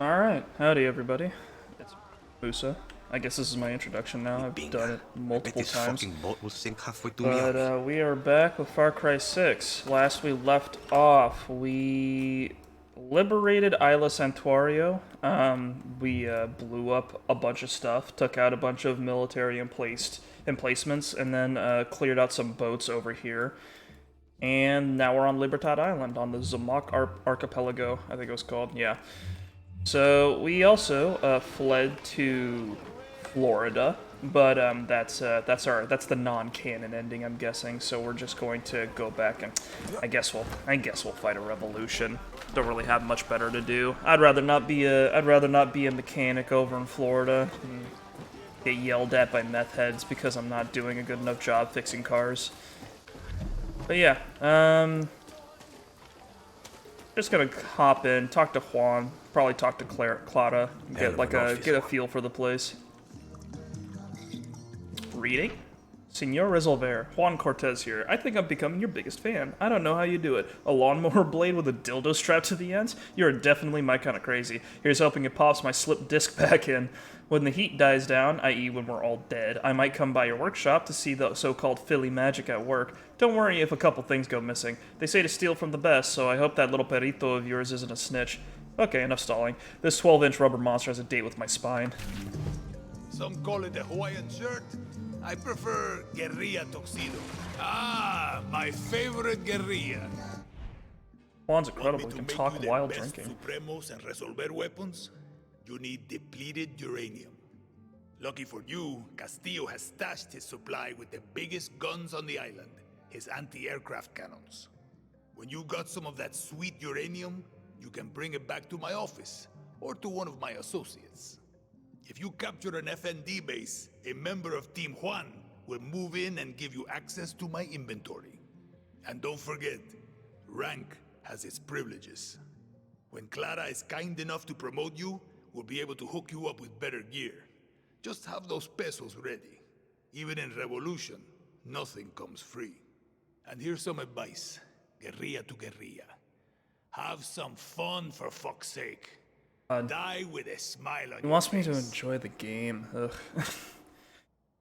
Alright, howdy everybody. It's Musa. I guess this is my introduction now. I've done Binga. it I bet multiple this times. fucking boat will sink halfway to my But house. we are back with Far Cry 6. Last we left off, we liberated Isla Santuario. We blew up a bunch of stuff, took out a bunch of military emplacements, and then cleared out some boats over here. And now we're on Libertad Island, on the Zamak Archipelago, I think it was called. Yeah. So we also fled to Florida, but that's the non-canon ending, I'm guessing. So we're just going to go back and I guess we'll fight a revolution. Don't really have much better to do. I'd rather not be a mechanic over in Florida and get yelled at by meth heads because I'm not doing a good enough job fixing cars. But yeah, just gonna hop in, talk to Juan, probably talk to Clara, Hell get of like an a office, get a Juan. feel for the place. Reading? Senor Resolver, Juan Cortez here. I think I'm becoming your biggest fan. I don't know how you do it. A lawnmower blade with a dildo strapped to the ends? You're definitely my kind of crazy. Here's hoping it pops my slipped disc back in. When the heat dies down, i.e. when we're all dead, I might come by your workshop to see the so-called Philly magic at work. Don't worry if a couple things go missing. They say to steal from the best, so I hope that little perrito of yours isn't a snitch. Okay, enough stalling. This 12-inch rubber monster has a date with my spine. Some call it a Hawaiian shirt. I prefer guerrilla tuxedo. Ah, my favorite guerrilla. Juan's Want incredible. me He to can make talk you the while best drinking. Supremos and Resolver weapons? You need depleted uranium. Lucky for you, Castillo has stashed his supply with the biggest guns on the island, his anti-aircraft cannons. When you got some of that sweet uranium, you can bring it back to my office, or to one of my associates. If you capture an FND base, a member of Team Juan will move in and give you access to my inventory. And don't forget, rank has its privileges. When Clara is kind enough to promote you, we'll be able to hook you up with better gear. Just have those pesos ready. Even in Revolution, nothing comes free. And here's some advice, guerrilla to guerrilla. Have some fun for fuck's sake. Die with a smile on He your wants me to face. enjoy the game. Ugh.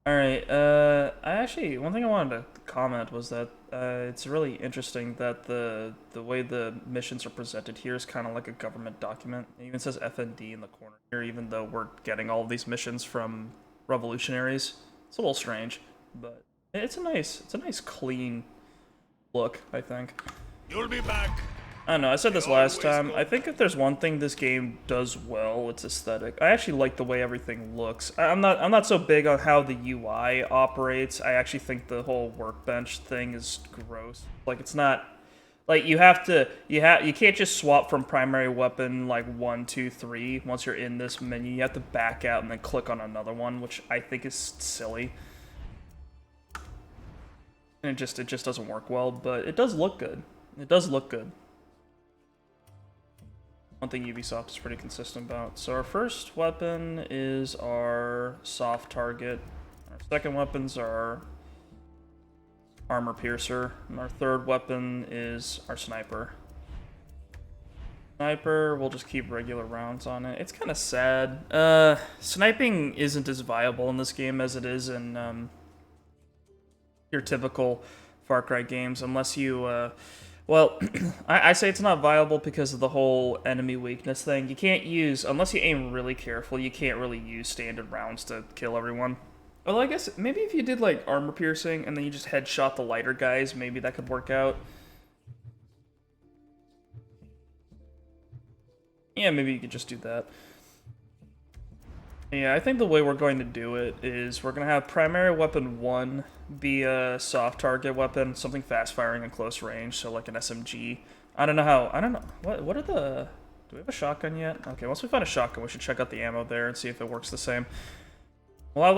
Alright, one thing I wanted to comment was that it's really interesting that the way the missions are presented here is kind of like a government document. It even says FND in the corner here, even though we're getting all of these missions from revolutionaries. It's a little strange, but it's a nice clean look, I think. You'll be back. I don't know, I said this They last always time. go I think if there's one thing this game does well, it's aesthetic. I actually like the way everything looks. I'm not so big on how the UI operates. I actually think the whole workbench thing is gross. Like it's not like you can't just swap from primary weapon like 1, 2, 3 once you're in this menu. You have to back out and then click on another one, which I think is silly. And it just doesn't work well, but it does look good. It does look good. One thing Ubisoft is pretty consistent about. So our first weapon is our soft target. Our second weapons are armor piercer. And our third weapon is our sniper. Sniper, we'll just keep regular rounds on it. It's kind of sad. Sniping isn't as viable in this game as it is in your typical Far Cry games, unless you well, I say it's not viable because of the whole enemy weakness thing. You can't use, unless you aim really careful, you can't really use standard rounds to kill everyone. Well, I guess maybe if you did like armor piercing and then you just headshot the lighter guys, maybe that could work out. Yeah, maybe you could just do that. Yeah, I think the way we're going to do it is we're going to have primary weapon 1 be a soft target weapon, something fast firing and close range, so like an SMG. I don't know. What are the... Do we have a shotgun yet? Okay, once we find a shotgun, we should check out the ammo there and see if it works the same. We'll have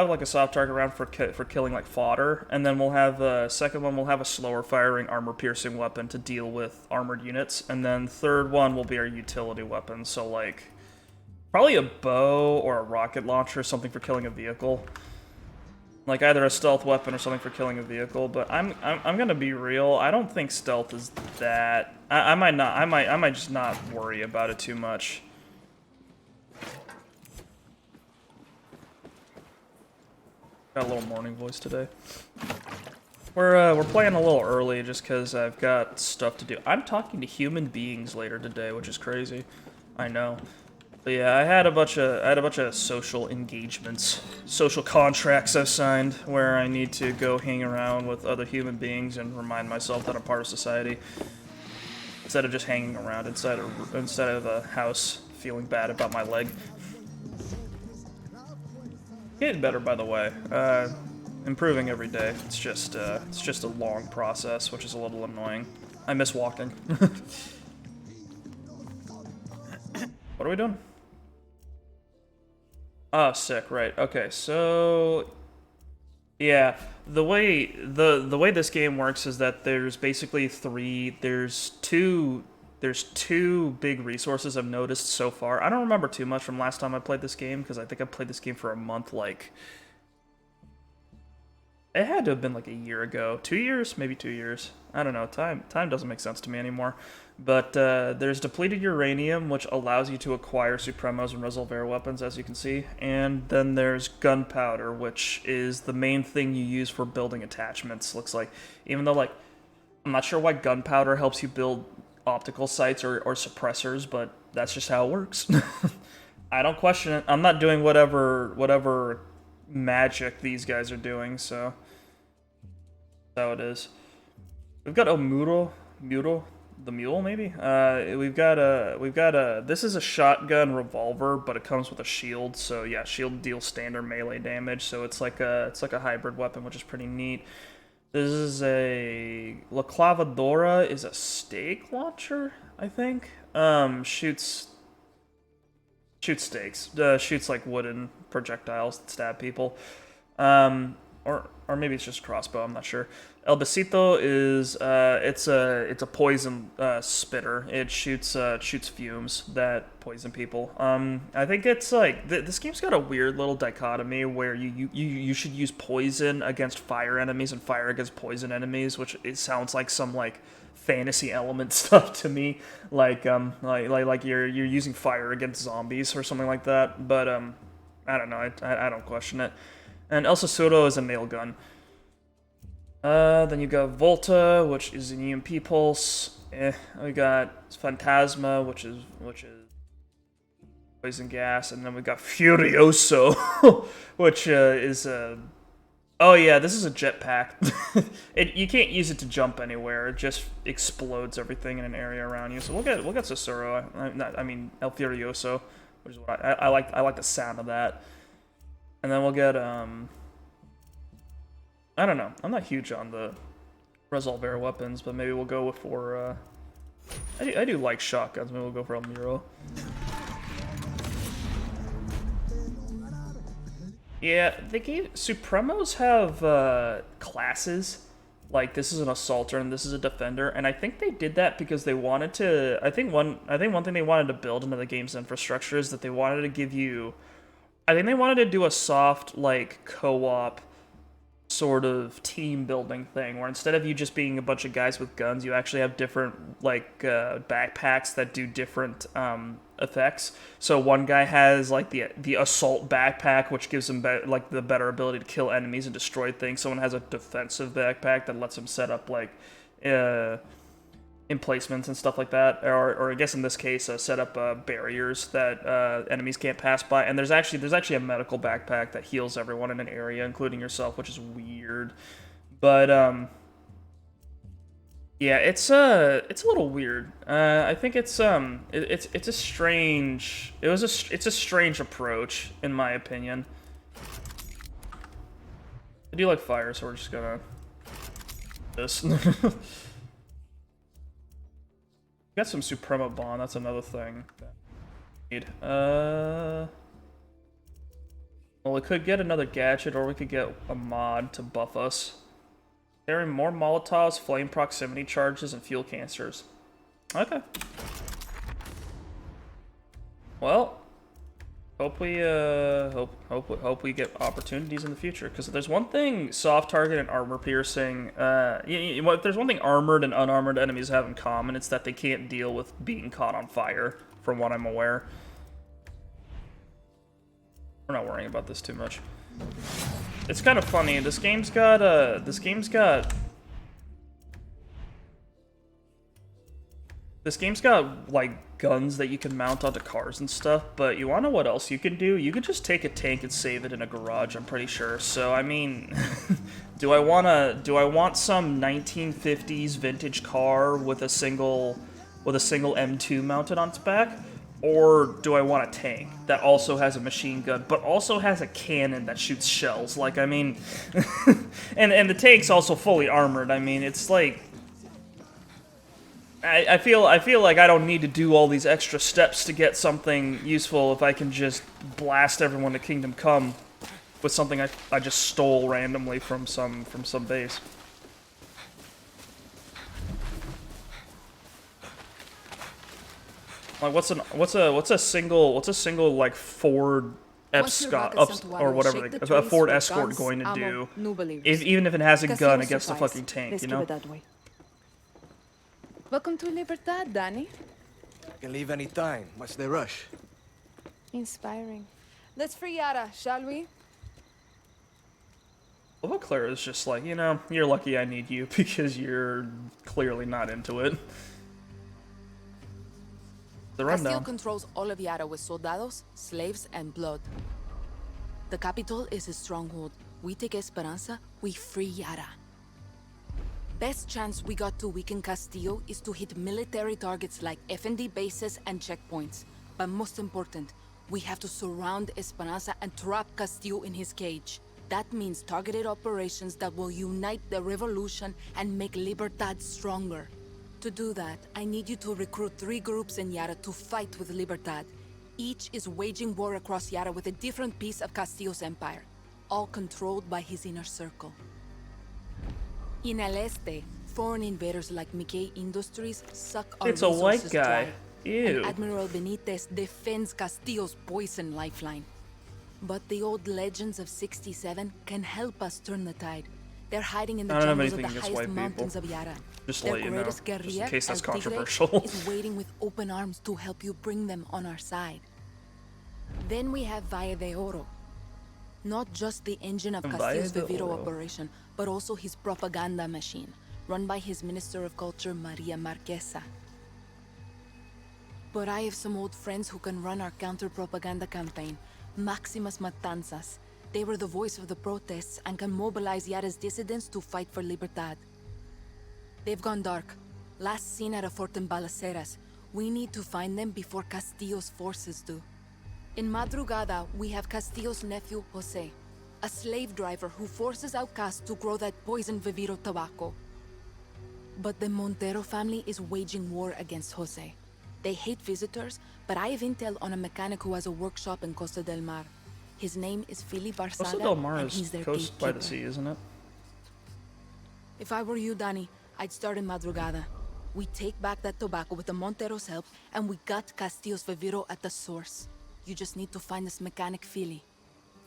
like a soft target round for killing like fodder, and then we'll have a second one. We'll have a slower firing armor piercing weapon to deal with armored units, and then third one will be our utility weapon. So like probably a bow or a rocket launcher, something for killing a vehicle. Like either a stealth weapon or something for killing a vehicle. But I'm gonna be real. I don't think stealth is that. I might just not worry about it too much. Got a little morning voice today. We're playing a little early just because I've got stuff to do. I'm talking to human beings later today, which is crazy. I know. But yeah, I had a bunch of social engagements, social contracts I've signed where I need to go hang around with other human beings and remind myself that I'm part of society instead of just hanging around inside of a house feeling bad about my leg. Getting better, by the way. Improving every day. It's just a long process, which is a little annoying. I miss walking. What are we doing? Oh, sick, right. Okay, so yeah, the way this game works is that there's two big resources I've noticed so far. I don't remember too much from last time I played this game because I think I played this game for a month. Like, it had to have been like a year ago, 2 years, maybe 2 years. I don't know. Time doesn't make sense to me anymore. But there's depleted uranium, which allows you to acquire Supremos and Resolver weapons, as you can see. And then there's gunpowder, which is the main thing you use for building attachments, looks like. Even though, like, I'm not sure why gunpowder helps you build optical sights or suppressors, but that's just how it works. I don't question it. I'm not doing whatever magic these guys are doing, so that's how it is. We've got the mule maybe. We've got a. This is a shotgun revolver, but it comes with a shield. So yeah, shield deals standard melee damage. So it's like a hybrid weapon, which is pretty neat. This is a La Clavadora is a stake launcher, I think. Shoots stakes. Shoots like wooden projectiles that stab people. Or maybe it's just a crossbow. I'm not sure. El Besito is it's a poison spitter. It shoots fumes that poison people. I think it's like this game's got a weird little dichotomy where you should use poison against fire enemies and fire against poison enemies, which it sounds like some like fantasy element stuff to me, like you're using fire against zombies or something like that. But I don't know. I don't question it. And El Sasuro is a nail gun. Then you got Volta, which is an EMP pulse. We got Phantasma, which is poison gas, and then we got Furioso, which is a. Oh yeah, this is a jetpack. You can't use it to jump anywhere. It just explodes everything in an area around you. So we'll get Sasuro. I mean El Furioso, which is what I like. I like the sound of that. And then we'll get I don't know. I'm not huge on the Resolver weapons, but maybe we'll go for I do like shotguns. Maybe we'll go for El Muro. Yeah, Supremos have classes. Like this is an assaulter and this is a defender, and I think they did that because they wanted to. I think one thing they wanted to build into the game's infrastructure is that they wanted to give you. I think they wanted to do a soft like co-op sort of team building thing where instead of you just being a bunch of guys with guns, you actually have different like backpacks that do different effects. So one guy has like the assault backpack, which gives him like the better ability to kill enemies and destroy things. Someone has a defensive backpack that lets him set up like emplacements and stuff like that, or I guess in this case, set up barriers that enemies can't pass by. And there's actually a medical backpack that heals everyone in an area, including yourself, which is weird. But yeah, it's a little weird. I think it's a strange. It's a strange approach, in my opinion. I do like fire, so we're just gonna this. Got some Suprema Bond, that's another thing that we need. Well, we could get another gadget, or we could get a mod to buff us. Carrying more Molotovs, flame proximity charges, and fuel canisters. Okay. Well, hope we hope we get opportunities in the future. Because there's one thing soft target and armor piercing. There's one thing armored and unarmored enemies have in common. It's that they can't deal with being caught on fire, from what I'm aware. We're not worrying about this too much. It's kind of funny. This game's got like guns that you can mount onto cars and stuff, but you wanna know what else you can do? You could just take a tank and save it in a garage, I'm pretty sure. So I mean, do I want some 1950s vintage car with a single M2 mounted on its back? Or do I want a tank that also has a machine gun, but also has a cannon that shoots shells? Like, I mean, and the tank's also fully armored. I mean, it's like, I feel like I don't need to do all these extra steps to get something useful if I can just blast everyone to Kingdom Come with something I just stole randomly from some base. Like what's a single like Ford Escort or whatever a Ford Escort going to do even if it has a gun against a fucking tank, you know? Welcome to Libertad, Danny. Can leave any time. What's the rush? Inspiring. Let's free Yara, shall we? Well, Claire is just like, you know, you're lucky I need you because you're clearly not into it. The Castillo rundown. controls all of Yara with soldados, slaves, and blood. The capital is his stronghold. We take Esperanza, we free Yara. Best chance we got to weaken Castillo is to hit military targets like FND bases and checkpoints. But most important, we have to surround Esperanza and trap Castillo in his cage. That means targeted operations that will unite the revolution and make Libertad stronger. To do that, I need you to recruit 3 groups in Yara to fight with Libertad. Each is waging war across Yara with a different piece of Castillo's empire, all controlled by his inner circle. In El Este, foreign invaders like Mickey Industries suck our It's a white resources guy. dry. Ew. And Admiral Benitez defends Castillo's poison lifeline. But the old legends of 67 can help us turn the tide. They're hiding in the I don't have jungles of the anything against highest white mountains people. of Yara. Just to Their let you know, greatest just in guerrilla, case that's El Tigre, controversial. is waiting with open arms to help you bring them on our side. Then we have Valle de Oro. Not just the engine of Valle Castillo's de Viviro Oro. operation, but also his propaganda machine, run by his Minister of Culture, Maria Marquesa. But I have some old friends who can run our counter-propaganda campaign, Maximus Matanzas. They were the voice of the protests and can mobilize Yara's dissidents to fight for Libertad. They've gone dark. Last seen at a fort in Balaceras. We need to find them before Castillo's forces do. In Madrugada, we have Castillo's nephew, Jose, a slave driver who forces outcasts to grow that poison Viviro tobacco. But the Montero family is waging war against Jose. They hate visitors, but I have intel on a mechanic who has a workshop in Costa del Mar. His name is Fili Costa Barsada, del Mar and is he's their coast by the gatekeeper. sea, isn't it? If I were you, Danny, I'd start in Madrugada. We take back that tobacco with the Montero's help, and we got Castillo's Viviro at the source. You just need to find this mechanic Fili.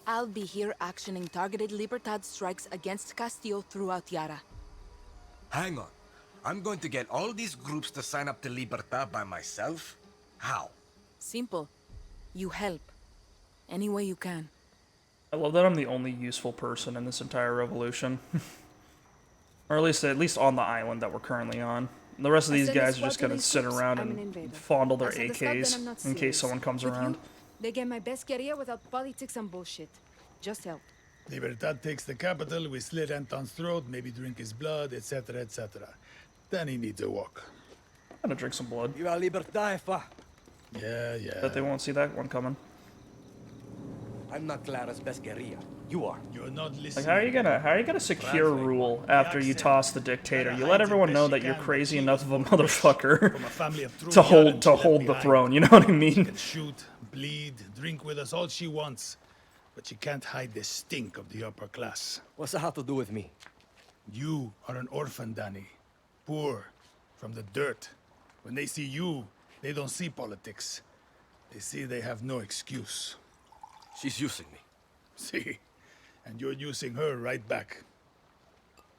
I'll be here actioning targeted Libertad strikes against Castillo throughout Yara. Hang on. I'm going to get all these groups to sign up to Libertad by myself? How? Simple. You help. Any way you can. I love that I'm the only useful person in this entire revolution. Or at least on the island that we're currently on. The rest of these guys are just gonna sit around and fondle their AKs in case someone comes around. They get my best guerrilla without politics and bullshit. Just help. Libertad takes the capital, we slit Anton's throat, maybe drink his blood, etc., etc. Then he needs a walk. I'm gonna drink some blood. Viva Libertad, fa. Yeah. Bet they won't see that one coming. I'm not Clara's best guerrilla. You are. You're not listening. Like, how are you gonna secure rule after you toss the dictator? You let everyone know that you're crazy enough of a motherfucker From a family of true to hold Yarans left the behind. throne. You know what I She mean? can shoot, bleed, drink with us all she wants, but she can't hide the stink of the upper class. What's that have to do with me? You are an orphan, Danny. Poor, from the dirt. When they see you, they don't see politics. They see they have no excuse. She's using me. See? And you're using her right back.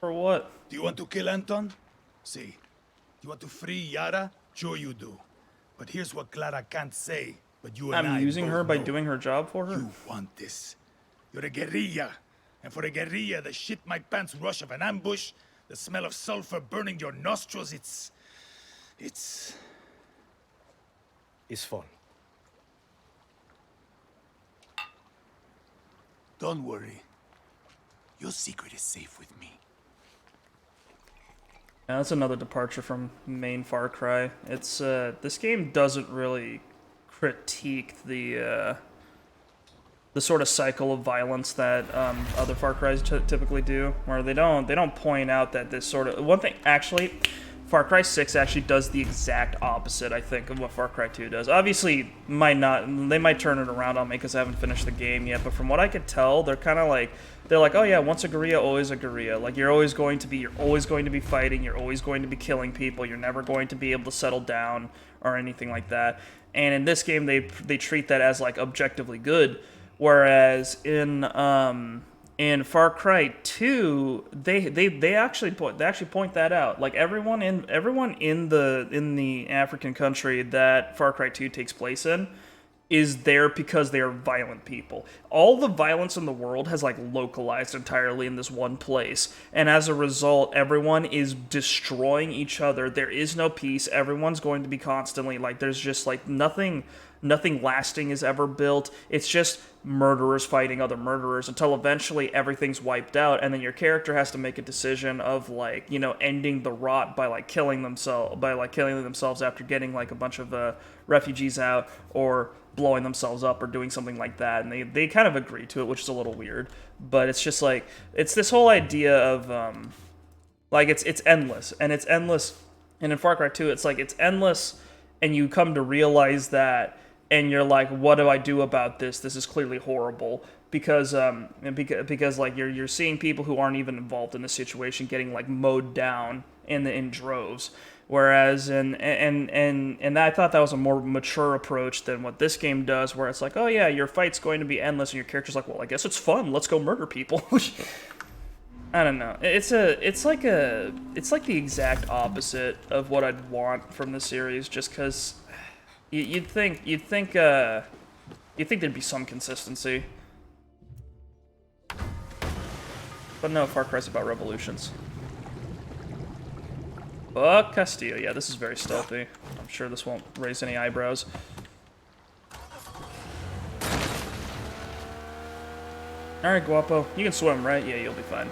For what? Do you want to kill Anton? See. You want to free Yara? Sure you do. But here's what Clara can't say, but you and I I'm using both her by know. doing her job for her? You want this. You're a guerrilla. And for a guerrilla, the shit my pants rush of an ambush, the smell of sulfur burning your nostrils, it's fun. Don't worry. Your secret is safe with me. Yeah, that's another departure from main Far Cry. It's this game doesn't really critique the sort of cycle of violence that other Far Cries typically do, where they don't point out that this sort of one thing actually. Far Cry 6 actually does the exact opposite, I think, of what Far Cry 2 does. Obviously, they might turn it around on me because I haven't finished the game yet, but from what I could tell, they're kind of like, oh yeah, once a guerrilla, always a guerrilla. Like, you're always going to be fighting, you're always going to be killing people, you're never going to be able to settle down or anything like that. And in this game, they treat that as, like, objectively good, whereas in Far Cry 2, they actually point that out. Like everyone in the African country that Far Cry 2 takes place in is there because they are violent people. All the violence in the world has like localized entirely in this one place, and as a result, everyone is destroying each other. There is no peace. Everyone's going to be constantly like there's just like nothing lasting is ever built. It's just murderers fighting other murderers until eventually everything's wiped out, and then your character has to make a decision of like, you know, ending the rot by killing themselves after getting like a bunch of refugees out, or blowing themselves up, or doing something like that. And they kind of agree to it, which is a little weird, but it's just like it's this whole idea of like it's endless, and and in Far Cry 2 it's like it's endless, and you come to realize that, and you're like, what do I do about this? This is clearly horrible, because like you're seeing people who aren't even involved in the situation getting like mowed down in droves. Whereas and I thought that was a more mature approach than what this game does, where it's like, oh yeah, your fight's going to be endless, and your character's like, well, I guess it's fun. Let's go murder people. I don't know. It's like the exact opposite of what I'd want from the series, just because you'd think there'd be some consistency. But no, Far Cry's about revolutions. Fuck Castillo. Yeah, this is very stealthy. I'm sure this won't raise any eyebrows. Alright, Guapo. You can swim, right? Yeah, you'll be fine.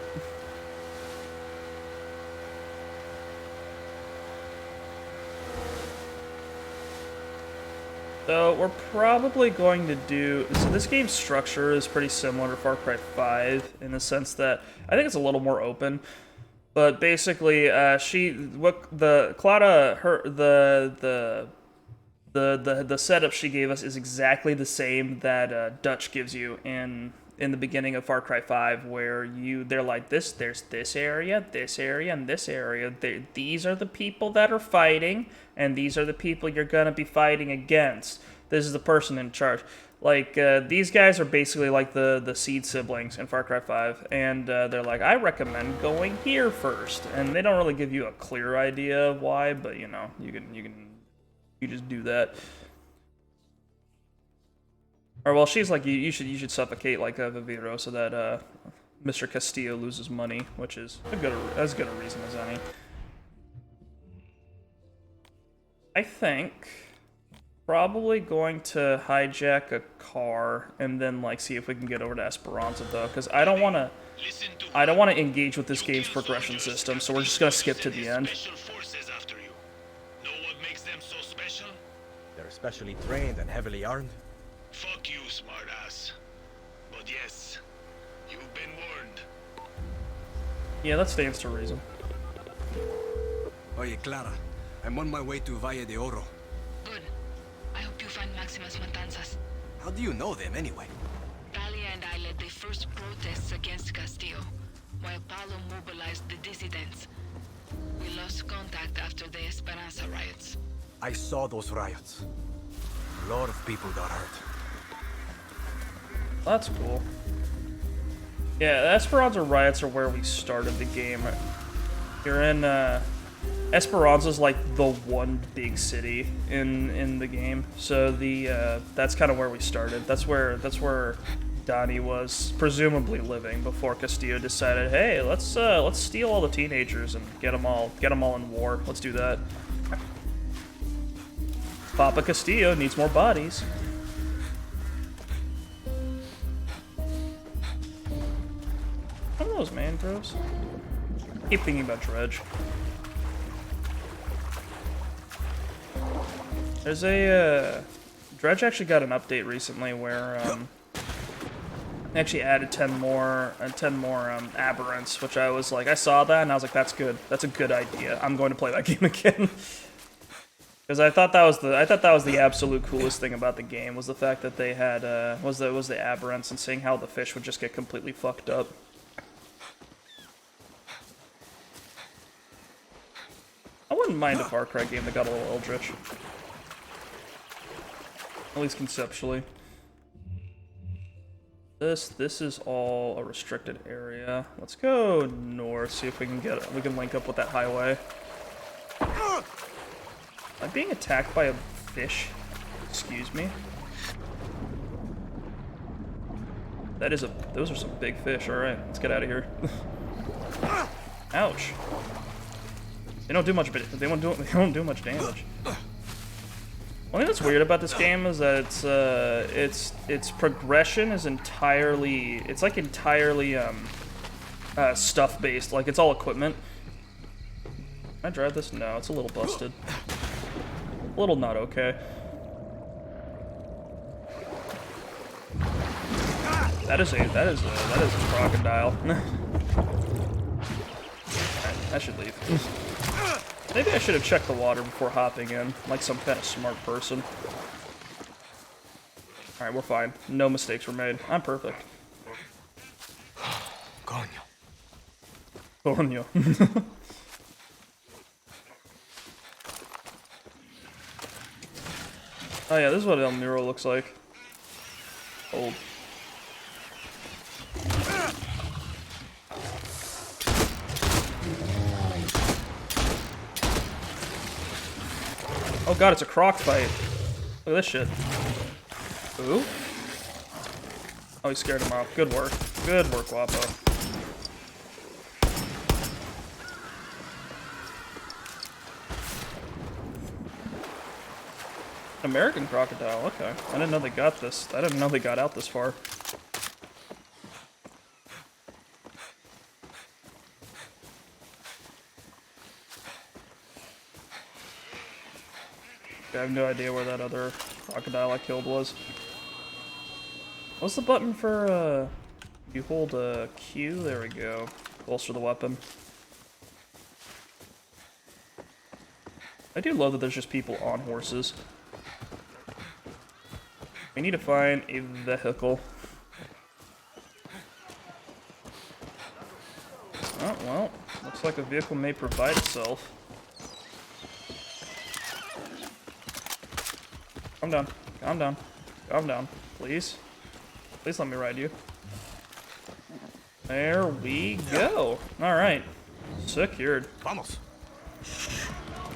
So, we're probably going to do... So this game's structure is pretty similar to Far Cry 5, in the sense that I think it's a little more open. But basically, the setup she gave us is exactly the same that Dutch gives you in the beginning of Far Cry 5, where they're like, there's this area, and this area. These are the people that are fighting, and these are the people you're gonna be fighting against. This is the person in charge. Like, these guys are basically like the Seed siblings in Far Cry 5, and they're like, I recommend going here first. And they don't really give you a clear idea of why, but you know, you just do that. Or well, she's like, you should suffocate like Viviro so that Mr. Castillo loses money, which is as good a reason as any. I think probably going to hijack a car and then like see if we can get over to Esperanza though, because I don't want to engage with this game's progression system, so we're just gonna skip to the end. They're specially trained and heavily armed. Fuck you, smartass. But yes, you've been warned. Yeah, that stands to reason. Oye, Clara, I'm on my way to Valle de Oro. Good. I hope you find Maximus Matanzas. How do you know them anyway? Talia and I led the first protests against Castillo, while Paulo mobilized the dissidents. We lost contact after the Esperanza riots. I saw those riots. A lot of people got hurt. That's cool. Yeah, the Esperanza riots are where we started the game. You're in, Esperanza's like the one big city in the game, so that's kind of where we started. That's where Donnie was presumably living before Castillo decided, hey, let's steal all the teenagers and get them all in war. Let's do that. Papa Castillo needs more bodies. What are those mangroves? Keep thinking about Dredge. There's a Dredge actually got an update recently where they actually added 10 more aberrants, which I was like, I saw that and I was like, that's good. That's a good idea. I'm going to play that game again. Because I thought that was the absolute coolest thing about the game, was the fact that they had was the aberrants, and seeing how the fish would just get completely fucked up. I wouldn't mind a Far Cry game that got a little eldritch. At least conceptually. This is all a restricted area. Let's go north, see if we can link up with that highway. I'm being attacked by a fish. Excuse me. Those are some big fish. All right, let's get out of here. Ouch. They don't do much. They don't do much damage. One thing that's weird about this game is that its progression is entirely stuff based. Like, it's all equipment. Can I drive this? No, it's a little busted. A little not okay. That is a crocodile. Alright, I should leave. Maybe I should have checked the water before hopping in, like some kind of smart person. Alright, we're fine. No mistakes were made. I'm perfect. Coño. Coño. Oh yeah, this is what El Muro looks like. Old. Oh god, it's a croc fight. Look at this shit. Ooh. Oh, he scared him off. Good work. Good work, Guapo. American crocodile, okay. I didn't know they got this. I didn't know they got out this far. I have no idea where that other crocodile I killed was. What's the button for, you hold Q? There we go. Bolster the weapon. I do love that there's just people on horses. We need to find a vehicle. Oh, well, looks like a vehicle may provide itself. Calm down, calm down, calm down, please. Please let me ride you. There we go. Alright, secured. Vamos.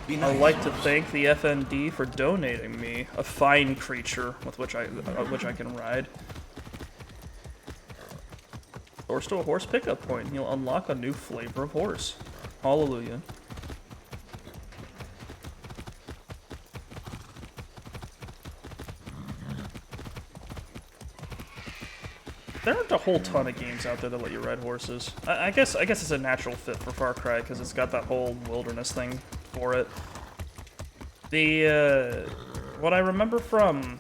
I'd like to thank the FND for donating me a fine creature with which I can ride. Horse to a horse pickup point. You'll unlock a new flavor of horse. Hallelujah. There aren't a whole ton of games out there that let you ride horses. I guess it's a natural fit for Far Cry because it's got that whole wilderness thing for it. What I remember from,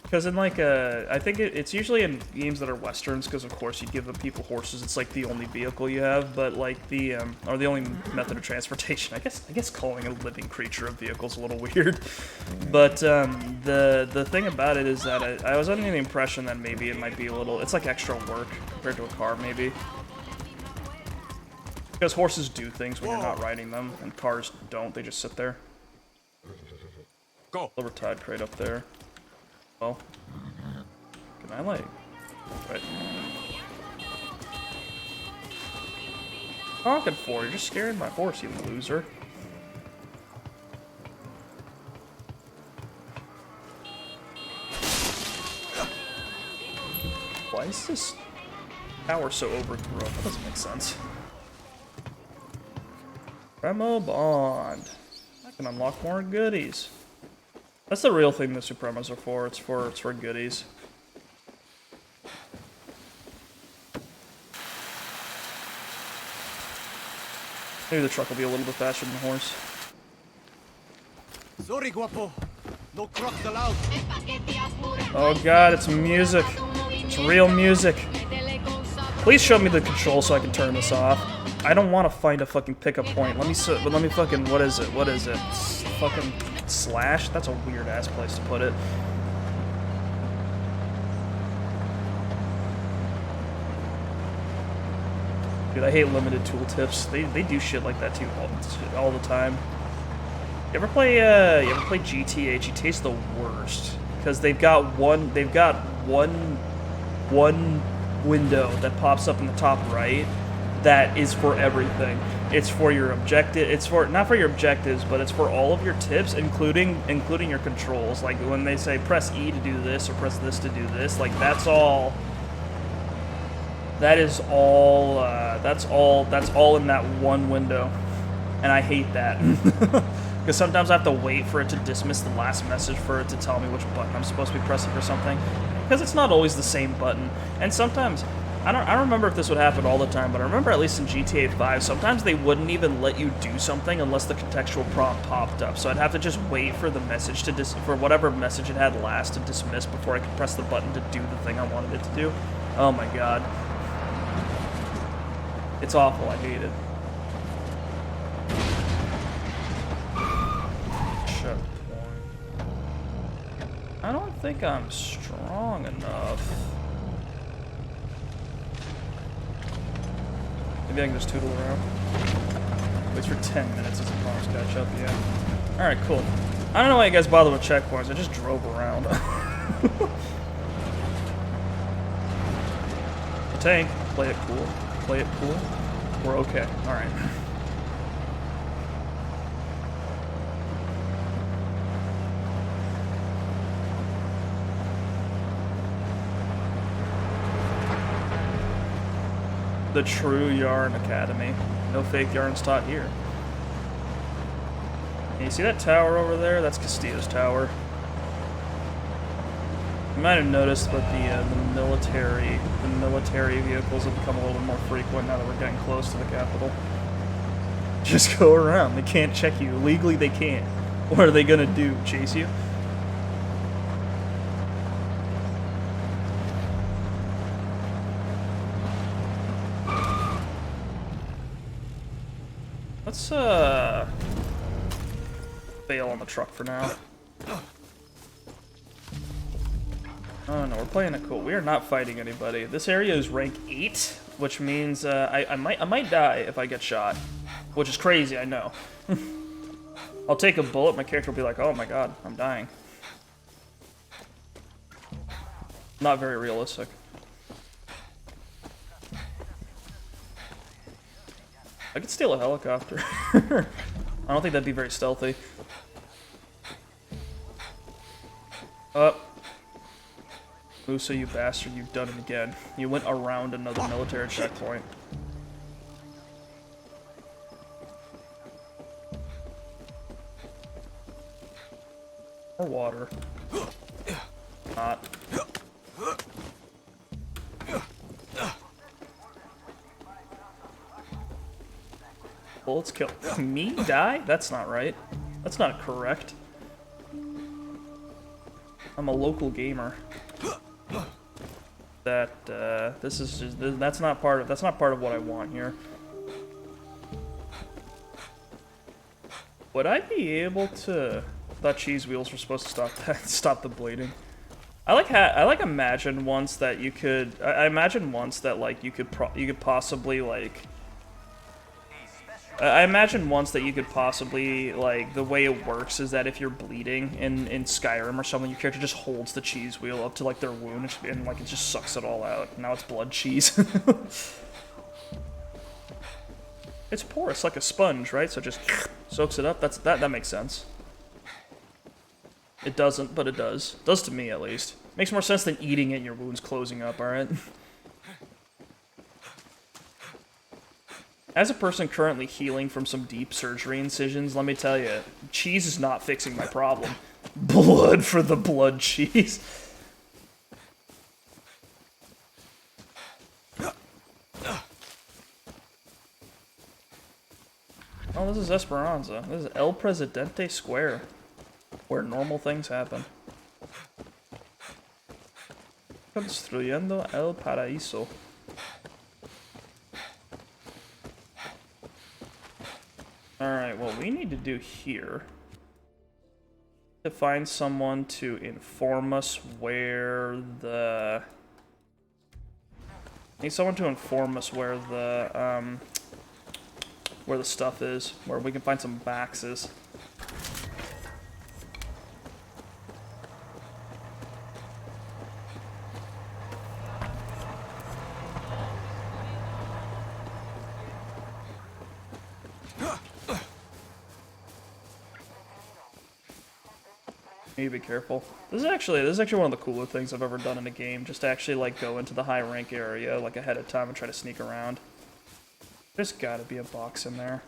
because in like I think it's usually in games that are westerns, because of course you give the people horses. It's like the only vehicle you have, but like or the only method of transportation. I guess calling a living creature a vehicle is a little weird. But the thing about it is that I was under the impression that maybe it might be it's like extra work compared to a car maybe. Because horses do things when you're not riding them, and cars don't. They just sit there. Go. Silver Tide crate up there. Well, can I like... Right. Honking for? You're just scaring my horse, you loser. Why is this tower so overgrown? That doesn't make sense. Supremo Bond. I can unlock more goodies. That's the real thing the Supremos are for. It's for goodies. Maybe the truck will be a little bit faster than the horse. Sorry, guapo. No crocs allowed. Oh god, it's music. It's real music. Please show me the control so I can turn this off. I don't want to find a fucking pickup point. Let me fucking, what is it? What is it? Fucking slash? That's a weird ass place to put it. Dude, I hate limited tooltips. They do shit like that too all the time. You ever play GTA? GTA's the worst because they've got one window that pops up in the top right that is for everything. It's for your objective. It's for not for your objectives, but it's for all of your tips, including your controls. Like when they say press E to do this or press this to do this, like that's all. That is all. That's all in that one window, and I hate that. Because sometimes I have to wait for it to dismiss the last message for it to tell me which button I'm supposed to be pressing for something. Because it's not always the same button. And sometimes, I don't remember if this would happen all the time, but I remember at least in GTA 5, sometimes they wouldn't even let you do something unless the contextual prompt popped up. So I'd have to just wait for the message to for whatever message it had last to dismiss before I could press the button to do the thing I wanted it to do. Oh my god. It's awful, I hate it. I don't think I'm strong enough. Maybe I can just tootle around. Waits for 10 minutes as the prompts catch up, yeah. Alright, cool. I don't know why you guys bother with checkpoints, I just drove around. The tank, play it cool. Play it cool. We're okay. Alright. The true Yarn Academy. No fake yarns taught here. And you see that tower over there? That's Castillo's tower. You might have noticed, but the military vehicles have become a little bit more frequent now that we're getting close to the capital. Just go around. They can't check you. Legally, they can't. What are they gonna do? Chase you? Let's, bail on the truck for now. Oh no, we're playing it cool. We are not fighting anybody. This area is rank 8, which means, I might die if I get shot. Which is crazy, I know. I'll take a bullet, my character will be like, oh my god, I'm dying. Not very realistic. I could steal a helicopter. I don't think that'd be very stealthy. Up. Musa, you bastard, you've done it again. You went around another military checkpoint. More water. Not. Bullets kill. Me? Die? That's not right. That's not correct. I'm a local gamer. This is just that's not part of what I want here. Would I be able to? I thought cheese wheels were supposed to stop that, stop the bleeding. I imagine once that you could. I imagine once that like you could possibly like. I imagine once that you could possibly, like, the way it works is that if you're bleeding in Skyrim or something, your character just holds the cheese wheel up to, like, their wound, and, like, it just sucks it all out. Now it's blood cheese. It's porous, like a sponge, right? So it just soaks it up. That makes sense. It doesn't, but it does. It does to me, at least. Makes more sense than eating it and your wounds closing up, alright? As a person currently healing from some deep surgery incisions, let me tell you, cheese is not fixing my problem. Blood for the blood cheese. Oh, this is Esperanza. This is El Presidente Square, where normal things happen. Construyendo el paraíso. Alright, what we need to do here to find someone to inform us where the... Need someone to inform us where the stuff is, where we can find some boxes. Need to be careful. This is actually one of the cooler things I've ever done in a game, just to actually like go into the high rank area like ahead of time and try to sneak around. There's gotta be a box in there.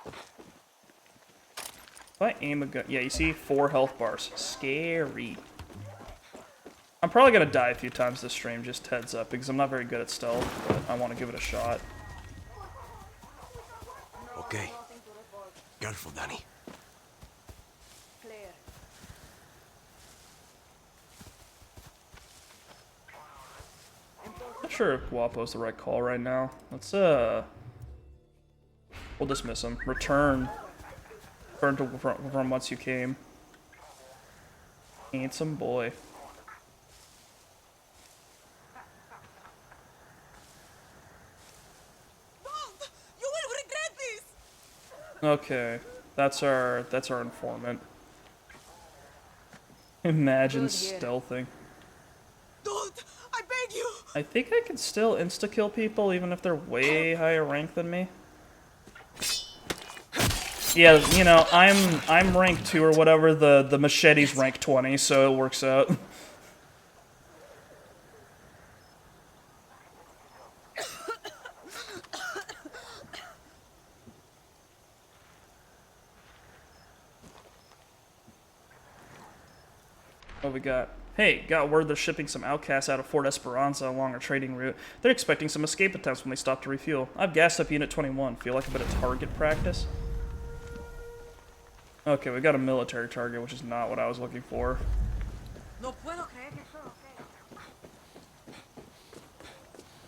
If I aim a gun, yeah, you see 4 health bars. Scary. I'm probably gonna die a few times this stream, just heads up, because I'm not very good at stealth, but I want to give it a shot. Okay. Careful, Danny. Not sure if Guapo's the right call right now. Let's we'll dismiss him. Return to from whence you came. Handsome boy. You will regret this. Okay, that's our informant. Imagine stealthing. Don't! I beg you! I think I can still insta-kill people even if they're way higher rank than me. Yeah, you know, I'm rank 2 or whatever, the machete's rank 20, so it works out. What we got? Hey, got word they're shipping some outcasts out of Fort Esperanza along our trading route. They're expecting some escape attempts when they stop to refuel. I've gassed up Unit 21. Feel like a bit of target practice? Okay, we got a military target, which is not what I was looking for.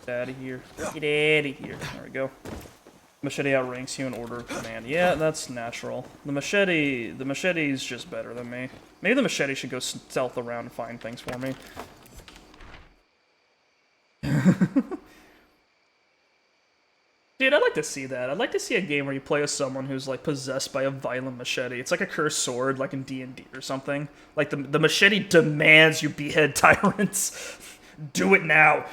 Get out of here. Get out of here. There we go. Machete outranks you in order of command. Yeah, that's natural. The machete's just better than me. Maybe the machete should go stealth around and find things for me. Dude, I'd like to see that. I'd like to see a game where you play as someone who's like possessed by a violent machete. It's like a cursed sword, like in D&D or something. Like the machete demands you behead tyrants. Do it now.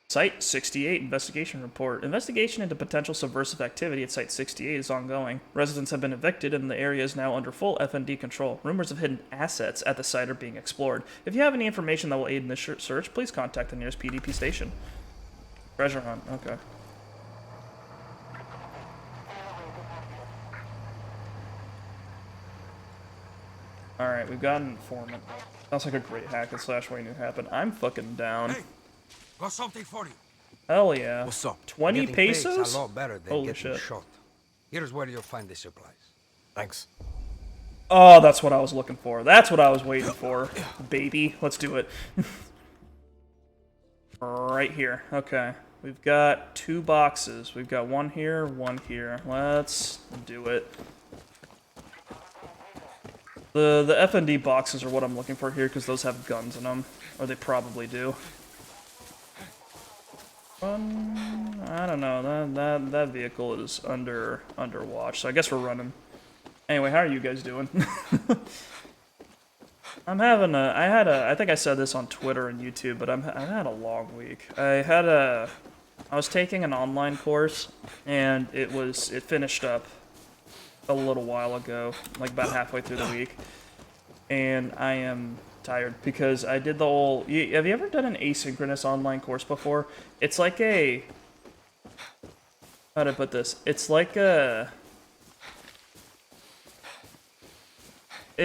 Site 68 investigation report. Investigation into potential subversive activity at Site 68 is ongoing. Residents have been evicted and the area is now under full FND control. Rumors of hidden assets at the site are being explored. If you have any information that will aid in this search, please contact the nearest PDP station. Treasure hunt, okay. Alright, we've got an informant. Sounds like a great hack and slash waiting to happen. I'm fucking down. Hey, got something for you. Hell yeah. What's up? 20 Getting paid's pesos? a lot better than Holy getting shit. shot. Here's where you'll find the supplies. Thanks. Oh, that's what I was looking for. That's what I was waiting for. Baby, let's do it. Right here. Okay. We've got 2 boxes. We've got one here, one here. Let's do it. The FND boxes are what I'm looking for here because those have guns in them. Or they probably do. I don't know. That vehicle is under watch, so I guess we're running. Anyway, how are you guys doing? I'm having I think I said this on Twitter and YouTube, but I've had a long week. I was taking an online course, and it finished up a little while ago, like about halfway through the week, and I am tired because I did the whole. Have you ever done an asynchronous online course before? It's like a. How to put this? It's like a.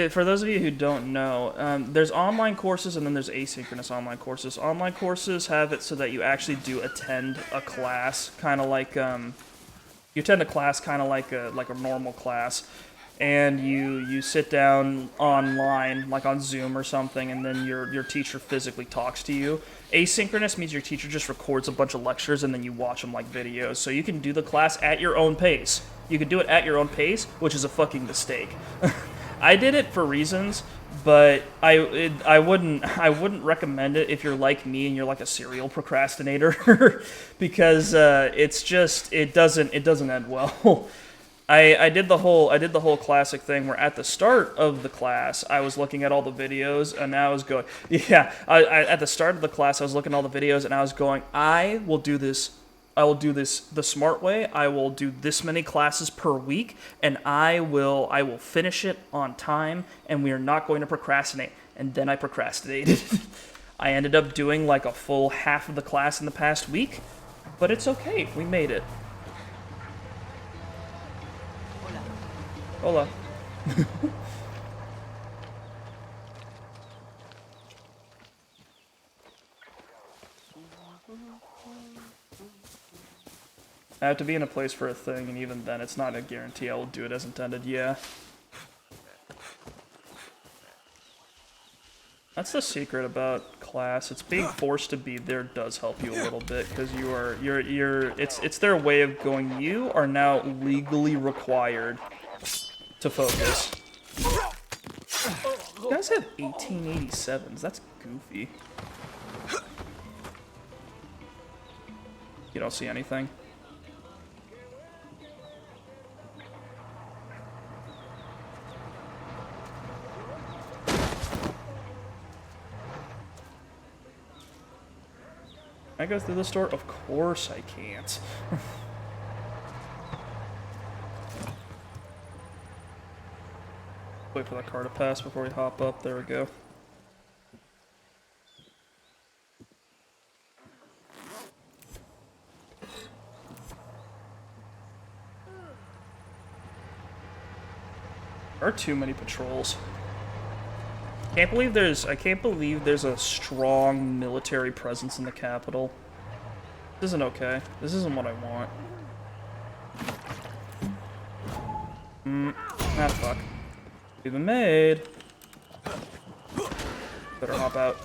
For those of you who don't know, there's online courses and then there's asynchronous online courses. Online courses have it so that you actually do attend a class, kind of like you attend a class kind of like a normal class, and you sit down online like on Zoom or something, and then your teacher physically talks to you. Asynchronous means your teacher just records a bunch of lectures and then you watch them like videos, so you can do the class at your own pace. You can do it at your own pace, which is a fucking mistake. I did it for reasons, but I wouldn't recommend it if you're like me and you're like a serial procrastinator, because it doesn't end well. I did the whole classic thing where at the start of the class I was looking at all the videos and I was going, yeah, at the start of the class I was looking at all the videos and I was going, I will do this the smart way. I will do this many classes per week, and I will finish it on time, and we are not going to procrastinate. And then I procrastinated. I ended up doing like a full half of the class in the past week, but it's okay. We made it. Hola. I have to be in a place for a thing, and even then, it's not a guarantee I will do it as intended. Yeah. That's the secret about class. It's being forced to be there does help you a little bit, because it's their way of going, you are now legally required to focus. You guys have 1887s. That's goofy. You don't see anything. Can I go through the store? Of course I can't. Wait for that car to pass before we hop up. There we go. There are too many patrols. I can't believe there's a strong military presence in the capital. This isn't okay. This isn't what I want. Ah, fuck. We've been made. Better hop out.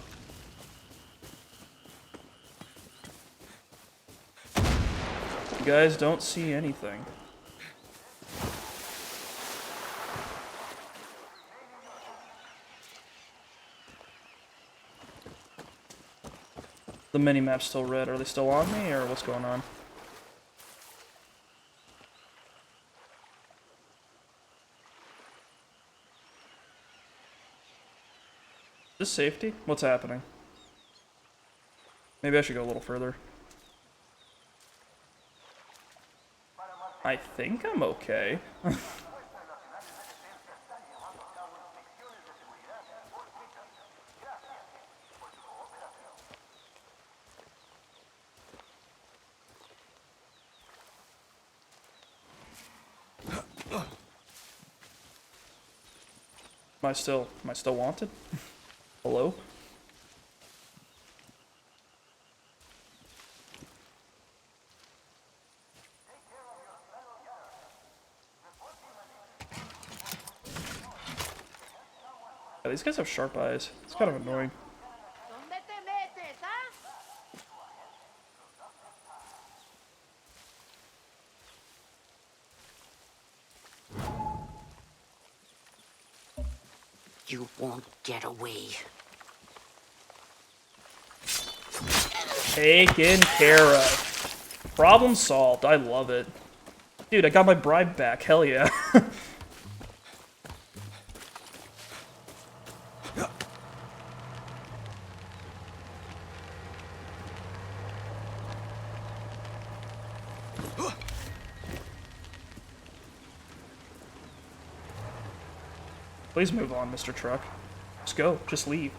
You guys don't see anything. The mini-map's still red. Are they still on me, or what's going on? Is this safety? What's happening? Maybe I should go a little further. I think I'm okay. Am I still wanted? Hello? Yeah, these guys have sharp eyes. It's kind of annoying. You won't get away. Taken care of. Problem solved. I love it. Dude, I got my bribe back. Hell yeah. Please move on, Mr. Truck. Just go. Just leave.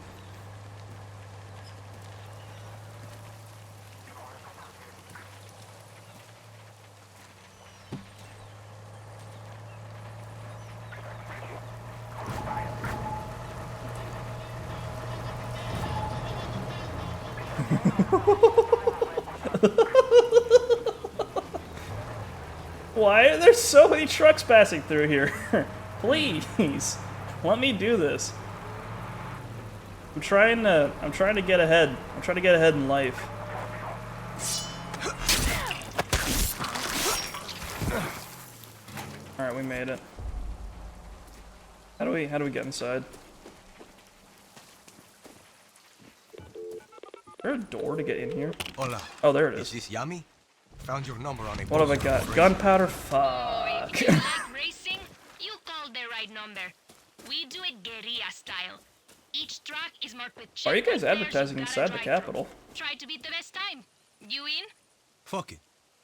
Why are there so many trucks passing through here? Please, let me do this. I'm trying to get ahead. I'm trying to get ahead in life. All right, we made it. How do we get inside? Is there a door to get in here? Hola. Oh, there it Is is. this Yami? Found your number on a What have I poster. got? Gunpowder? Oh, Fuck. if you like racing, you called the right number. We do it guerrilla style. Each track is marked with Why are you guys checkpoint pairs advertising you gotta inside the drive Capitol? through. Try to beat the best time. You in? Fuck it.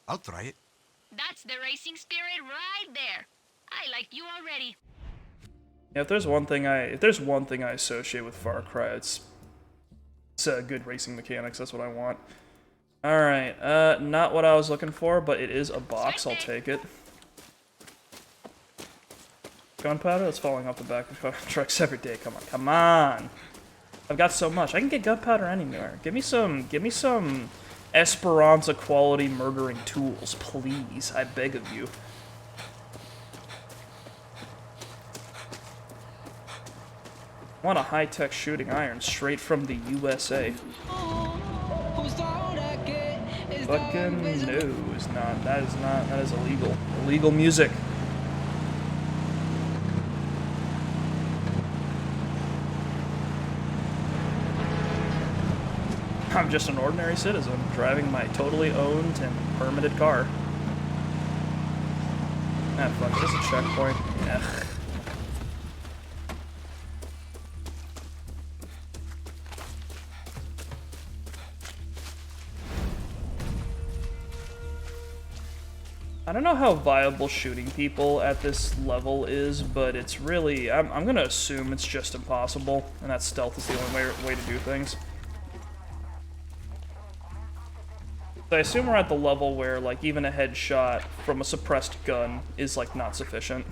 I'll try it. That's the racing spirit right there. I like you already. Yeah, if there's one thing I associate with Far Cry, it's good racing mechanics. That's what I want. All right, not what I was looking for, but it is a box. I'll take it. Gunpowder that's falling off the back of trucks every day. Come on, come on. I've got so much. I can get gunpowder anywhere. Give me some Esperanza quality murdering tools, please. I beg of you. I want a high-tech shooting iron straight from the USA. Fucking no, it's not. That is not. That is illegal. Illegal music. I'm just an ordinary citizen driving my totally owned and permitted car. Ah, fuck. This is a checkpoint. Ugh. I don't know how viable shooting people at this level is, but it's really... I'm gonna assume it's just impossible, and that stealth is the only way to do things. So I assume we're at the level where, like, even a headshot from a suppressed gun is, like, not sufficient.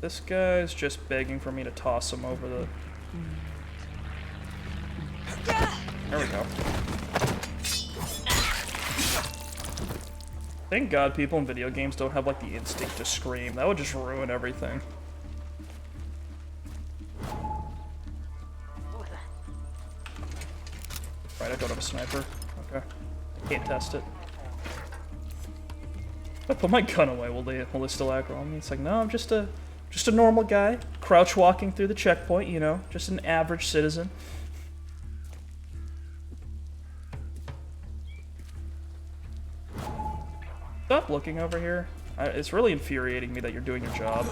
This guy's just begging for me to toss him over the... There we go. Thank God people in video games don't have, like, the instinct to scream. That would just ruin everything. Right, I don't have a sniper. Okay. I can't test it. If I put my gun away, will they still aggro on me? It's like, no, I'm just a normal guy. Crouch walking through the checkpoint, you know, just an average citizen. Stop looking over here. It's really infuriating me that you're doing your job.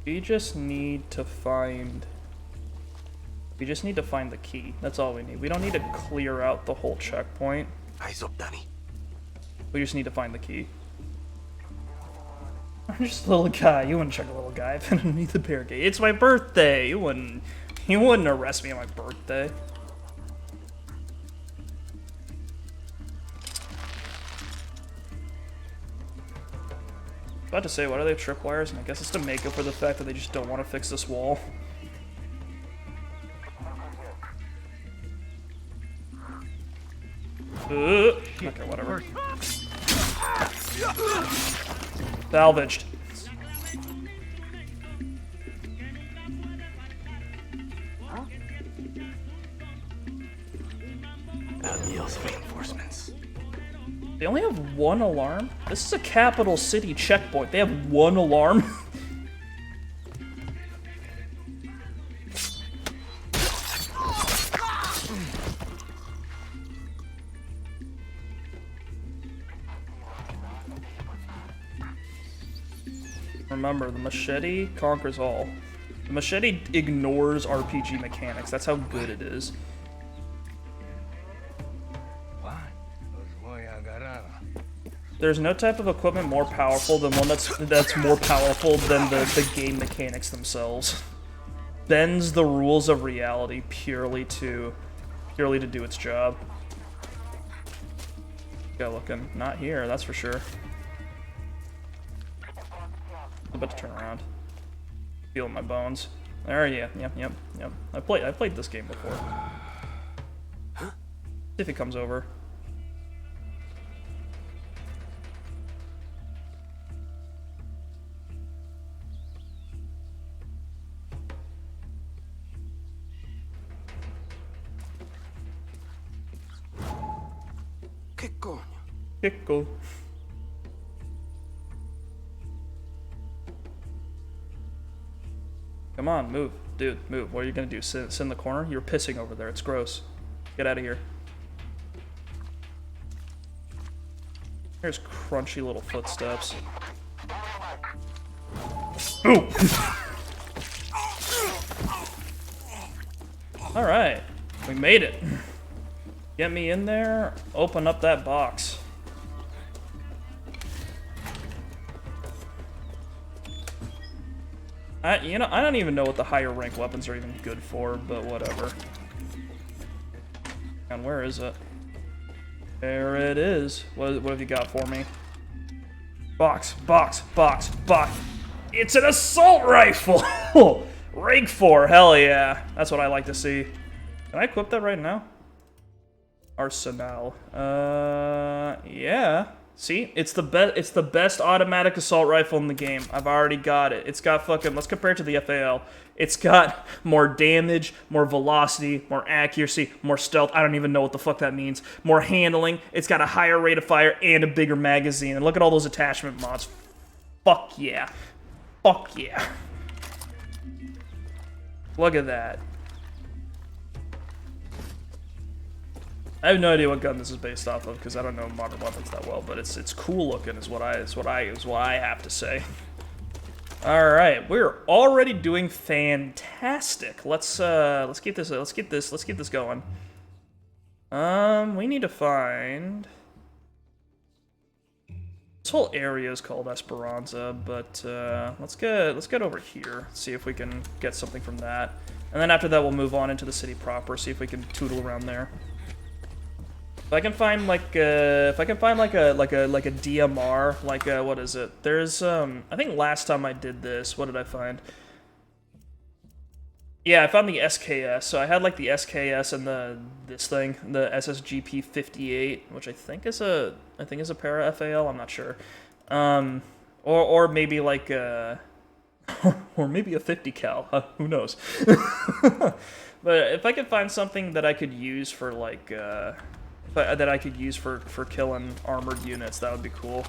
We just need to find the key. That's all we need. We don't need to clear out the whole checkpoint. Eyes up, Danny. We just need to find the key. I'm just a little guy. You wouldn't check a little guy if underneath the barricade. It's my birthday. You wouldn't arrest me on my birthday. About to say, why do they have tripwires? And I guess it's to make up for the fact that they just don't want to fix this wall. Okay, whatever. Salvaged. Adios, reinforcements. They only have one alarm? This is a capital city checkpoint. They have one alarm? remember, the machete conquers all. The machete ignores RPG mechanics. That's how good it is. There's no type of equipment more powerful than one that's more powerful than the game mechanics themselves. Bends the rules of reality purely to do its job. Go looking. Not here, that's for sure. I'm about to turn around. Feel my bones. There, yeah, yep. I played this game before. See if he comes over. Che coño? Pickle. Come on, move. Dude, move. What are you gonna do? Sit in the corner? You're pissing over there. It's gross. Get out of here. There's crunchy little footsteps. Ooh! Alright. We made it. Get me in there. Open up that box. I don't even know what the higher rank weapons are even good for, but whatever. And where is it? There it is. What have you got for me? Box. It's an assault rifle! Rank 4, hell yeah. That's what I like to see. Can I equip that right now? Arsenal. Yeah. See, it's the best automatic assault rifle in the game. I've already got it. It's got fucking, let's compare it to the FAL. It's got more damage, more velocity, more accuracy, more stealth. I don't even know what the fuck that means. More handling. It's got a higher rate of fire and a bigger magazine. And look at all those attachment mods. Fuck yeah. Fuck yeah. Look at that. I have no idea what gun this is based off of because I don't know modern weapons that well, but it's cool looking is what I have to say. All right, we're already doing fantastic. Let's keep this going. We need to find. This whole area is called Esperanza, but let's get over here. See if we can get something from that, and then after that we'll move on into the city proper. See if we can tootle around there. If I can find like a DMR, like what is it? There's I think last time I did this, what did I find? Yeah, I found the SKS. So I had like the SKS and the SSGP 58, which I think is a para FAL. I'm not sure, or maybe like or maybe a 50 cal. Who knows? But if I could find something that I could use for like that I could use for killing armored units, that would be cool.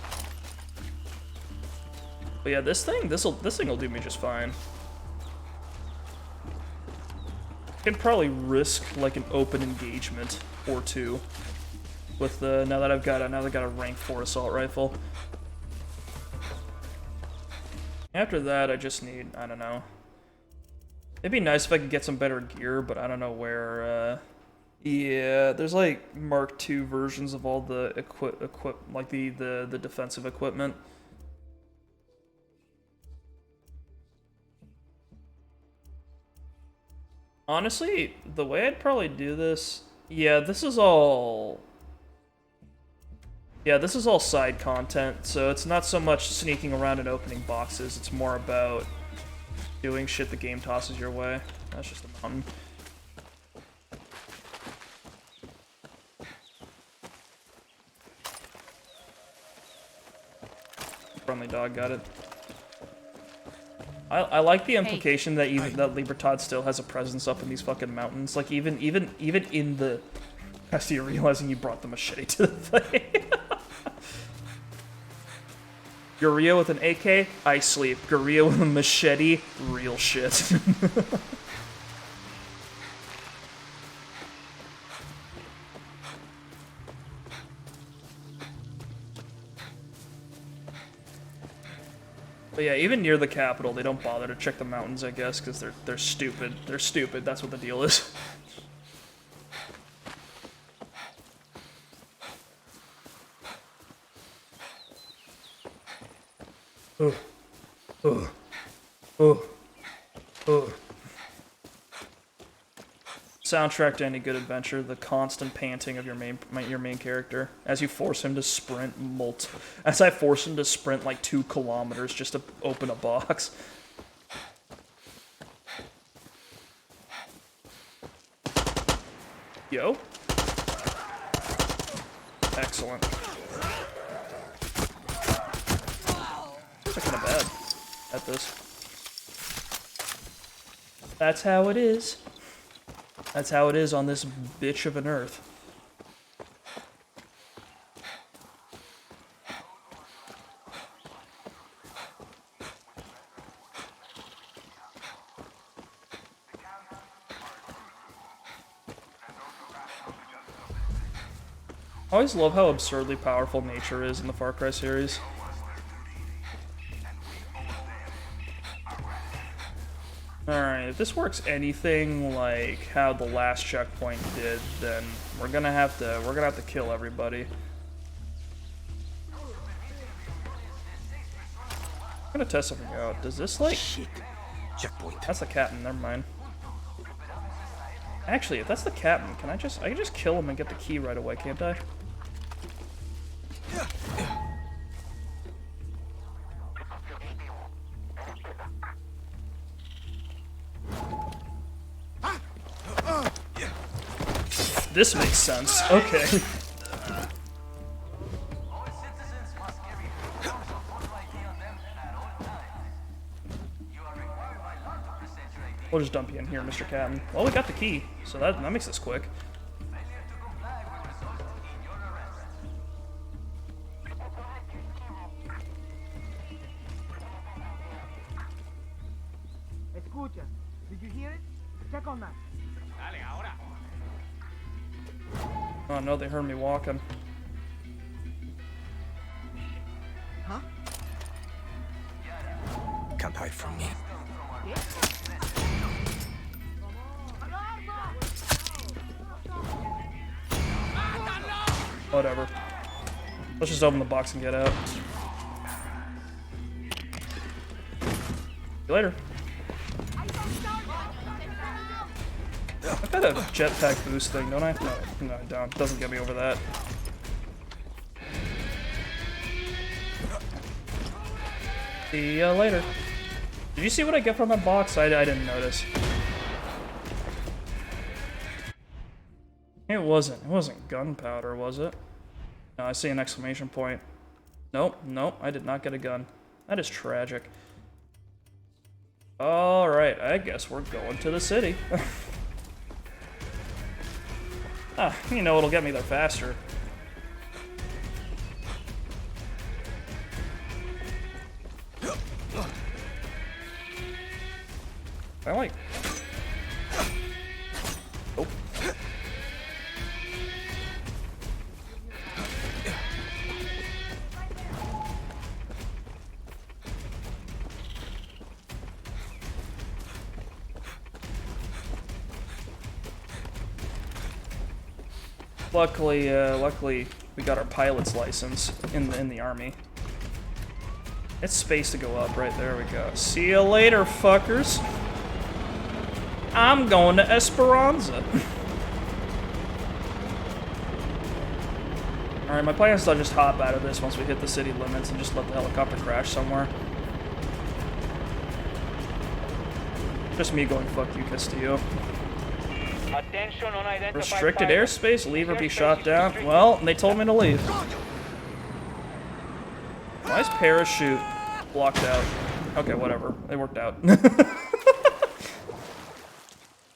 But yeah, this thing will do me just fine. I could probably risk like an open engagement or two with the now that I've got a rank 4 assault rifle. After that, I just need, I don't know. It'd be nice if I could get some better gear, but I don't know where. Yeah, there's like Mark II versions of all the like the defensive equipment. Honestly, the way I'd probably do this, yeah, this is all side content, so it's not so much sneaking around and opening boxes, it's more about doing shit the game tosses your way. That's just a mountain. Friendly dog got it. I like the implication that that Libertad still has a presence up in these fucking mountains. Like even in the Castillo, realizing you brought the machete to the thing. Guerrilla with an AK, I sleep. Guerrilla with a machete, real shit. But yeah, even near the capital, they don't bother to check the mountains, I guess, because they're stupid. They're stupid. That's what the deal is. Oh, oh, oh, oh. Soundtrack to any good adventure: the constant panting of your main character as you force him to sprint as I force him to sprint like 2 kilometers just to open a box. Yo. Excellent. I'm kind of bad at this. That's how it is. That's how it is on this bitch of an earth. I always love how absurdly powerful nature is in the Far Cry series. Alright, if this works anything like how the last checkpoint did, then we're gonna have to kill everybody. I'm gonna test something out. Does this like Shit. Checkpoint. That's the captain, never mind. Actually, if that's the captain, I can just kill him and get the key right away, can't I? This makes sense. Okay. We'll just dump you in here, Mr. Captain. Well, we got the key, so that makes this quick. Escucha. Did you hear it? Check on that. Oh no, they heard me walking. Huh? Can't hide from me. Whatever. Let's just open the box and get out. See you later. I've got a jetpack boost thing, don't I? No, I don't. Doesn't get me over that. See ya later. Did you see what I get from that box? I didn't notice. It wasn't gunpowder, was it? No, I see an exclamation point. Nope, I did not get a gun. That is tragic. Alright, I guess we're going to the city. You know it'll get me there faster. I like... Oh. Luckily, we got our pilot's license in the army. It's space to go up, right there we go. See you later, fuckers. I'm going to Esperanza. Alright, my plan is to just hop out of this once we hit the city limits and just let the helicopter crash somewhere. Just me going, fuck you, Castillo. Restricted airspace, leave or be shot down. Well, they told me to leave. Why is parachute blocked out? Okay, whatever. It worked out. The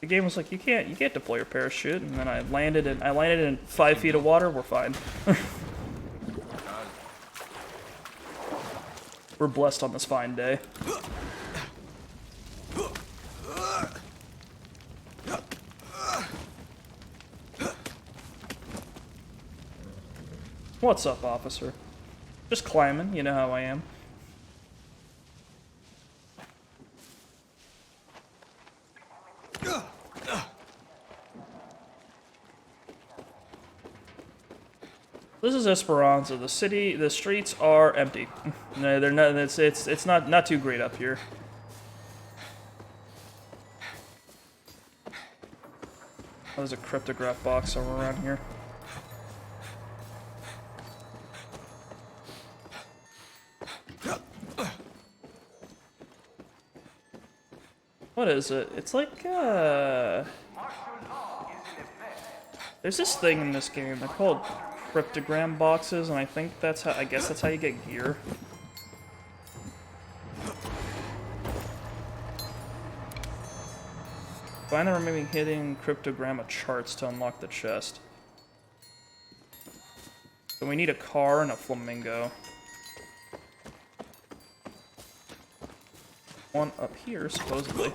game was like, you can't deploy your parachute, and then I landed in 5 feet of water. We're fine. We're blessed on this fine day. What's up, officer? Just climbing, you know how I am. This is Esperanza. The streets are empty. No, they're not. It's not too great up here. Oh, there's a cryptograph box somewhere around here. What is it? It's like, there's this thing in this game. They're called cryptogram boxes, and I think that's how, I guess that's how you get gear. Find the remaining hidden cryptogramma charts to unlock the chest. So we need a car and a flamingo. One up here, supposedly.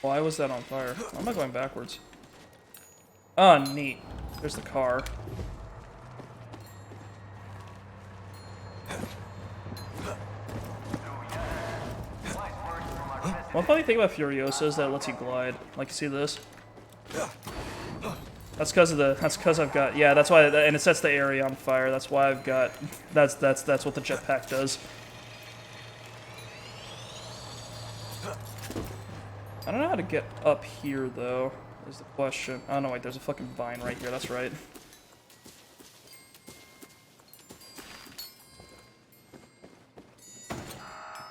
Why was that on fire? Why am I going backwards? Oh, neat. There's the car. One funny thing about Furiosa is that it lets you glide. Like, you see this? That's because I've got, yeah, that's why, and it sets the area on fire. That's why I've got, that's what the jetpack does. I don't know how to get up here, though, is the question. Oh, no, wait, there's a fucking vine right here, that's right.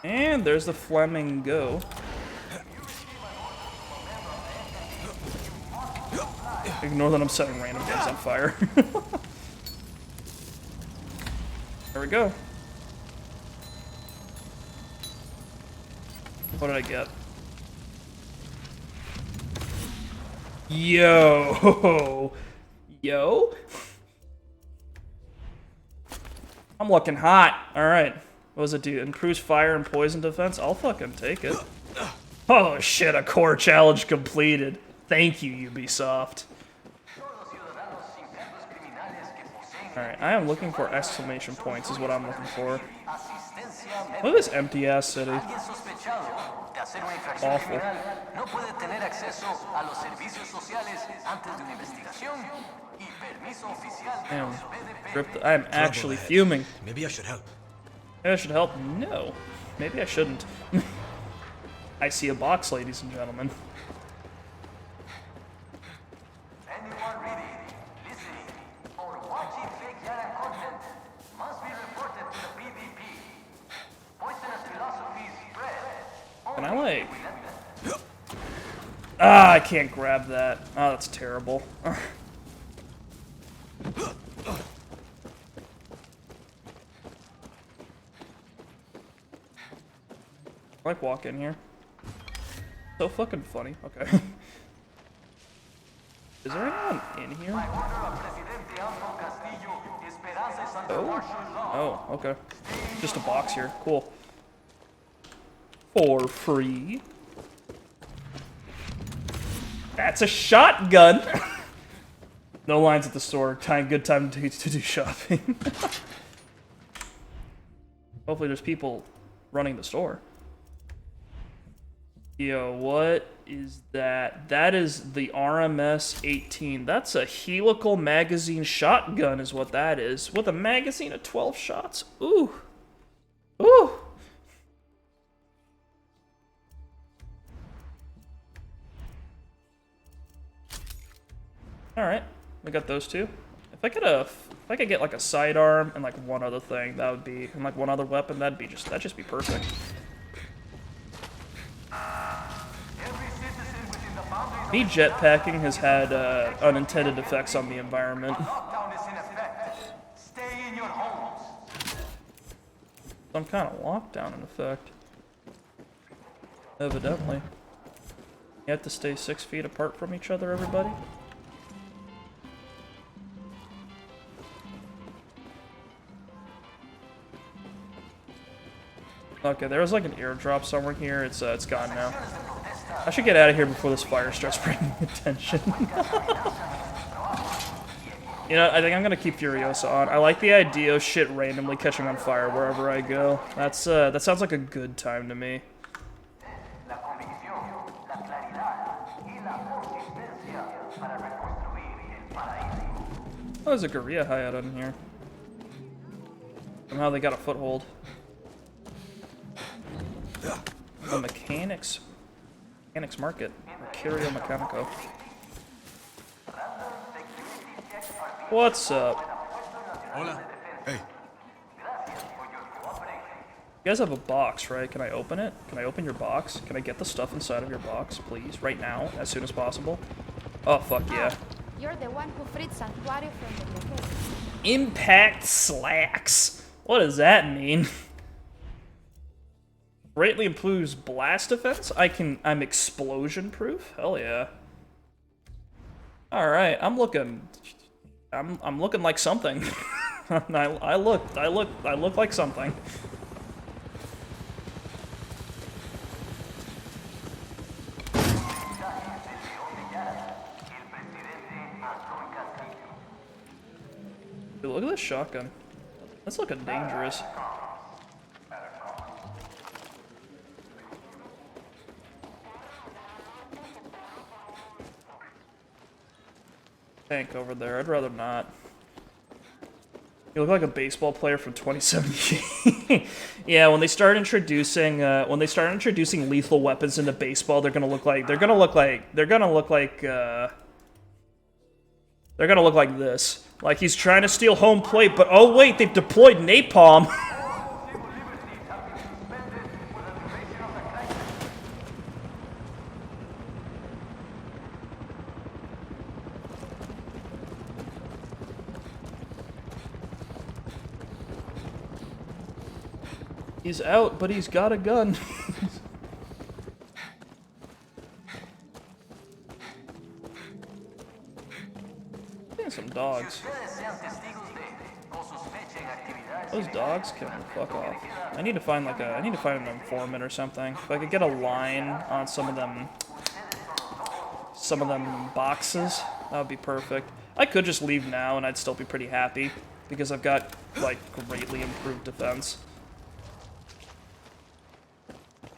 And there's the flamingo. Ignore that I'm setting random things on fire. There we go. What did I get? Yo! Yo? I'm looking hot. Alright. What does it do? Improves fire and poison defense? I'll fucking take it. Oh shit, a core challenge completed. Thank you, Ubisoft. Alright, I am looking for exclamation points is what I'm looking for. Look at this empty ass city. Awful. Damn. I am actually fuming. Maybe I should help. Maybe I should help? No. Maybe I shouldn't. I see a box, ladies and gentlemen. Anyone reading, listening, or watching fake Yara content must be reported to the PvP. Poisonous philosophies spread. Can I, like... Ah, I can't grab that. Oh, that's terrible. Like, walk in here. So fucking funny. Okay. Is there anyone in here? Oh. Oh, okay. Just a box here. Cool. For free. That's a shotgun! No lines at the store. Good time to do shopping. Hopefully there's people running the store. Yo, what is that? That is the RMS-18. That's a helical magazine shotgun is what that is. With a magazine of 12 shots. Ooh. Ooh. Alright, we got those two. If I could get like a sidearm and like one other thing, that would be, and like one other weapon, that'd just be perfect. Me jetpacking has had unintended effects on the environment. Some kind of lockdown in effect. Evidently. You have to stay 6 feet apart from each other, everybody. Okay, there was like an airdrop somewhere here. It's gone now. I should get out of here before this fire starts bringing attention. You know, I think I'm gonna keep Furiosa on. I like the idea of shit randomly catching on fire wherever I go. That sounds like a good time to me. La convicción, la claridad y la consistencia para reconstruir el paraíso. Oh, there's a Guerrilla hideout in here. Somehow they got a foothold. The mechanics market. Mercurio Mecanico. What's up? Hola. Hey. You guys have a box, right? Can I open it? Can I open your box? Can I get the stuff inside of your box, please? Right now, as soon as possible. Oh, fuck yeah. You're the one who freed Santuario from the blockade. Impact slacks. What does that mean? Greatly improves blast defense. I'm explosion proof. Hell yeah. All right, I'm looking like something. I look like something. Dude, look at this shotgun. That's looking dangerous. Tank over there. I'd rather not. You look like a baseball player from 2017. Yeah, when they start introducing lethal weapons into baseball, they're gonna look like this. Like he's trying to steal home plate, but oh wait, they've deployed napalm. He's out, but he's got a gun. Some dogs. Those dogs can fuck off. I need to find an informant or something. If I could get a line on some of them boxes, that would be perfect. I could just leave now and I'd still be pretty happy because I've got like greatly improved defense.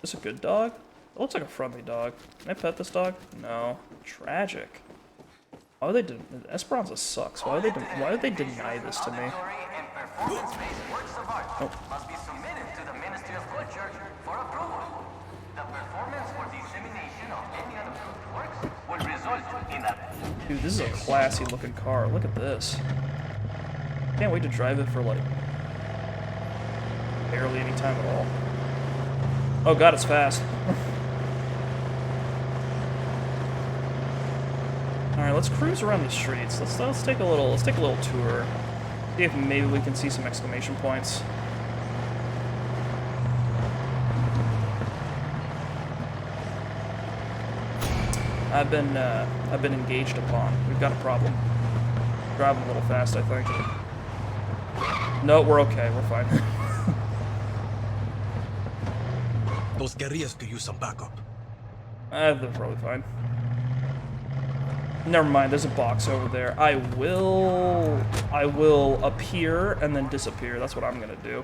Is this a good dog? It looks like a friendly dog. Can I pet this dog? No. Tragic. Why would they do? Esperanza sucks. Why would they deny this to me? Oh. Must be submitted to the Ministry of Culture for approval. The performance or dissemination of any unapproved works will result in a... Dude, this is a classy looking car. Look at this. Can't wait to drive it for like barely any time at all. Oh god, it's fast. Alright, let's cruise around the streets. Let's take a little tour. See if maybe we can see some exclamation points. I've been engaged upon. We've got a problem. Driving a little fast, I think. No, we're okay. We're fine. Those guerrillas could use some backup. They're probably fine. Never mind, there's a box over there. I will appear and then disappear. That's what I'm gonna do.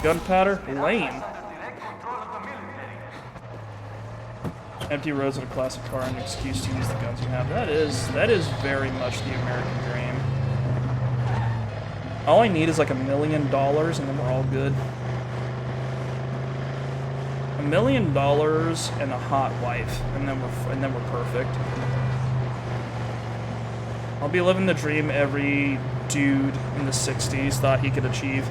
Gunpowder? Lame. Empty roads in a classic car and an excuse to use the guns you have. That is very much the American dream. All I need is like $1 million and then we're all good. $1 million and a hot wife, and then we're perfect. I'll be living the dream every dude in the 60s thought he could achieve.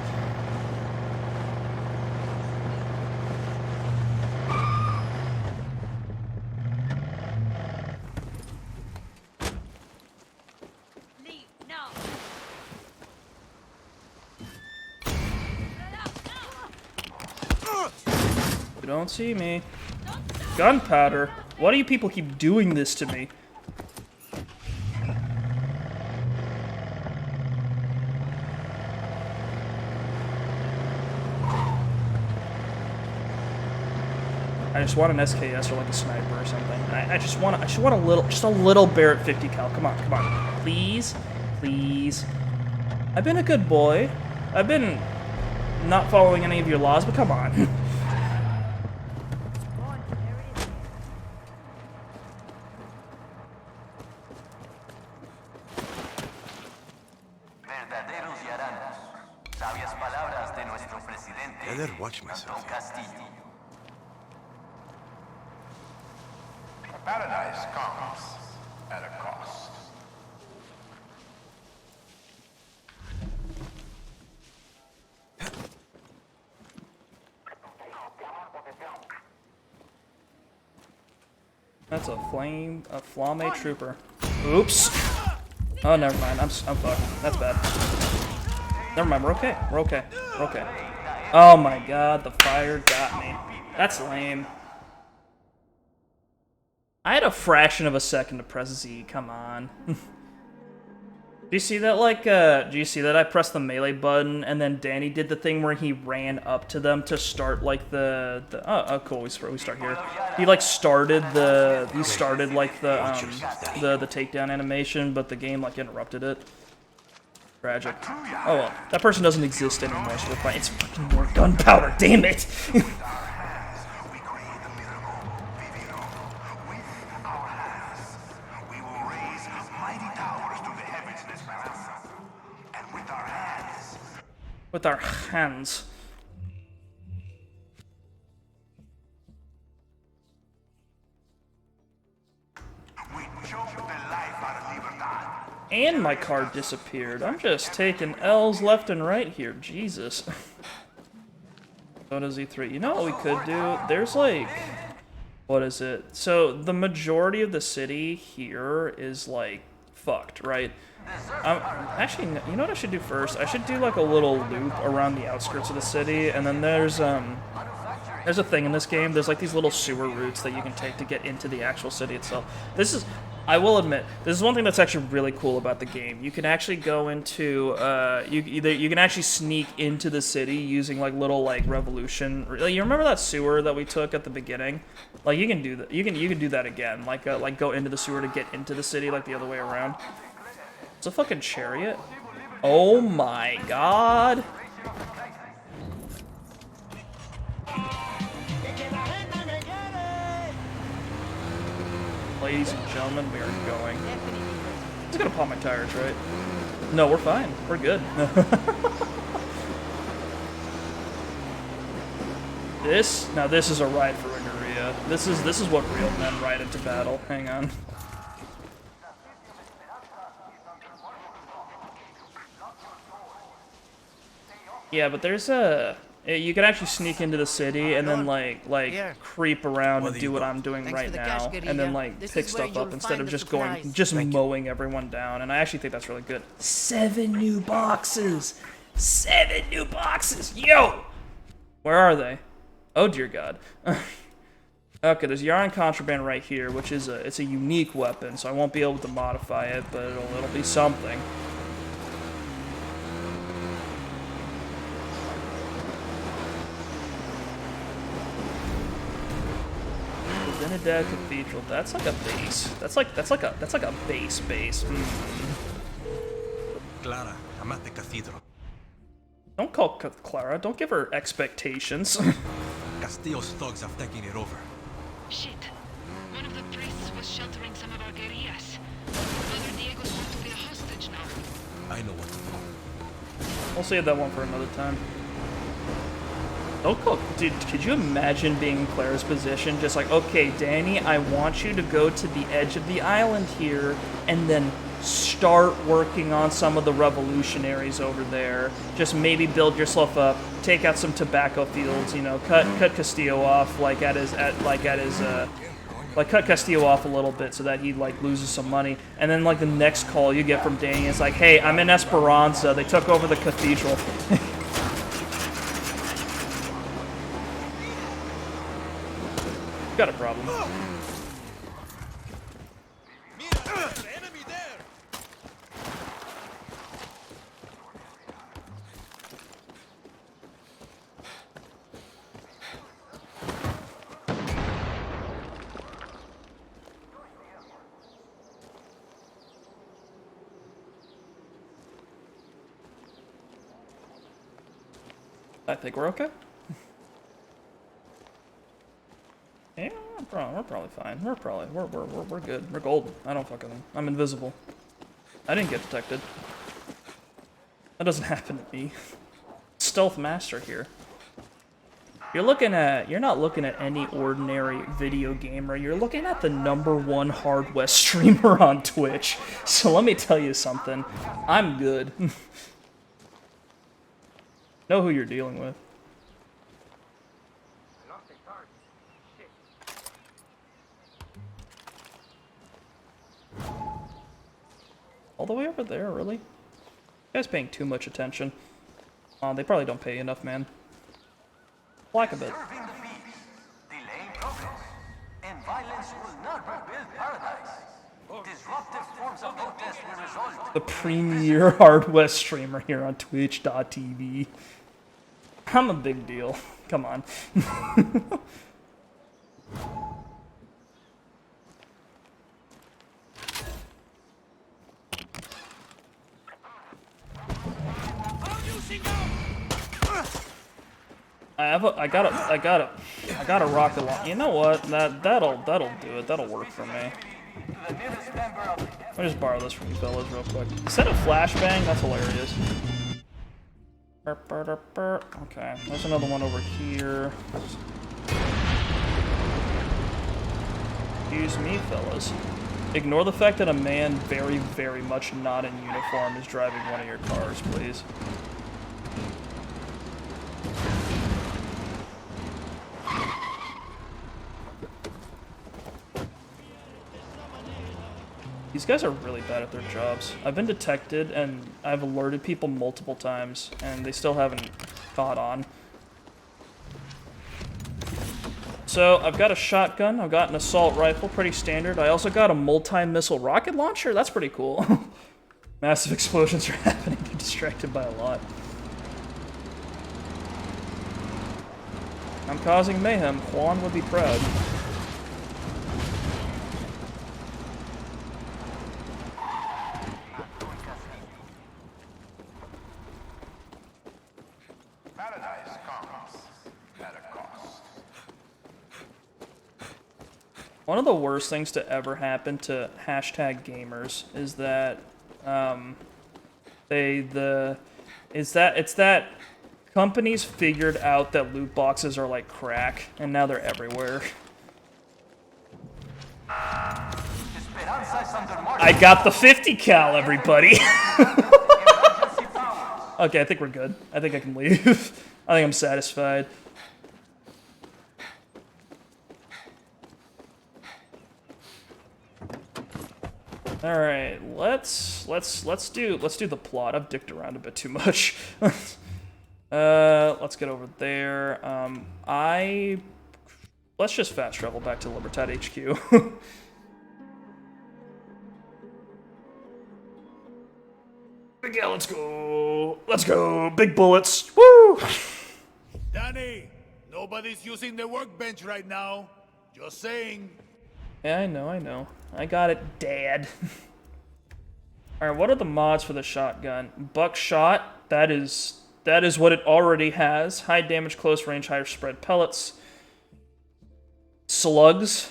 Don't see me. Gunpowder? Why do you people keep doing this to me? I just want an SKS or like a sniper or something. I just want a little Barrett 50 cal. Come on, please, please. I've been a good boy. I've been not following any of your laws, but come on. Verdaderos yaranos. Sabias palabras de nuestro presidente, I better watch myself. Don Castillo. Paradise comes at a cost. That's a Flamme trooper. Oops. Oh, never mind. I'm fucked. That's bad. Never mind. We're okay. We're okay. We're okay. Oh my god, the fire got me. That's lame. I had a fraction of a second to press Z. Come on. Do you see that, like, do you see that I pressed the melee button, and then Danny did the thing where he ran up to them to start, like, oh, cool, we start here. He, like, started, like, the takedown animation, but the game, like, interrupted it. Tragic. Oh, well, that person doesn't exist anymore, so we're fine. It's fucking more gunpowder, damn it! With our hands. And my card disappeared. I'm just taking L's left and right here. Jesus. So does E3. You know what we could do? There's like... What is it? So the majority of the city here is like fucked, right? Actually, you know what I should do first? I should do like a little loop around the outskirts of the city, and then there's a thing in this game. There's like these little sewer routes that you can take to get into the actual city itself. This is, I will admit, this is one thing that's actually really cool about the game. You can actually go into, you can actually sneak into the city using like little like revolution. Like, you remember that sewer that we took at the beginning? Like you can do that. You can do that again. Like go into the sewer to get into the city, like the other way around. It's a fucking chariot. Oh my god. Ladies and gentlemen, we are going. It's gonna pop my tires, right? No, we're fine. We're good. This is a ride for Renneria. This is what real men ride into battle. Hang on. Yeah, but there's a... You can actually sneak into the city and then like creep around and do what I'm doing right now, and then like pick stuff up instead of just mowing everyone down. And I actually think that's really good. 7 new boxes! 7 new boxes! Yo! Where are they? Oh dear God. Okay, there's Yarn Contraband right here, which is it's a unique weapon, so I won't be able to modify it, but it'll be something. Trinidad Cathedral. That's like a base. That's like a base. Clara, I'm at the cathedral. Don't call Clara. Don't give her expectations. Castillo's thugs have taken it over. Shit. One of the priests was sheltering some of our guerrillas. Father Diego's going to be a hostage now. I know what to do. We'll save that one for another time. Don't call, dude, could you imagine being in Clara's position? Just like, okay, Danny, I want you to go to the edge of the island here and then start working on some of the revolutionaries over there. Just maybe build yourself up, take out some tobacco fields, you know, cut Castillo off cut Castillo off a little bit so that he like loses some money. And then like the next call you get from Danny is like, hey, I'm in Esperanza. They took over the cathedral. Got a problem. I think we're okay. Yeah, we're probably fine. We're good. We're golden. I don't fucking. I'm invisible. I didn't get detected. That doesn't happen to me. Stealth master here. You're not looking at any ordinary video gamer. You're looking at the #1 Hard West streamer on Twitch. So let me tell you something. I'm good. Know who you're dealing with. All the way over there, really? You guys paying too much attention. They probably don't pay enough, man. Black a bit. Serving the peace, delaying progress, and violence will not rebuild paradise. Disruptive forms of protest will result. The premier Hard West streamer here on Twitch.tv. I'm a big deal. Come on. I got a rocket launcher. You know what? That'll do it. That'll work for me. Let me just borrow this from you fellas real quick. Instead of flashbang, that's hilarious. Okay, there's another one over here. Excuse me, fellas. Ignore the fact that a man very, very much not in uniform is driving one of your cars, please. These guys are really bad at their jobs. I've been detected, and I've alerted people multiple times, and they still haven't caught on. So, I've got a shotgun, I've got an assault rifle, pretty standard. I also got a multi-missile rocket launcher, that's pretty cool. Massive explosions are happening, they're distracted by a lot. I'm causing mayhem, Juan would be proud. One of the worst things to ever happen to hashtag gamers is that it's that companies figured out that loot boxes are like crack, and now they're everywhere. I got the 50 cal, everybody. Okay, I think we're good. I think I can leave. I think I'm satisfied. All right, let's do the plot. I've dicked around a bit too much. Let's get over there. Let's just fast travel back to Libertad HQ. Yeah, let's go. Let's go. Big bullets. Woo! Danny, nobody's using the workbench right now. Just saying. Yeah, I know. I got it, Dad. Alright, what are the mods for the shotgun? Buckshot, that is what it already has. High damage, close range, higher spread pellets. Slugs.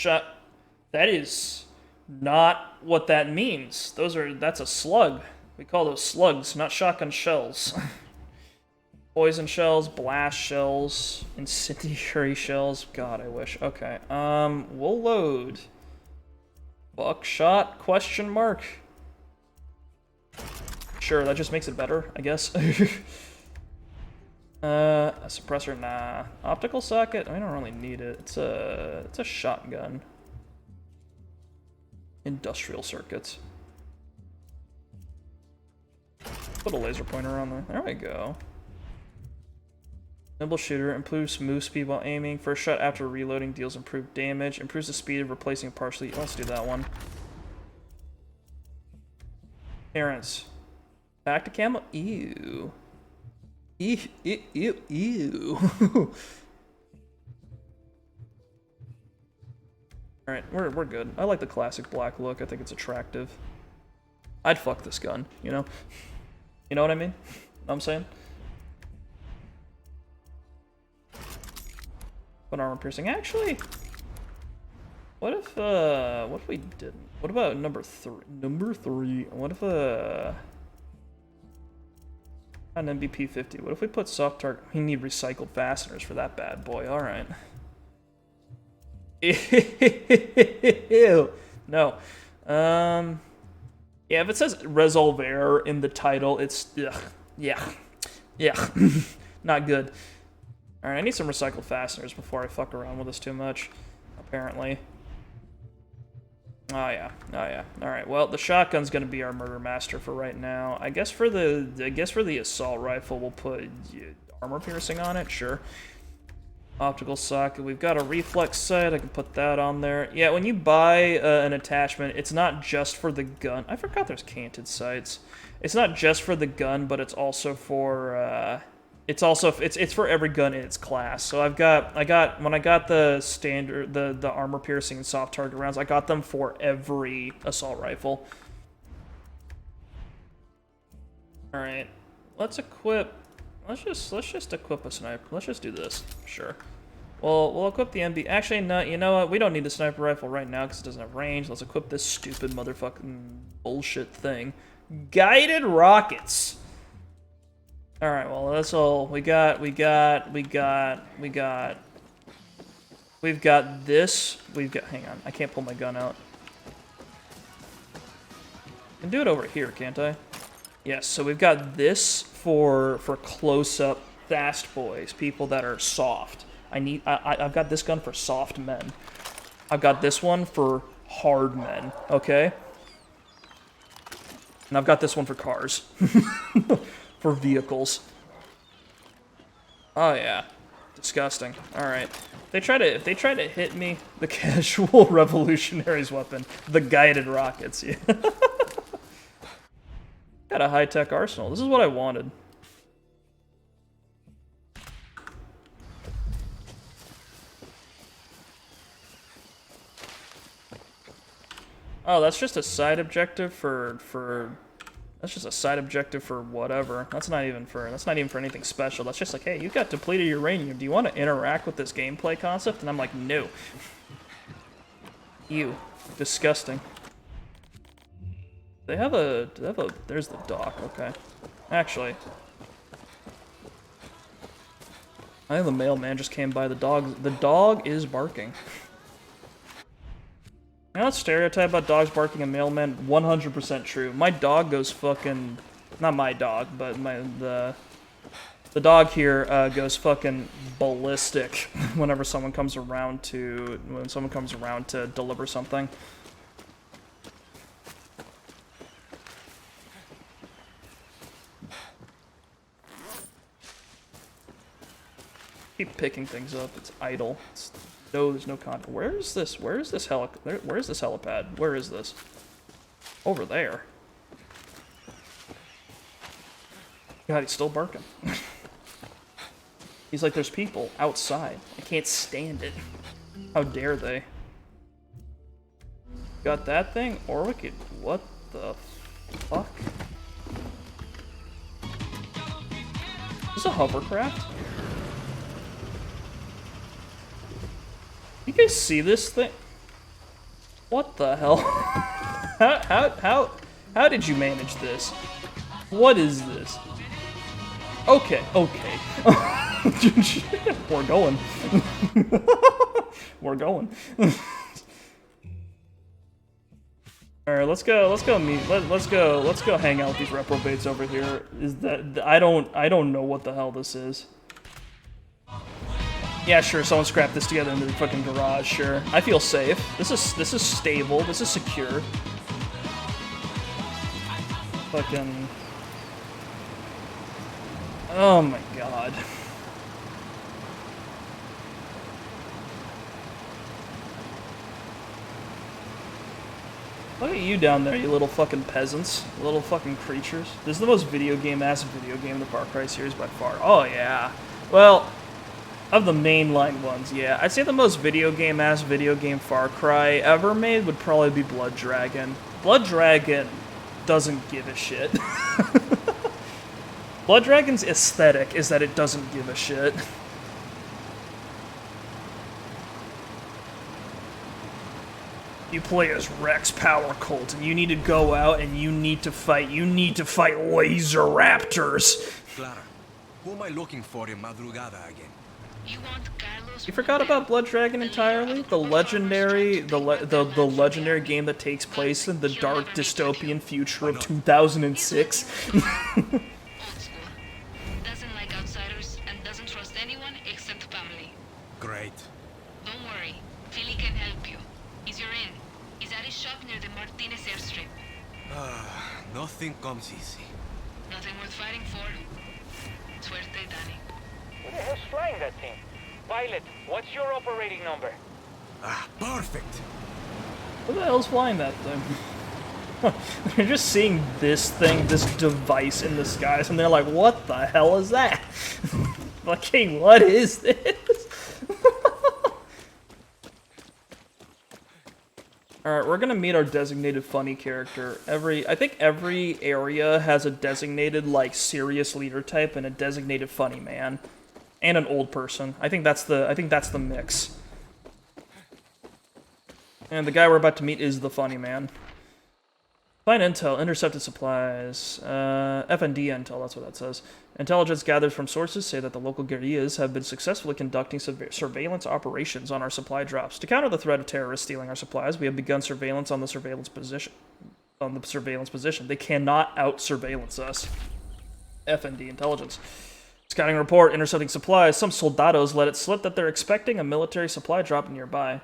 That is not what that means. That's a slug. We call those slugs, not shotgun shells. Poison shells, blast shells, incendiary shells. God, I wish. Okay, we'll load. Buckshot, question mark. Sure, that just makes it better, I guess. A suppressor, nah. Optical socket, I don't really need it. It's a shotgun. Industrial circuits. Put a laser pointer on there. There we go. Nimble shooter, improves move speed while aiming. First shot after reloading deals improved damage. Improves the speed of replacing partially. Let's do that one. Parents. Back to camo. Ew. Ew. Ew. Alright, we're good. I like the classic black look. I think it's attractive. I'd fuck this gun, you know? You know what I mean? Know what I'm saying? But armor piercing. Actually, what if we didn't? What about number 3? Number 3. What if an MVP 50? What if we put soft target? We need recycled fasteners for that bad boy. All right. Ew. No. Yeah, if it says Resolver in the title, it's ugh. Yeah. Not good. Alright, I need some recycled fasteners before I fuck around with this too much, apparently. Oh yeah. Alright, well, the shotgun's gonna be our murder master for right now. I guess for the assault rifle, we'll put armor piercing on it, sure. Optical socket. We've got a reflex sight. I can put that on there. Yeah, when you buy an attachment, it's not just for the gun. I forgot there's canted sights. It's not just for the gun, but it's also for it's for every gun in its class. So when I got the standard the armor piercing and soft target rounds, I got them for every assault rifle. All right, let's equip. Let's just equip a sniper. Let's just do this. Sure. Well, we'll equip the MB. Actually, no. You know what? We don't need the sniper rifle right now because it doesn't have range. Let's equip this stupid motherfucking bullshit thing. Guided rockets. All right. Well, that's all we got. We've got this. Hang on. I can't pull my gun out. I can do it over here, can't I? Yes. So we've got this for close-up fast boys, people that are soft. I've got this gun for soft men. I've got this one for hard men, okay? And I've got this one for cars. For vehicles. Oh yeah. Disgusting. Alright. If they try to hit me, the casual revolutionary's weapon. The guided rockets, yeah. Got a high-tech arsenal. This is what I wanted. Oh, that's just a side objective that's just a side objective for whatever. That's not even for anything special. That's just like, hey, you got depleted uranium. Do you want to interact with this gameplay concept? And I'm like, no. Ew. Disgusting. There's the dock, okay. Actually, I think the mailman just came by. The dog is barking. You know that stereotype about dogs barking and mailmen? 100% true. My dog goes fucking... Not my dog, but the dog here goes fucking ballistic whenever someone comes around to deliver something. Keep picking things up. It's idle. There's no content. Where is this helipad? Where is this? Over there. God, he's still barking. He's like, there's people outside. I can't stand it. How dare they? Got that thing? Or we could... What the fuck? Is this a hovercraft? You guys see this thing? What the hell? How did you manage this? What is this? Okay. We're going. We're going. All right, let's go hang out with these reprobates over here. I don't know what the hell this is. Yeah, sure, someone scrapped this together in the fucking garage, sure. I feel safe. This is stable. This is secure. Fucking... Oh my god. Look at you down there, you little fucking peasants. Little fucking creatures. This is the most video game-ass video game in the Far Cry series by far. Oh yeah. Well... Of the mainline ones, yeah. I'd say the most video game Far Cry ever made would probably be Blood Dragon. Blood Dragon doesn't give a shit. Blood Dragon's aesthetic is that it doesn't give a shit. You play as Rex Power Colt, and you need to go out and you need to fight. You need to fight laser raptors. Clara, who am I looking for in Madrugada again? You want Carlos? You forgot about Blood Dragon entirely? The legendary, the legendary game that takes place in the dark dystopian future of 2006. Old school. Doesn't like outsiders and doesn't trust anyone except family. Great. Don't worry, Philly can help you. He's your in. He's at his shop near the Martinez airstrip. Nothing comes easy. Nothing worth fighting for. Suerte, Danny. Who the hell's flying that thing? Pilot, what's your operating number? Perfect. Who the hell's flying that thing? They're just seeing this thing, this device in the skies, and they're like, what the hell is that? Fucking, what is this? Alright, we're gonna meet our designated funny character. I think every area has a designated, like, serious leader type and a designated funny man. And an old person. I think that's the mix. And the guy we're about to meet is the funny man. Find intel, intercepted supplies, FND intel, that's what that says. Intelligence gathered from sources say that the local guerrillas have been successfully conducting surveillance operations on our supply drops. To counter the threat of terrorists stealing our supplies, we have begun surveillance on the surveillance position. They cannot out-surveillance us. FND intelligence. Scouting report, intercepting supplies. Some soldados let it slip that they're expecting a military supply drop nearby.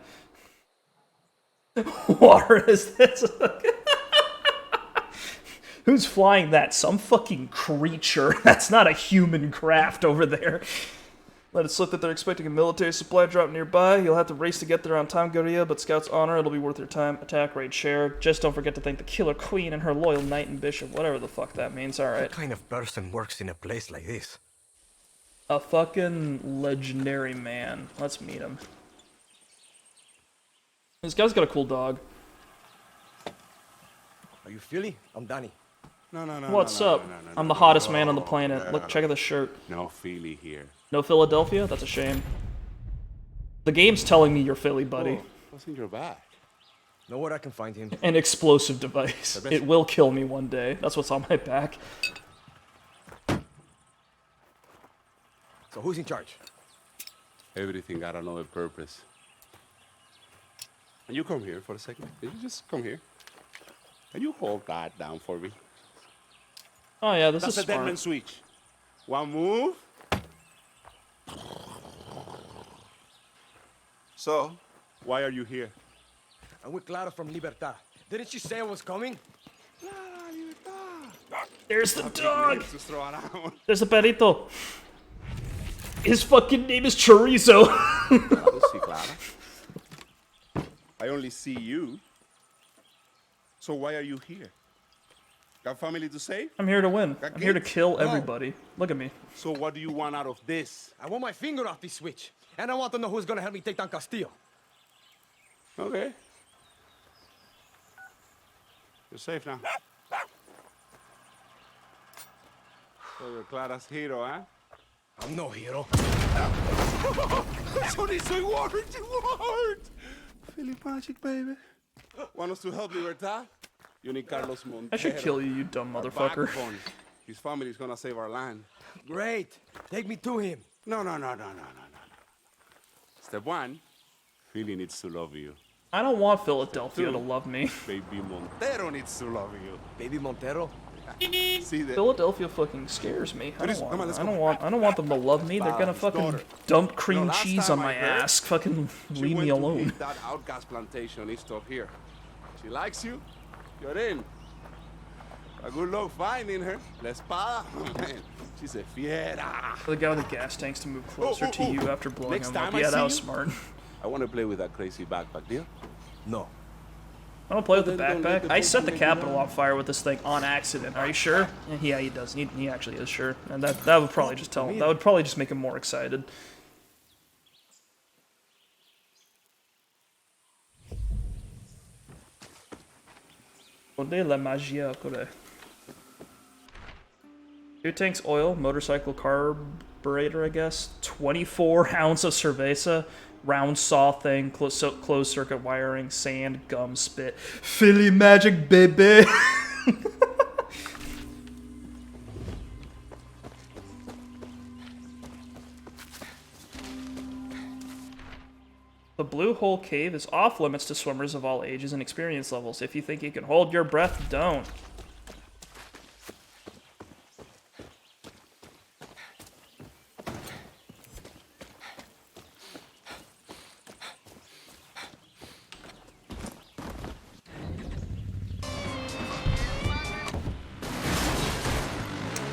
What is this? Who's flying that? Some fucking creature. That's not a human craft over there. Let it slip that they're expecting a military supply drop nearby. You'll have to race to get there on time, guerrilla, but Scout's honor, it'll be worth your time. Attack, raid, share. Just don't forget to thank the Killer Queen and her loyal knight and bishop. Whatever the fuck that means, alright. What kind of person works in a place like this? A fucking legendary man. Let's meet him. This guy's got a cool dog. Are you Philly? I'm Danny. No. What's up? I'm the hottest man on the planet. Look, check out this shirt. No Philly here. No Philadelphia? That's a shame. The game's telling me you're Philly, buddy. Oh, what's in your bag? Know where I can find him? An explosive device. It will kill me one day. That's what's on my back. So who's in charge? Everything got another purpose. And you come here for a second. Did you just come here? Can you hold that down for me? Oh yeah, this That's is a dead smart. man switch. One move. So, why are you here? I'm with Clara from Libertad. Didn't she say I was coming? There's the dog! To throw around. There's the perrito. His fucking name is Chorizo. See, Clara. I only see you. So why are you here? Got family to save? I'm here to win. Got I'm here to kids? kill everybody. Look at me. So what do you want out of this? I want my finger off this switch. And I want to know who's gonna help me take down Castillo. Okay. You're safe now. So you're Clara's hero, huh? I'm no hero. Sonny, soy word! Word! Philly magic, baby. Want us to help Libertad? You need Carlos Montero. I should kill you, you dumb motherfucker. Backbone. His family is gonna save our land. Great. Take me to him. No. Step one, Philly needs to love you. I don't want Philadelphia to love me. Baby Montero needs to love you. Baby Montero? See that? Philadelphia fucking scares me. I Come on, let's go. don't want them to love me. They're gonna fucking daughter. dump cream last cheese on time my I heard, ass. Fucking She leave went me to alone. hit that outcast plantation east of here. She likes you. You're in. A good luck finding her. La espada. Man, she's a fiera. The guy with the gas tanks to move closer to you after blowing Next him time up. I Yeah, see that was you- smart. I want to play with that crazy backpack, deal? No. I don't play with the Then don't let backpack. the I set the boat make you Capitol laugh. on fire with this thing on accident. Are you sure? Yeah, he does. He actually is sure. And that would probably just tell him. That would probably just make him more excited. Onde la magia, corre. 2 tanks oil, motorcycle carb Liberator, I guess. 24 ounce of cerveza, round saw thing, closed circuit wiring, sand, gum, spit. Philly magic, baby! The Blue Hole Cave is off limits to swimmers of all ages and experience levels. If you think you can hold your breath, don't.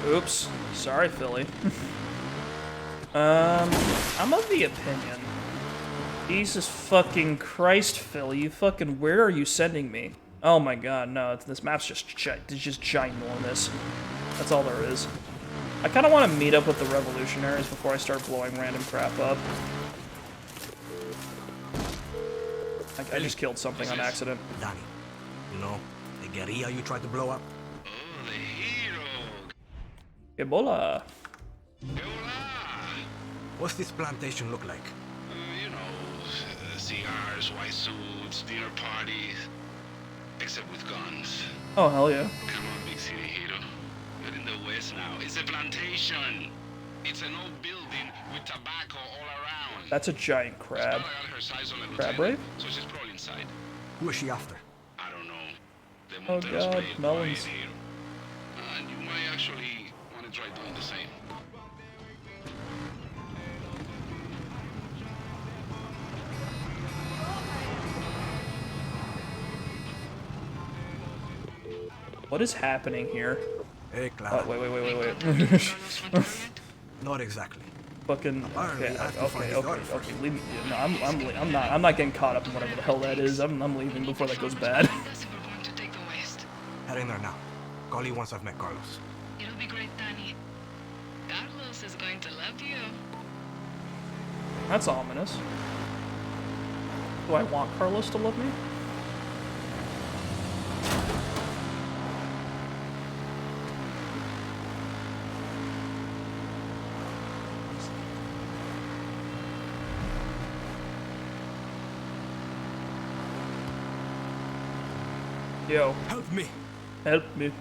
Oops. Sorry, Philly. I'm of the opinion. Jesus fucking Christ, Philly. You fucking... Where are you sending me? Oh my god, no. This map's just ginormous. That's all there is. I kind of want to meet up with the revolutionaries before I start blowing random crap up. I just killed something on accident. Danny, you know, the guerrilla you tried to blow up? Oh, the hero. Ebola. What's this plantation look like? You know, cigars, white suits, dinner parties. Except with guns. Oh, hell yeah. Come on, big city hero. You're in the west now. It's a plantation. It's an old building with tobacco all around. That's a giant crab. Crab rape? So she's probably inside. Who is she after? I don't know. The Oh Monteros god, play it melons. quiet here. And you might actually want to try doing the same. What is happening here? Hey, Clara. Oh, wait. Not exactly. Fucking. Apparently, Okay, I have to find his daughter first. Leave me. No, I'm not getting caught up in whatever the hell that is. I'm leaving before that goes bad. Head in there now. Call you once I've met Carlos. It'll be great, Danny. Carlos is going to love you. That's ominous. Do I want Carlos to love me? Yo. Help me. Help me.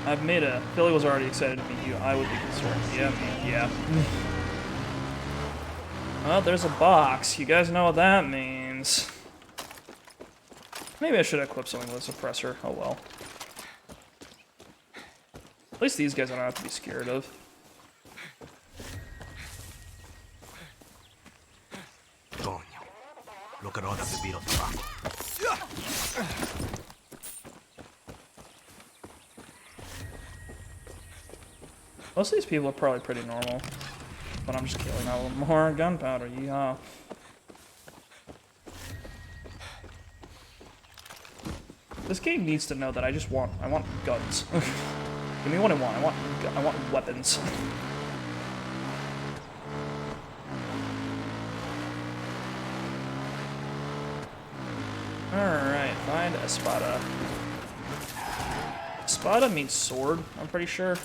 I've made a... Philly was already excited to meet you. I would be concerned. Yeah. Well, there's a box. You guys know what that means. Maybe I should equip something with a suppressor. Oh well. At least these guys I don't have to be scared of. Look at all that beat of tobacco. Most of these people are probably pretty normal. But I'm just killing out a little more gunpowder, yeehaw. This game needs to know that I want guns. Give me what I want. I want weapons. Alright, find espada. Espada means sword, I'm pretty sure.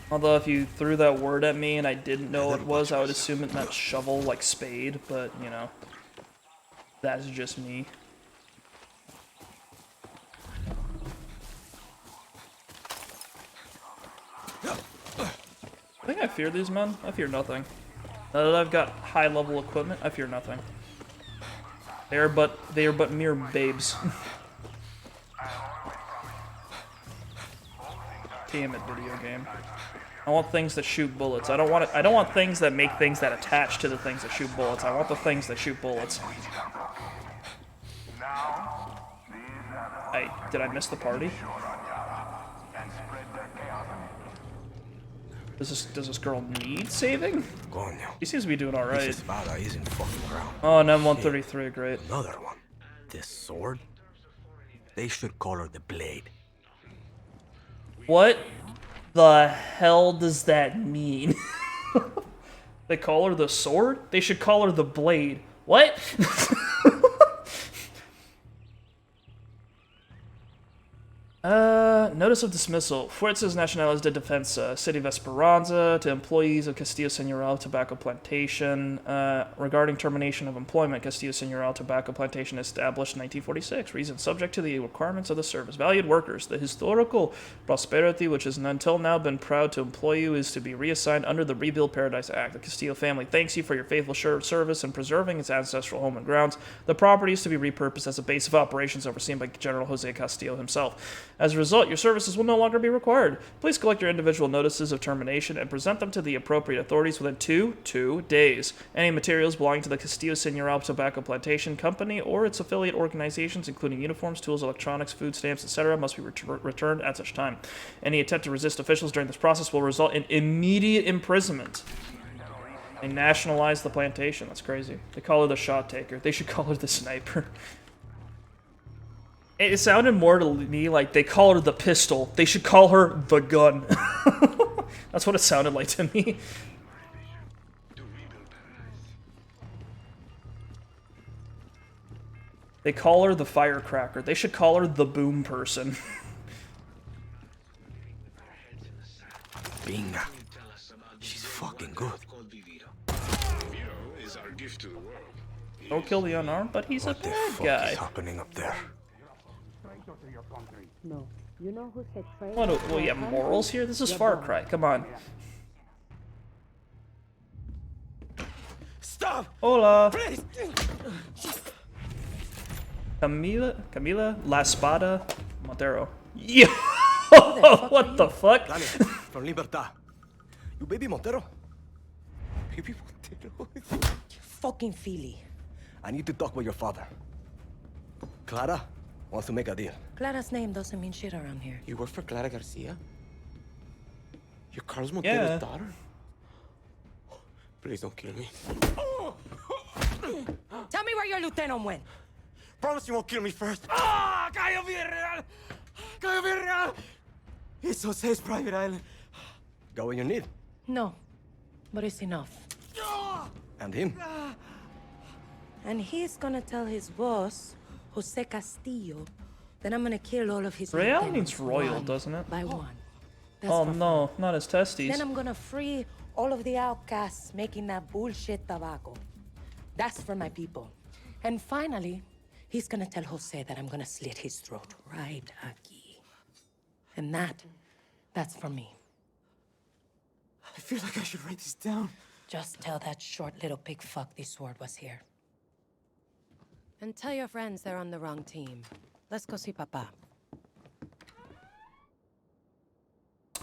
Although if you threw that word at me and I didn't know what it was, I would assume it meant shovel, like spade, but, you know, that's just me. I think I fear these men. I fear nothing. Now that I've got high-level equipment, I fear nothing. They are but mere babes. Damn it, video game. I want things that shoot bullets. I don't want things that make things that attach to the things that shoot bullets. I want the things that shoot bullets. Hey, did I miss the party? Does this girl need saving? She seems to be doing alright. Oh, an M133, great. Another one. This sword? They should call her the Blade. What the hell does that mean? They call her the sword? They should call her the blade. What? Notice of dismissal. Fuerzas Nacionales de Defensa, City of Esperanza, to employees of Castillo Señorial Tobacco Plantation. Regarding termination of employment, Castillo Señorial Tobacco Plantation established in 1946. Reason, subject to the requirements of the service. Valued workers, the historical prosperity which has until now been proud to employ you is to be reassigned under the Rebuild Paradise Act. The Castillo family thanks you for your faithful service in preserving its ancestral home and grounds. The property is to be repurposed as a base of operations overseen by General Jose Castillo himself. As a result, your services will no longer be required. Please collect your individual notices of termination and present them to the appropriate authorities within 2 days. Any materials belonging to the Castillo Señorial Tobacco Plantation Company or its affiliate organizations, including uniforms, tools, electronics, food stamps, etc., must be returned at such time. Any attempt to resist officials during this process will result in immediate imprisonment. They nationalized the plantation. That's crazy. They call her the shot taker. They should call her the sniper. It sounded more to me like they call her the pistol. They should call her the gun. That's what it sounded like to me. They call her the firecracker. They should call her the boom person. Binga. She's fucking good. Don't kill the unarmed, but he's a bad guy. What's happening up there? No. You know who said What? Well, you have morals here? This is Far Cry. Come on. Stop! Hola. Please. Camila La Espada Montero. Yo! What the fuck? Dale, from Libertad. You baby Montero? Baby Montero? You fucking filly. I need to talk with your father. Clara wants to make a deal. Clara's name doesn't mean shit around here. You work for Clara Garcia? You're Carlos Montero's daughter? Please don't kill me. Tell me where your lieutenant went. Promise you won't kill me first. Ah! Cayo Villarreal! Cayo Villarreal! It's Jose's private island. Got what you need. No, but it's enough. And him. And he's gonna tell his boss, Jose Castillo, that I'm gonna kill all of his Real lieutenants means royal, one doesn't it? by one. That's Oh for no, fun. not his testes. Then I'm gonna free all of the outcasts making that bullshit tobacco. That's for my people. And finally, he's gonna tell Jose that I'm gonna slit his throat right aquí. And that's for me. I feel like I should write this down. Just tell that short little pig fuck this sword was here. And tell your friends they're on the wrong team. Let's go see Papa.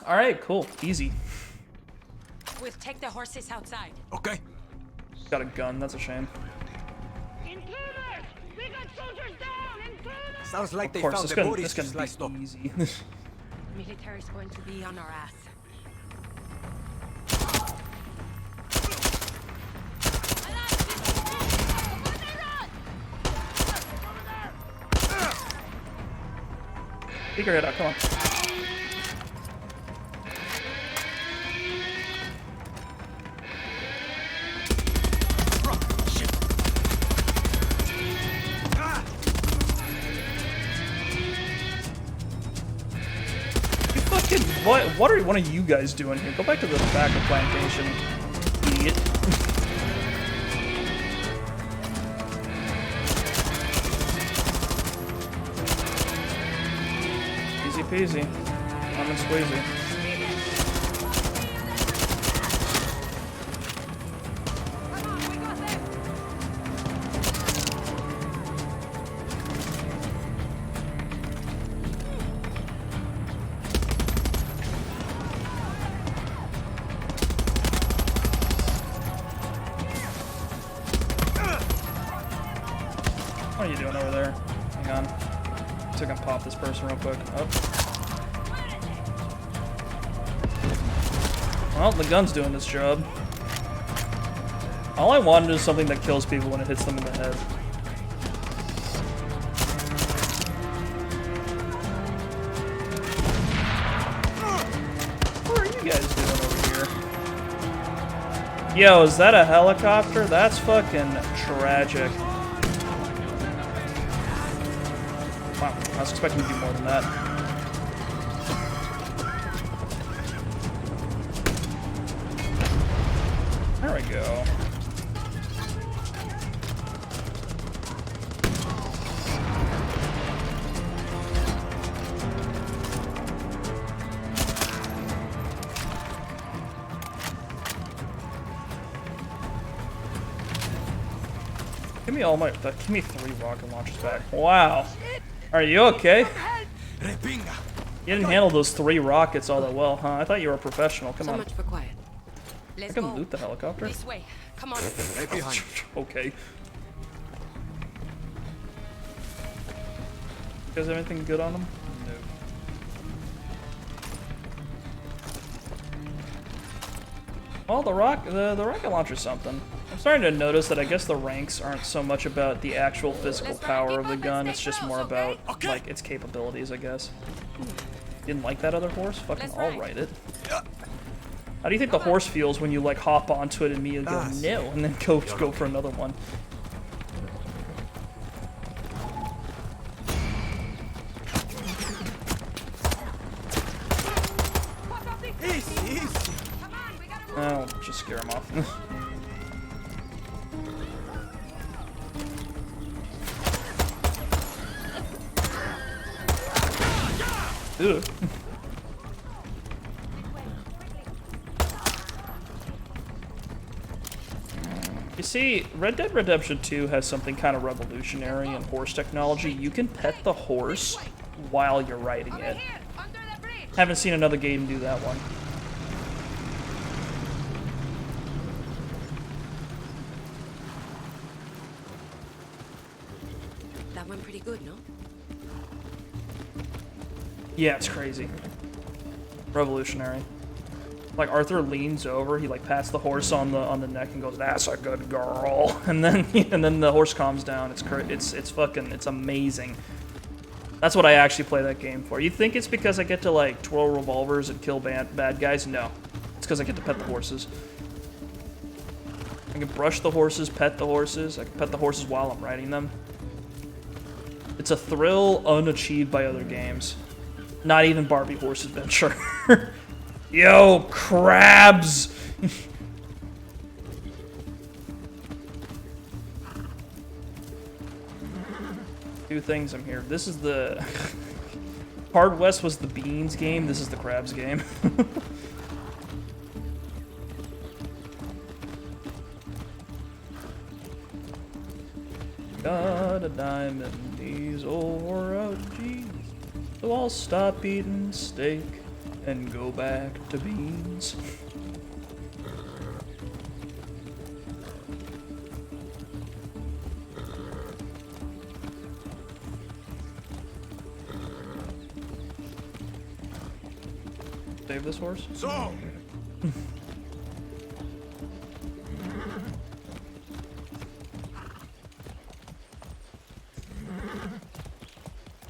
Alright, cool. Easy. We'll take the horses outside. Okay. Got a gun, that's a shame. Intruders! We got soldiers down! Intruders! Sounds like they Of course, found this the gun, bodies this gun sliced up. be easy. Military's going to be on our ass. Peek your head out, come on. You fucking what are one of you guys doing here? Go back to the tobacco plantation, idiot. Easy peasy. Lemon squeezy. What are you doing over there? Hang on. So I can pop this person real quick. Oh. Well, the gun's doing this job. All I wanted is something that kills people when it hits them in the head. What are you guys doing over here? Yo, is that a helicopter? That's fucking tragic. Wow, I was expecting to do more than that. Give me all my. Give me 3 rocket launchers back. Wow. Are you okay? You didn't handle those 3 rockets all that well, huh? I thought you were a professional. Come So on. much for quiet. I Let's can go. loot the helicopter. This way. Come on. Right behind. Okay. You guys have anything good on them? No. Well, the rocket launcher's something. I'm starting to notice that I guess the ranks aren't so much about the actual physical power of the gun, it's just more about, like, its capabilities, I guess. Didn't like that other horse? Fucking I'll ride it. How do you think the horse feels when you, like, hop onto it and immediately go, no, and then go for another one? I'll just scare him off. Ew. You see, Red Dead Redemption 2 has something kind of revolutionary in horse technology. You can pet the horse while you're riding it. Haven't seen another game do that one. That went pretty good, no? Yeah, it's crazy. Revolutionary. Like Arthur leans over, he like pats the horse on the neck and goes, "That's a good girl," and then the horse calms down. It's amazing. That's what I actually play that game for. You think it's because I get to like twirl revolvers and kill bad guys? No, it's because I get to pet the horses. I can brush the horses, pet the horses. I can pet the horses while I'm riding them. It's a thrill unachieved by other games. Not even Barbie Horse Adventure. Yo, crabs! Two things I'm here. This is the... Hard West was the beans game. This is the crabs game. Got a dime in these or a G's. So I'll stop eating steak and go back to beans. Save this horse? So!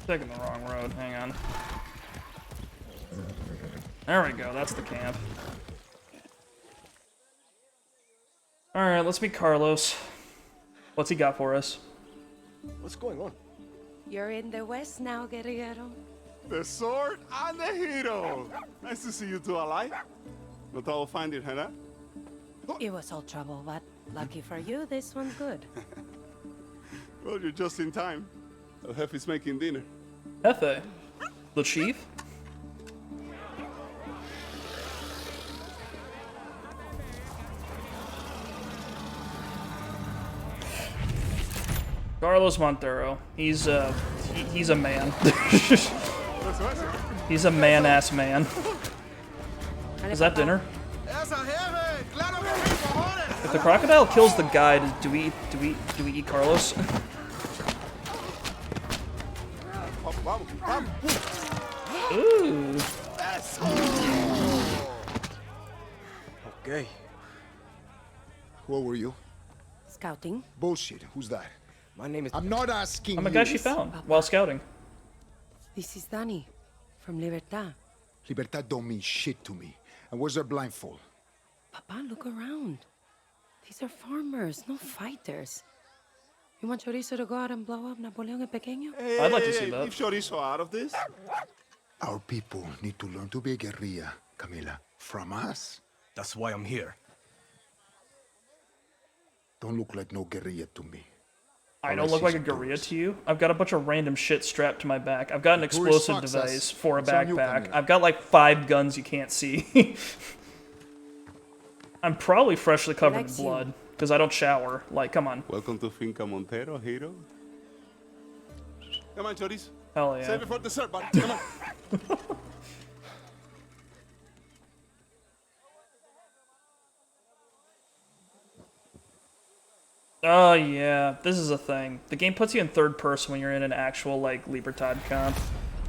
Taking the wrong road, hang on. There we go, that's the camp. Alright, let's meet Carlos. What's he got for us? What's going on? You're in the West now, guerrero. The sword and the hero. Nice to see you two alive. No trouble finding her, huh? It was all trouble, but lucky for you, this one's good. Well, you're just in time. El Jefe's making dinner. Jefe? The chief? Carlos Montero. He's a man. He's a man-ass man. Is that dinner? If the crocodile kills the guy, do we eat Carlos? Ooh. Okay. What were you? Scouting. Bullshit. Who's that? My name is... I'm not asking I'm a you. guy she found while scouting. This is Danny from Libertad. Libertad don't mean shit to me. And where's their blindfold? Papa, look around. These are farmers, not fighters. You want Chorizo to go out and blow up Napoleon el Pequeño? Hey, I'd like to see that. Leave Chorizo out of this. Our people need to learn to be a guerrilla, Camila. From us. That's why I'm here. Don't look like no guerrilla to me. I don't look like a guerrilla to you. I've got a bunch of random shit strapped to my back. I've got an explosive device for a backpack. I've got like 5 guns you can't see. I'm probably freshly covered in blood. because I don't shower. Like, come on. Welcome to Finca Montero, hero. Come on, Choris. Hell yeah. Save it for dessert, buddy. Come on. Oh yeah, this is a thing. The game puts you in third person when you're in an actual like Libertad comp,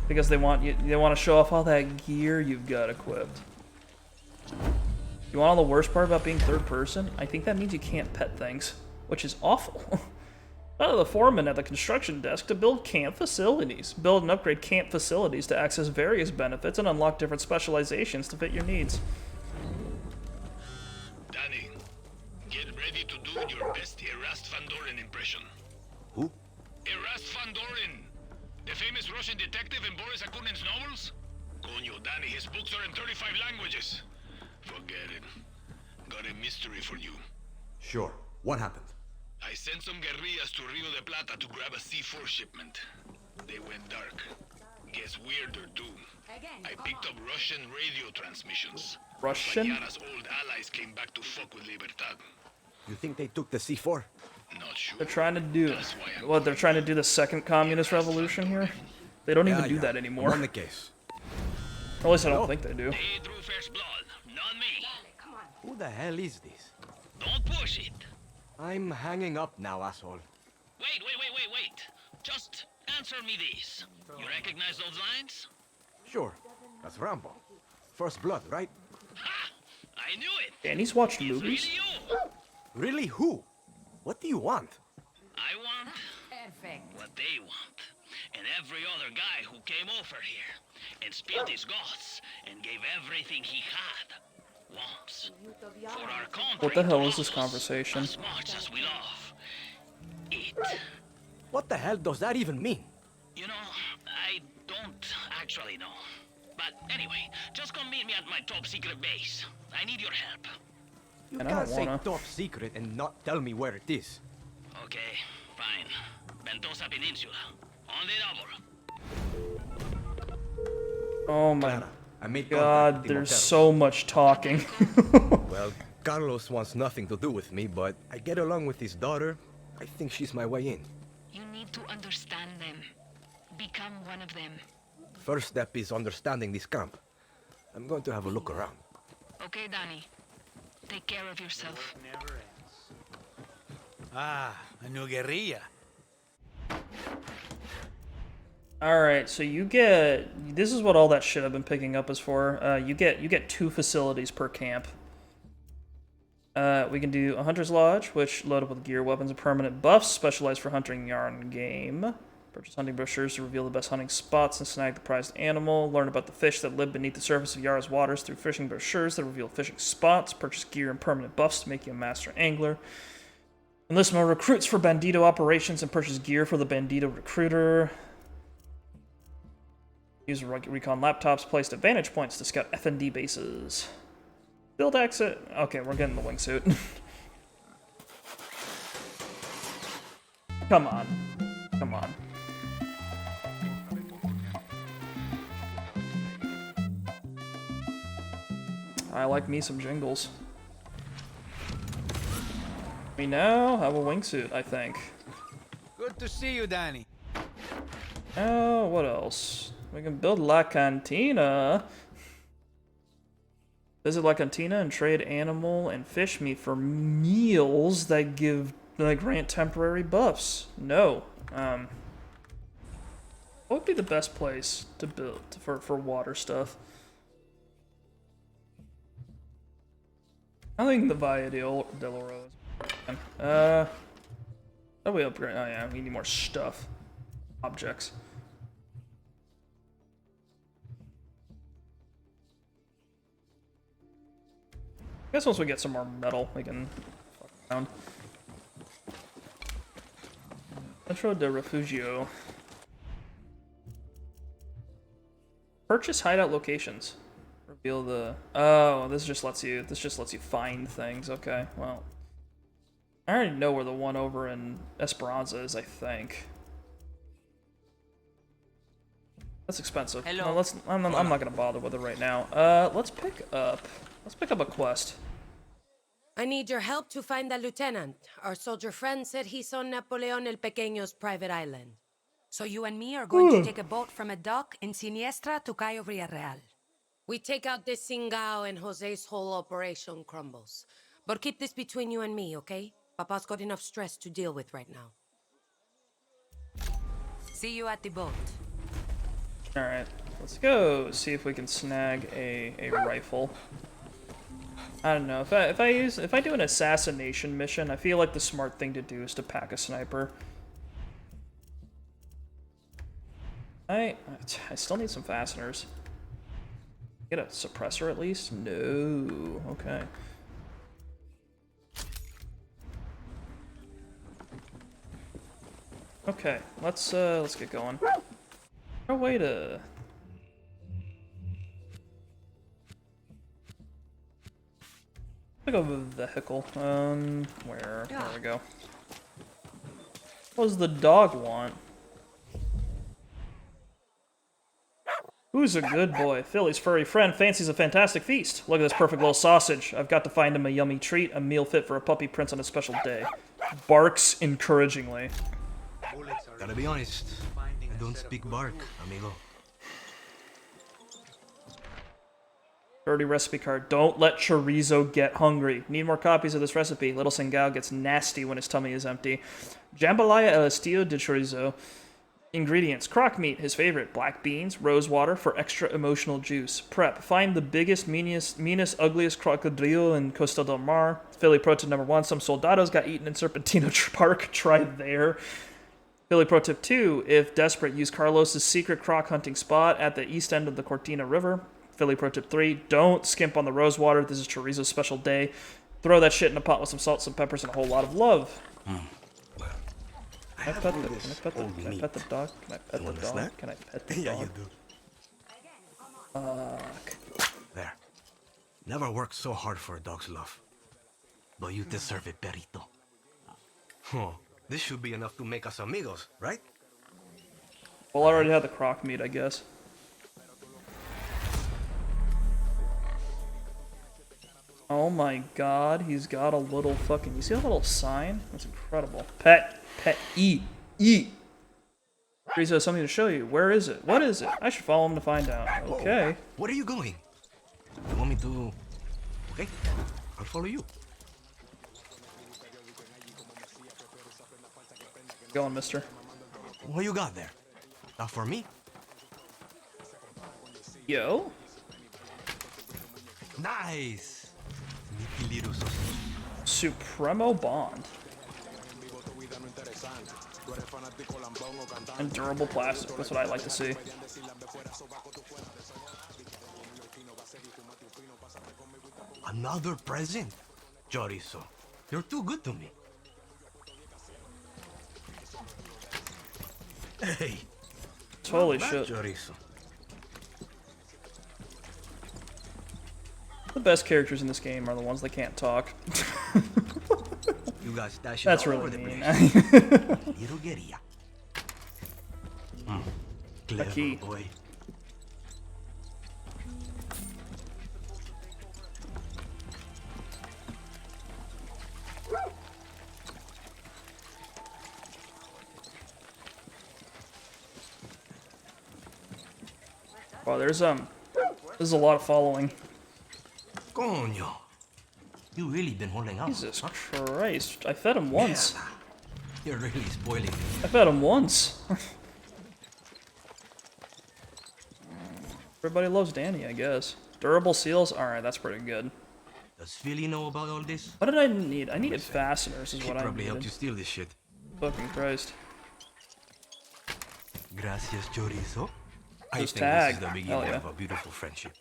because they want to show off all that gear you've got equipped. You want all the worst part about being third person? I think that means you can't pet things, which is awful. The foreman at the construction desk to build camp facilities. Build and upgrade camp facilities to access various benefits and unlock different specializations to fit your needs. Danny, get ready to do your best Erast Van Doren impression. Who? Erast Van Doren, the famous Russian detective in Boris Akunin's novels? Coño, Danny, his books are in 35 languages. Forget it. Got a mystery for you. Sure. What happened? I sent some guerrillas to Rio de Plata to grab a C4 shipment. They went dark. Gets weirder too. I picked up Russian radio transmissions. Russian? Yara's old allies came back to fuck with Libertad. You think they took the C4? Not sure. They're trying to do what? They're trying to do the second communist revolution here. They don't even do that anymore. I'm on the case. At least I don't think they do. They drew first blood, not me. Who the hell is this? Don't push it. I'm hanging up now, asshole. Wait. Just answer me this. You recognize those lines? Sure. That's Rambo. First blood, right? Ha! I knew it. Danny's watched movies. Really you. Really? Who? What do you want? I want what they want. And every other guy who came over here and spilled his guts and gave everything he had wants. For our country, What the hell is this conversation? as much as we love it. What the hell does that even mean? You know, I don't actually know. But anyway, just come meet me at my top secret base. I need your help. You And I can't don't say wanna. top secret and not tell me where it is. Okay, fine. Ventosa Peninsula. On the double. Oh my Clara, I made god, contact with there's Montero. so much talking. Well, Carlos wants nothing to do with me, but I get along with his daughter. I think she's my way in. You need to understand them. Become one of them. First step is understanding this camp. I'm going to have a look around. Okay, Danny. Take care of yourself. Ah, a new guerrilla. Alright, so you get... This is what all that shit I've been picking up is for. You get 2 facilities per camp. We can do a Hunter's Lodge, which load up with gear, weapons, and permanent buffs, specialized for hunting yarn game. Purchase hunting brochures to reveal the best hunting spots and snag the prized animal. Learn about the fish that live beneath the surface of Yara's waters through fishing brochures that reveal fishing spots. Purchase gear and permanent buffs to make you a master angler. Enlist more recruits for Bandito operations and purchase gear for the Bandito recruiter. Use recon laptops placed at vantage points to scout FND bases. Build exit. Okay, we're getting the wingsuit. Come on. Come on. I like me some jingles. We now have a wingsuit, I think. Good to see you, Danny. Oh, what else? We can build La Cantina. Visit La Cantina and trade animal and fish meat for meals that grant temporary buffs. No. What would be the best place to build for water stuff? I think the Valle de Oro is. How do we upgrade? Oh yeah, we need more stuff. Objects. I guess once we get some more metal, we can fuck around. Centro de Refugio. Purchase hideout locations. Reveal the... Oh, this just lets you find things. Okay, well. I already know where the one over in Esperanza is, I think. That's expensive. Hello. No, I'm not gonna bother with it right now. Let's pick up a quest. I need your help to find the lieutenant. Our soldier friend said he's on Napoleon el Pequeño's private island. So you and me are going to take a boat from a dock in Siniestra to Cayo Villarreal. We take out this Singao and Jose's whole operation crumbles. But keep this between you and me, okay? Papa's got enough stress to deal with right now. See you at the boat. Alright, let's go see if we can snag a rifle. I don't know, if I do an assassination mission, I feel like the smart thing to do is to pack a sniper. I still need some fasteners. Get a suppressor at least? No. Okay. Okay, let's get going. No way to... Pick up a vehicle. Where? There we go. What does the dog want? Who's a good boy? Philly's furry friend fancies a fantastic feast. Look at this perfect little sausage. I've got to find him a yummy treat, a meal fit for a puppy prince on a special day. Barks encouragingly. Gotta be honest, I don't speak bark, amigo. Dirty recipe card. Don't let chorizo get hungry. Need more copies of this recipe. Little Singao gets nasty when his tummy is empty. Jambalaya el estilo de chorizo. Ingredients. Croc meat, his favorite. Black beans, rose water for extra emotional juice. Prep. Find the biggest, meanest, ugliest crocodile in Costa del Mar. Philly pro tip number 1. Some soldados got eaten in Serpentino Park. Try there. Philly pro tip 2. If desperate, use Carlos's secret croc hunting spot at the east end of the Cortina River. Philly pro tip 3. Don't skimp on the rose water. This is chorizo's special day. Throw that shit in a pot with some salt, some peppers, and a whole lot of love. Can I pet the dog? Can I pet the dog? Can I pet the dog? Yeah, you do. Fuck. There. Never worked so hard for a dog's love. But you deserve it, perrito. Oh, this should be enough to make us amigos, right? Well, I already had the croc meat, I guess. Oh my god, he's got a little fucking... You see a little sign? That's incredible. Pet. Pet. Eat. Eat. Chorizo has something to show you. Where is it? What is it? I should follow him to find out. Okay. Whoa. Where are you going? You want me to... Okay, I'll follow you. Going, mister. What you got there? Not for me? Yo. Nice. Sneaky little sausage. Supremo Bond. And durable plastic. That's what I like to see. Another present? Chorizo, you're too good to me. Hey. Holy shit. Chorizo. The best characters in this game are the ones that can't talk. You got stashes That's all really over the mean. place. Little guerrilla. Clever key. boy. Wow, there's a lot of following. Coño. You really been holding out. Jesus Christ. I fed him once. Yeah. You're really spoiling me. I fed him once. Everybody loves Danny, I guess. Durable seals? Alright, that's pretty good. Does Philly know about all this? What did I need? I needed fasteners is what I He probably needed. helped you steal this shit. Fucking Christ. Gracias, Chorizo. I Just think tag. this is the beginning Hell yeah. of a beautiful friendship.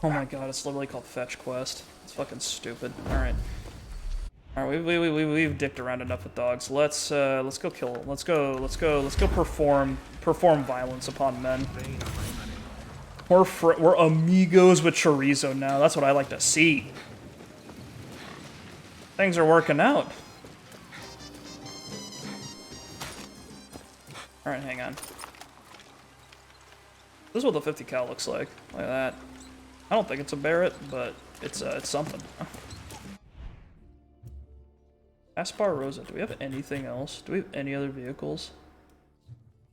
Oh my god, it's literally called Fetch Quest. It's fucking stupid. Alright. Alright, we've dicked around enough with dogs. Let's go kill. Let's go perform violence upon men. We're amigos with chorizo now. That's what I like to see. Things are working out. Alright, hang on. This is what the 50 cal looks like. Like that. I don't think it's a Barrett, but it's something. Aspar Rosa. Do we have anything else? Do we have any other vehicles?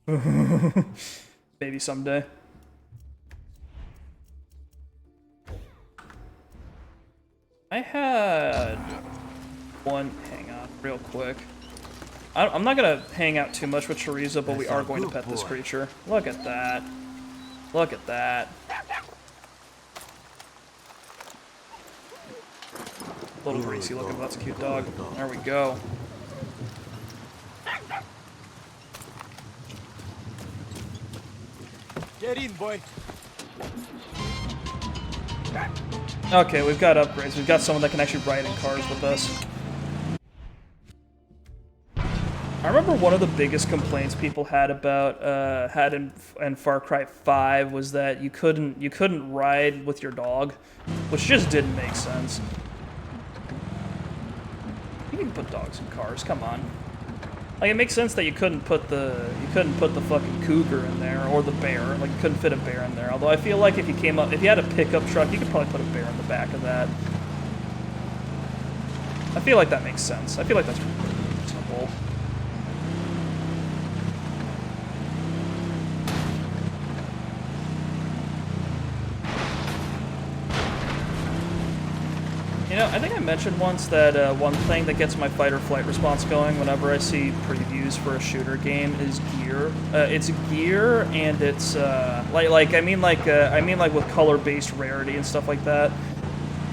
Maybe someday. I had one. Hang on, real quick. I'm not gonna hang out too much with Chorizo, but we are going to pet this creature. Look at that. Look at that. Little greasy looking, that's a cute dog. There we go. Get in, boy. Okay, we've got upgrades. We've got someone that can actually ride in cars with us. I remember one of the biggest complaints people had about in Far Cry 5 was that you couldn't ride with your dog, which just didn't make sense. You can put dogs in cars, come on. Like, it makes sense that you couldn't put the fucking cougar in there or the bear. Like, you couldn't fit a bear in there. Although I feel like if you had a pickup truck, you could probably put a bear in the back of that. I feel like that makes sense. I feel like that's reasonable. You know, I think I mentioned once that one thing that gets my fight or flight response going whenever I see previews for a shooter game is gear. It's gear, and it's I mean like with color-based rarity and stuff like that,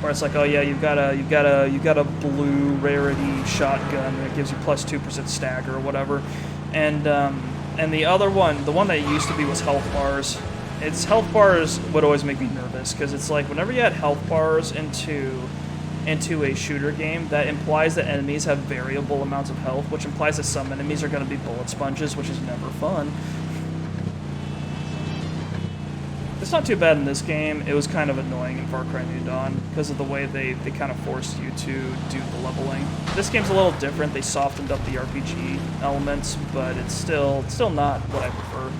where it's like, oh yeah, you've got a blue rarity shotgun that gives you plus 2% stagger or whatever, and the other one, the one that it used to be, was health bars. Health bars would always make me nervous because it's like whenever you add health bars into a shooter game, that implies that enemies have variable amounts of health, which implies that some enemies are going to be bullet sponges, which is never fun. It's not too bad in this game. It was kind of annoying in Far Cry New Dawn because of the way they kind of forced you to do the leveling. This game's a little different. They softened up the RPG elements, but it's still not what I prefer.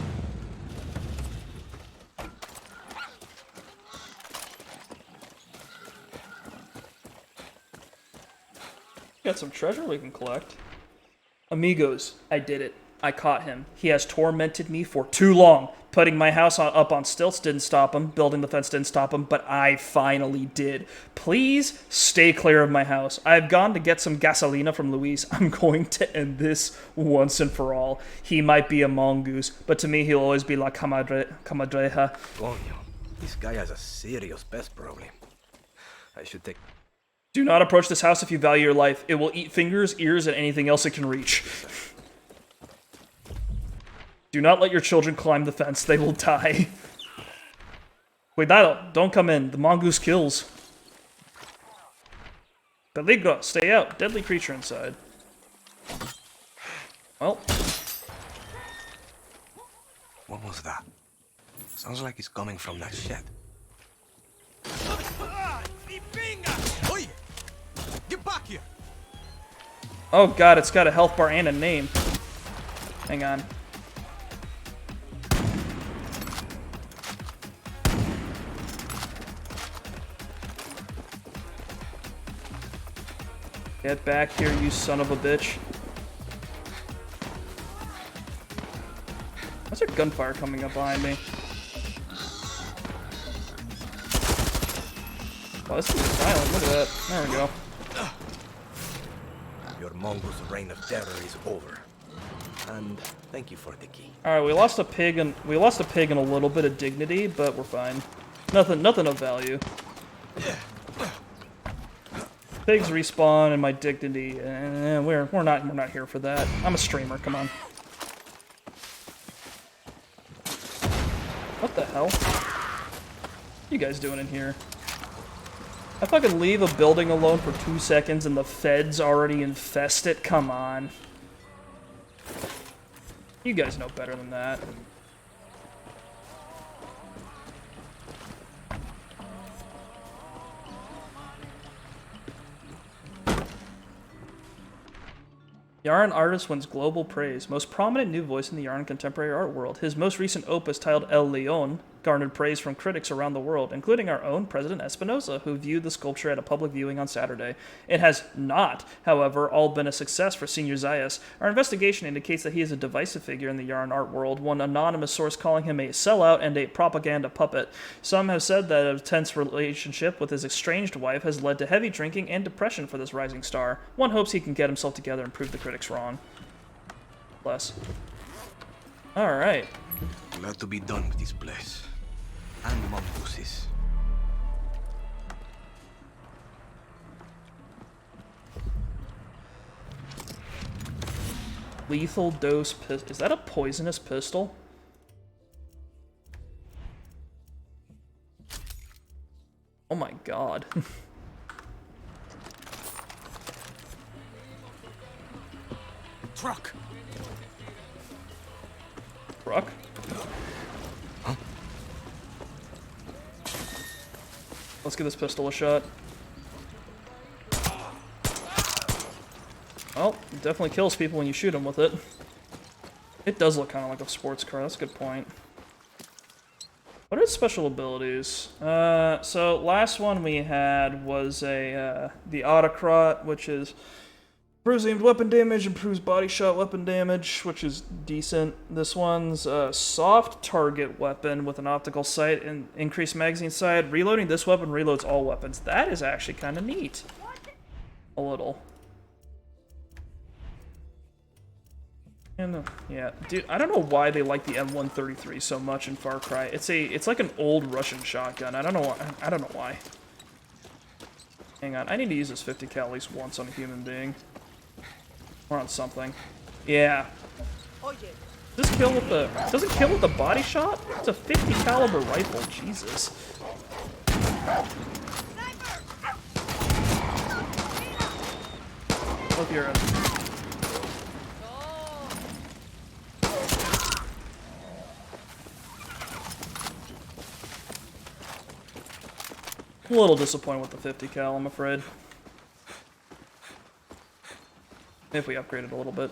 Got some treasure we can collect. Amigos, I did it. I caught him. He has tormented me for too long. Putting my house up on stilts didn't stop him. Building the fence didn't stop him, but I finally did. Please stay clear of my house. I've gone to get some gasolina from Luis. I'm going to end once and for all. He might be a mongoose, but to me he'll always be la comadreja. Coño, this guy has a serious pest problem. I should take... Do not approach this house if you value your life. It will eat fingers, ears, and anything else it can reach. Do not let your children climb the fence. They will die. Cuidado. Don't come in. The mongoose kills. Peligro. Stay out. Deadly creature inside. Well. What was that? Sounds like it's coming from that shed. Oi! Get back here! Oh god, it's got a health bar and a name. Hang on. Get back here, you son of a bitch. Why's there gunfire coming up behind me? Oh, this thing is silent. Look at that. There we go. Your mongoose reign of terror is over. And thank you for the key. Alright, we lost a pig and a little bit of dignity, but we're fine. Nothing of value. Pigs respawn and my dignity. We're not here for that. I'm a streamer, come on. What the hell? What you guys doing in here? I fucking leave a building alone for 2 seconds and the feds already infest it? Come on. You guys know better than that. Yarn artist wins global praise. Most prominent new voice in the Yarn contemporary art world. His most recent opus, titled El Leon, garnered praise from critics around the world, including our own President Espinosa, who viewed the sculpture at a public viewing on Saturday. It has not, however, all been a success for Senior Zayas. Our investigation indicates that he is a divisive figure in the yarn art world, one anonymous source calling him a sellout and a propaganda puppet. Some have said that a tense relationship with his estranged wife has led to heavy drinking and depression for this rising star. One hopes he can get himself together and prove the critics wrong. Bless. Alright. Glad to be done with this place. And Mambusis. Lethal dose pistol. Is that a poisonous pistol? Oh my god. Truck! Truck? Huh? Let's give this pistol a shot. Well, it definitely kills people when you shoot them with it. It does look kind of like a sports car, that's a good point. What are its special abilities? So last one we had was the Autocrat, which is improves aimed weapon damage, improves body shot weapon damage, which is decent. This one's a soft target weapon with an optical sight and increased magazine size. Reloading this weapon reloads all weapons. That is actually kind of neat. A little. And yeah, dude, I don't know why they like the M133 so much in Far Cry. It's like an old Russian shotgun. I don't know why. Hang on, I need to use this 50 cal at least once on a human being. Or on something. Yeah. Does this kill with the doesn't kill with the body shot? It's a 50 caliber rifle, Jesus. Hope you're a little disappointed with the 50 cal, I'm afraid. If we upgrade it a little bit.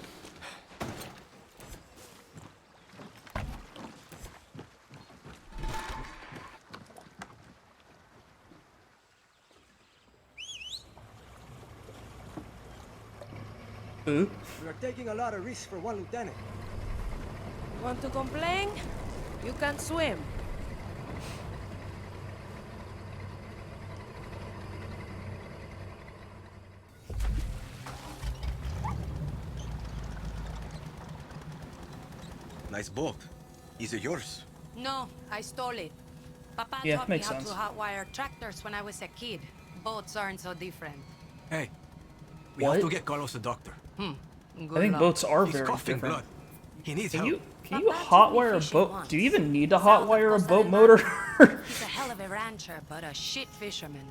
Ooh. We are taking a lot of risks for one lieutenant. Want to complain? You can't swim. Nice boat. Is it yours? No, I stole it. Papa Yeah, taught me makes how sense. to hotwire tractors when I was a kid. Boats aren't so different. Hey, we What? have to get Carlos a doctor. Good I think luck. boats are He's very coughing different. blood. He needs Can help. you Papa told me hotwire a fishing boat? once. Do you even need to South of hotwire a Costa boat del motor? He's a hell of a rancher, but a shit fisherman.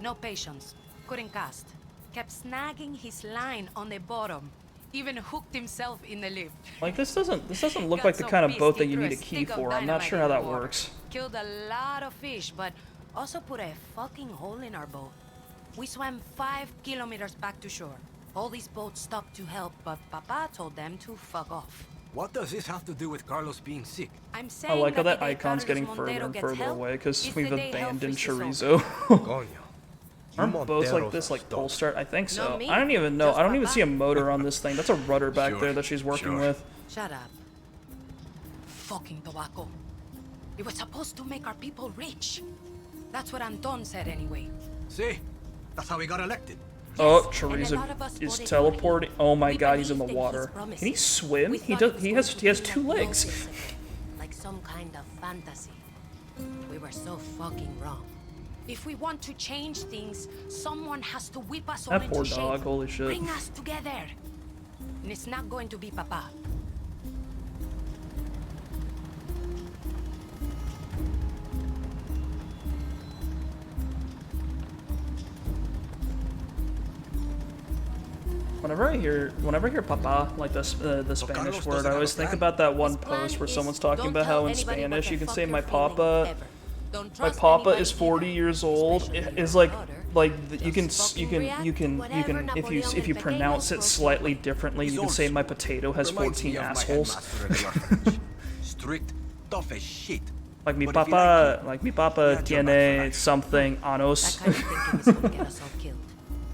No patience. Couldn't cast. Kept snagging his line on the bottom. Even hooked himself in the lift. Like this doesn't look Got like the so kind of boat pissed that he you threw need a key stick of for. I'm not dynamite sure in how the that water. works. Killed a lot of fish, but also put a fucking hole in our boat. We swam 5 kilometers back to shore. All these boats stopped to help, but Papa told them to fuck off. What does this have to do with Carlos being sick? I'm I saying like how that that the day icon's Carlos getting further Montero and gets further help away because is we've the day hell abandoned freezes chorizo. Coño. Aren't boats like this like pull start? I think so. I don't even know. I don't even see a motor on this thing. That's a rudder back there that she's working with. Shut up. Fucking tobacco. It was supposed to make our people rich. That's what Anton said anyway. See? That's how he got elected. Oh, and a lot Chorizo of us is voted for teleporting. Oh my We god, he's in the believed in his water. Can he promises. swim? We He thought does. was He going has. to He has be 2 like legs. Moses again, like some kind of fantasy. We were so fucking wrong. If we want to change things, someone has to whip us all That into poor shape. dog. Holy shit. Bring us together. And it's not going to be Papa. Whenever I hear "papa" like the Spanish Carlos word, doesn't I always have a think plan. about that one His plan post where is someone's talking don't about tell how in anybody what Spanish the you can fuck say you're my feeling, papa. ever. Don't My trust papa anybody is 40 either, years old. especially It your is like daughter. you can if you pronounce it slightly differently, you can say my potato has Reminds 14 me of my assholes. headmaster in the orphanage. Strict, tough as shit. Like mi But if you like papa got your back for tiene life. something anos. That kind of thinking is gonna get us all killed.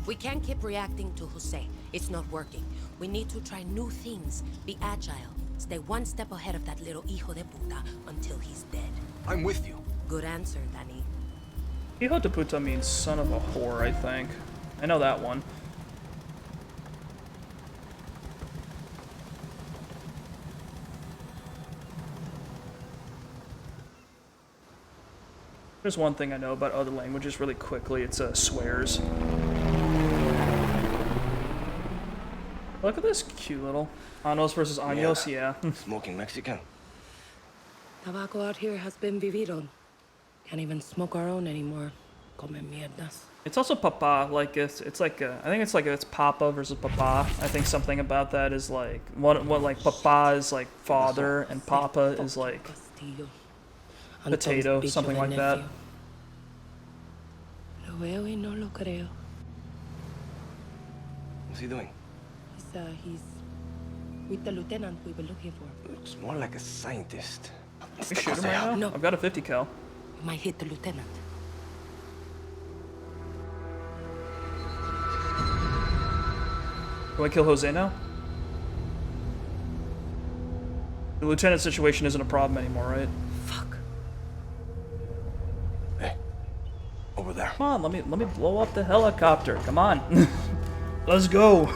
We can't keep reacting to Jose. It's not working. We need to try new things. Be agile. Stay one step ahead of that little hijo de puta until he's dead. I'm with you. Good answer, Danny. Hijo de puta means son of a whore, I think. I know that one. There's one thing I know about other languages really quickly, it's swears. Look at this cute little Anos versus Años, yeah. Smoking Mexican. Tobacco out here has been vivido. Can't even smoke our own anymore. Come mierdas. It's also papa, like it's like I think it's like it's papa versus papa. I think something about that is like what like papa is like father and papa is like Castillo. potato, something like that. Lo veo y no lo creo. What's he doing? He's with the lieutenant we were looking for. Looks more like a scientist. We shoot him right now? No. I've got a 50 cal. We might hit the lieutenant. Do I kill Jose now? The lieutenant situation isn't a problem anymore, right? Fuck. Hey, over there. Come on, let me blow up the helicopter. Come on. Let's go.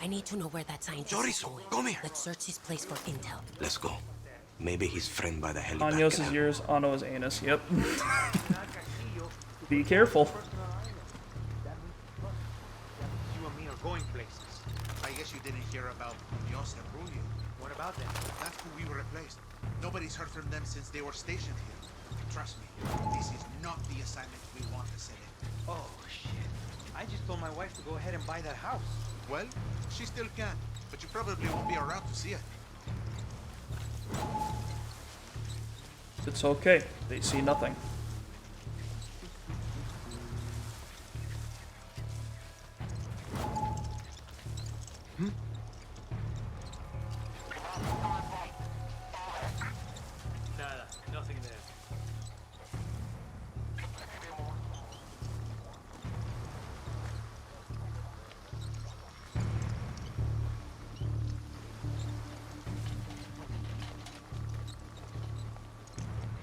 I need to know where that scientist is Chorizo, going. come here. Let's search his place for intel. Let's go. Maybe he's framed by the helipad. Años is canal. yours, Ano is anus. Yep. Be careful. You and me are going places. I guess you didn't hear about Munoz and Rubio. What about them? That's who we replaced. Nobody's heard from them since they were stationed here. Trust me, this is not the assignment we want to set in. Oh, shit. I just told my wife to go ahead and buy that house. Well, she still can, but you probably won't be around to see it. It's okay. They see nothing. Nada, nothing there.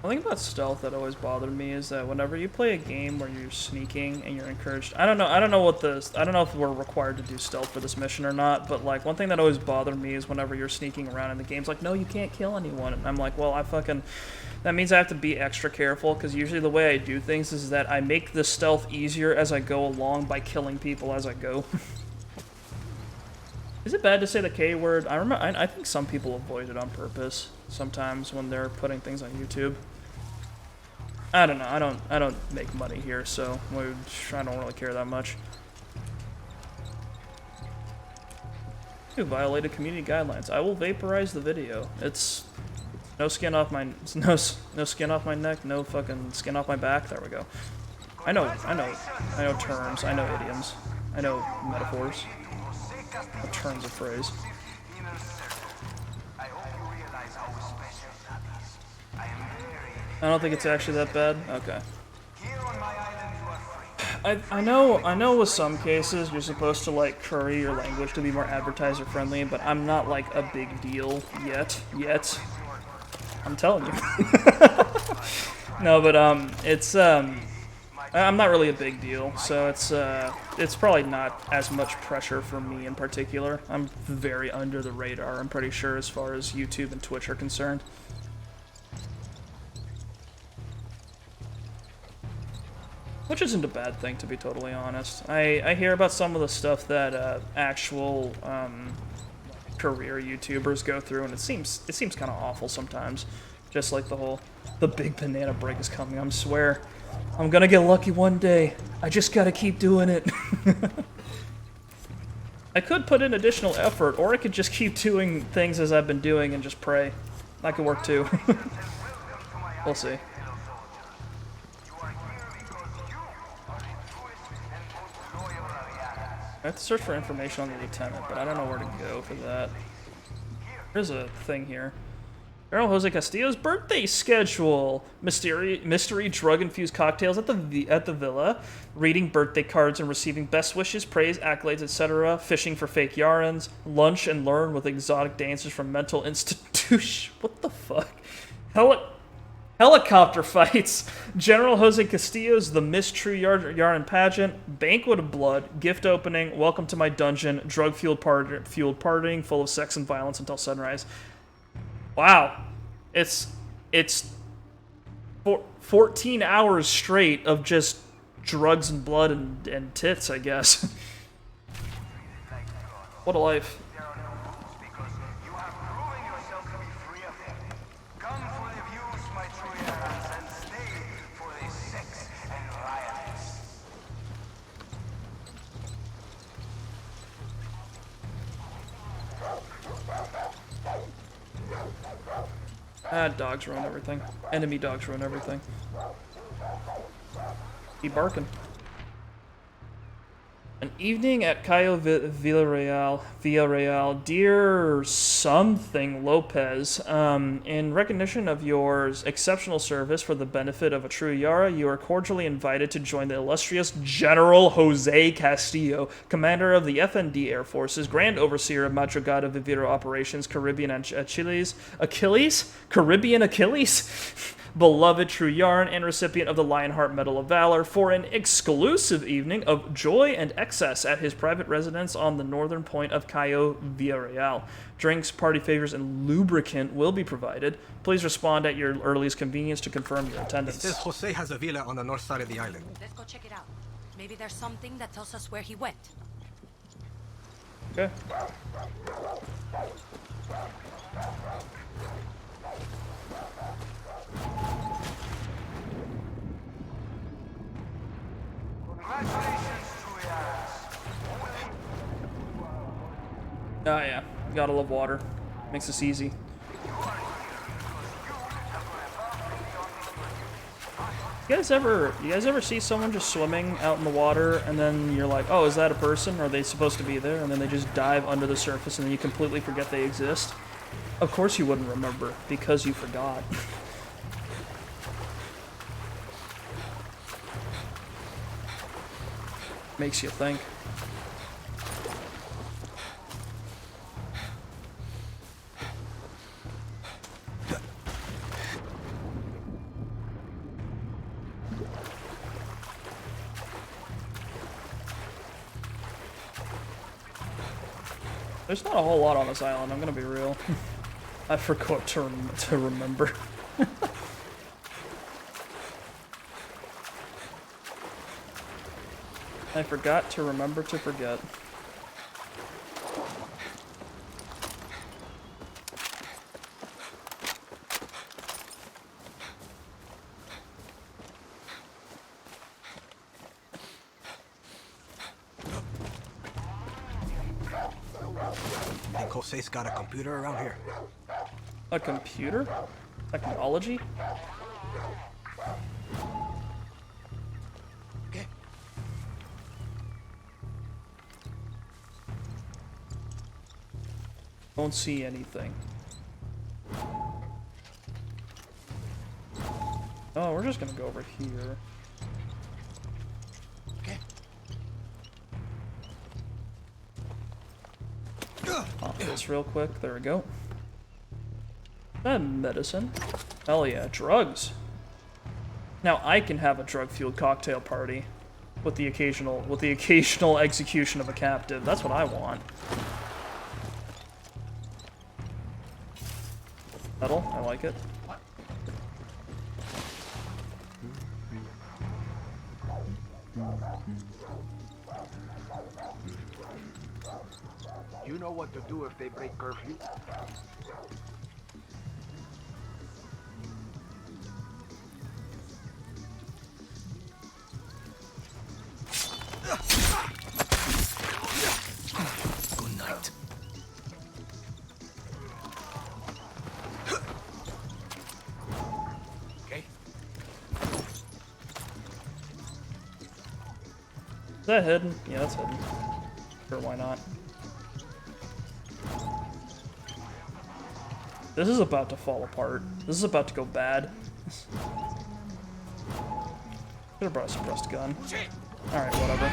One thing about stealth that always bothered me is that whenever you play a game where you're sneaking and you're encouraged, I don't know if we're required to do stealth for this mission or not, but like one thing that always bothered me is whenever you're sneaking around and the game's like, no, you can't kill anyone, and I'm like, well, that means I have to be extra careful, because usually the way I do things is that I make the stealth easier as I go along by killing people as I go. Is it bad to say the K word? I think some people avoid it on purpose sometimes when they're putting things on YouTube. I don't know. I don't make money here, so I don't really care that much. You violated community guidelines. I will vaporize the video. It's no skin off my no skin off my neck, no fucking skin off my back. There we go. I know terms. I know idioms. I know metaphors. Turns of phrase. I don't think it's actually that bad. Okay. I know with some cases you're supposed to like curry your language to be more advertiser friendly, but I'm not like a big deal yet. I'm telling you. No, but it's I'm not really a big deal, so it's probably not as much pressure for me in particular. I'm very under the radar, I'm pretty sure, as far as YouTube and Twitch are concerned. Which isn't a bad thing, to be totally honest. I hear about some of the stuff that actual career YouTubers go through, and it seems kind of awful sometimes. Just like the big banana break is coming, I swear. I'm gonna get lucky one day. I just gotta keep doing it. I could put in additional effort, or I could just keep doing things as I've been doing and just pray. That could work too. We'll see. I have to search for information on the lieutenant, but I don't know where to go for that. There's a thing here. General Jose Castillo's birthday schedule. Mystery drug-infused cocktails at the villa. Reading birthday cards and receiving best wishes, praise, accolades, etc. Fishing for fake yarns. Lunch and learn with exotic dancers from mental institution. What the fuck? Helicopter fights. General Jose Castillo's The Miss True Yarn Pageant. Banquet of Blood. Gift opening. Welcome to my dungeon. Drug-fueled partying full of sex and violence until sunrise. Wow. It's 14 hours straight of just drugs and blood and tits, I guess. What a life. Dogs ruin everything. Enemy dogs ruin everything. Keep barking. An evening at Cayo Villarreal, dear something Lopez, in recognition of your exceptional service for the benefit of a true Yara, you are cordially invited to join the illustrious General Jose Castillo, commander of the FND Air Forces, Grand Overseer of Madrugada Viviro Operations, Caribbean Achilles, beloved True Yarn, and recipient of the Lionheart Medal of Valor, for an exclusive evening of joy and excess at his private residence on the northern point of Cayo Villarreal. Drinks, party favors, and lubricant will be provided. Please respond at your earliest convenience to confirm your attendance. It says Jose has a villa on the north side of the island. Let's go check it out. Maybe there's something that tells us where he went. Okay. Oh yeah, gotta love water. Makes this easy. You guys ever see someone just swimming out in the water and then you're like, oh, is that a person? Are they supposed to be there? And then they just dive under the surface and then you completely forget they exist? Of course you wouldn't remember, because you forgot. Makes you think. There's not a whole lot on this island, I'm gonna be real. I forgot to remember. I forgot to remember to forget. Think Jose's got a computer around here? A computer? Technology? Don't see anything. Oh, we're just gonna go over here. Pop this real quick. There we go. And medicine. Hell yeah, drugs. Now I can have a drug-fueled cocktail party with the occasional execution of a captive. That's what I want. Metal, I like it. You know what to do if they break curfew? Good night. Okay. Is that hidden? Yeah, that's hidden. Sure, why not? This is about to fall apart. This is about to go bad. Could have brought a suppressed gun. Alright, whatever.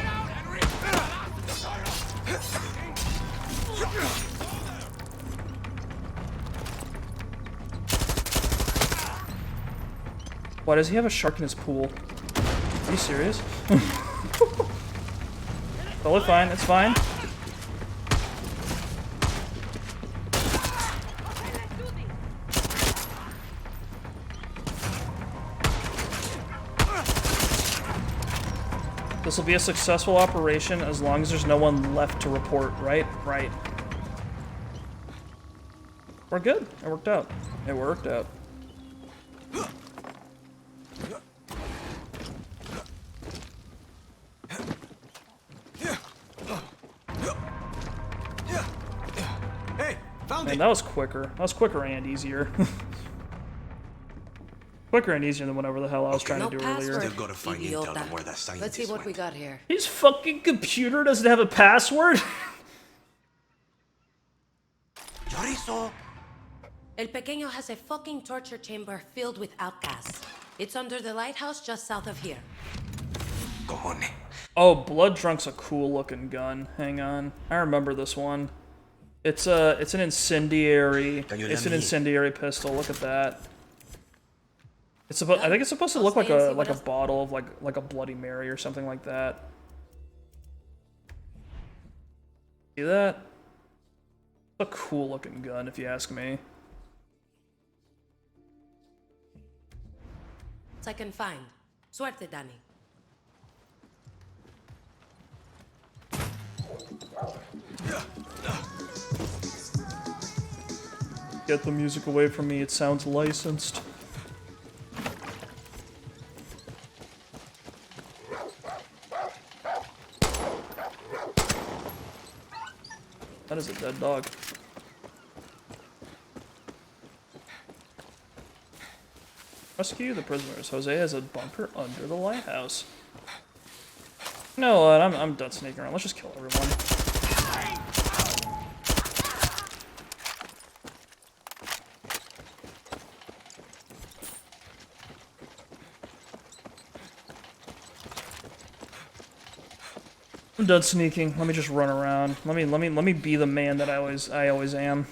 Why does he have a shark in his pool? Are you serious? Totally fine, it's fine. This will be a successful operation as long as there's no one left to report, right? Right. We're good. It worked out. It worked out. Hey, found Man, it. that was quicker. That was quicker and easier. Quicker and easier than whatever the hell I was trying to do earlier. Still gotta find intel on where that scientist Let's see what went. we got here. His fucking computer doesn't have a password? Chorizo! El Pequeño has a fucking torture chamber filled with outcasts. It's under the lighthouse just south of here. Cojones. Oh, Blood Drunk's a cool looking gun. Hang on. I remember this one. It's an incendiary. It's an incendiary pistol. Look at that. It's supposed. I think it's supposed to look like a bottle of like a Bloody Mary or something like that. See that? It's a cool looking gun, if you ask me. I can find. Suerte, Danny. Get the music away from me. It sounds licensed. That is a dead dog. Rescue the prisoners. Jose has a bunker under the lighthouse. You know what? I'm done sneaking around. Let's just kill everyone. I'm done sneaking. Let me just run around. Let me be the man that I always am.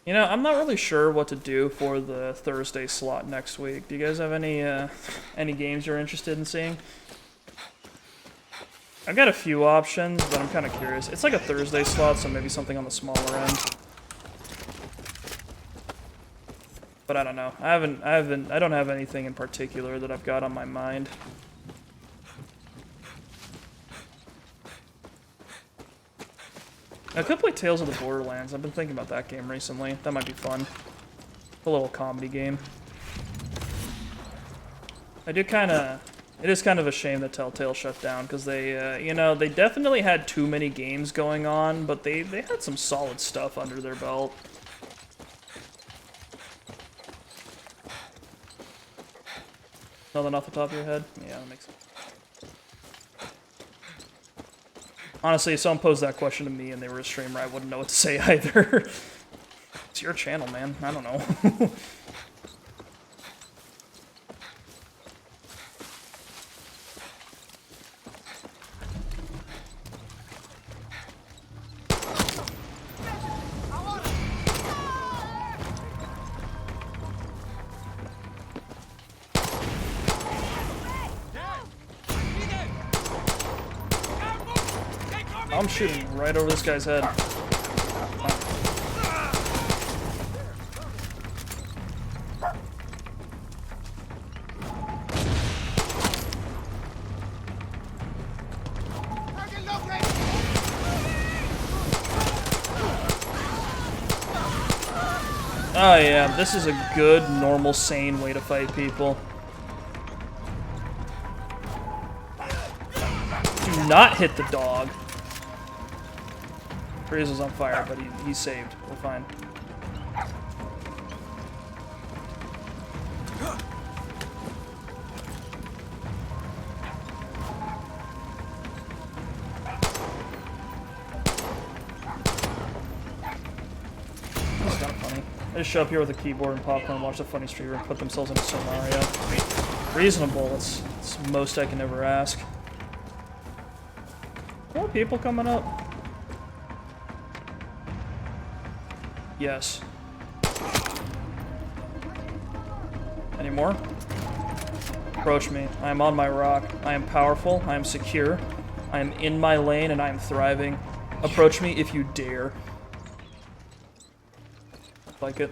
You know, I'm not really sure what to do for the Thursday slot next week. Do you guys have any games you're interested in seeing? I've got a few options, but I'm kind of curious. It's like a Thursday slot, so maybe something on the smaller end. But I don't know. I don't have anything in particular that I've got on my mind. I could play Tales of the Borderlands. I've been thinking about that game recently. That might be fun. A little comedy game. It is kind of a shame that Telltale shut down, because they, you know, they definitely had too many games going on, but they had some solid stuff under their belt. Nothing off the top of your head? Yeah, that makes sense. Honestly, if someone posed that question to me and they were a streamer, I wouldn't know what to say either. It's your channel, man. I don't know. I'm shooting right over this guy's head. Oh yeah, this is a good, normal, sane way to fight people. Do not hit the dog. Freeze is on fire, but he's saved. We're fine. That's kind of funny. They just show up here with a keyboard and popcorn, watch a funny streamer, and put themselves in a scenario. Reasonable. It's most I can ever ask. More people coming up. Yes. Any more? Approach me. I am on my rock. I am powerful. I am secure. I am in my lane and I am thriving. Approach me if you dare. Like it.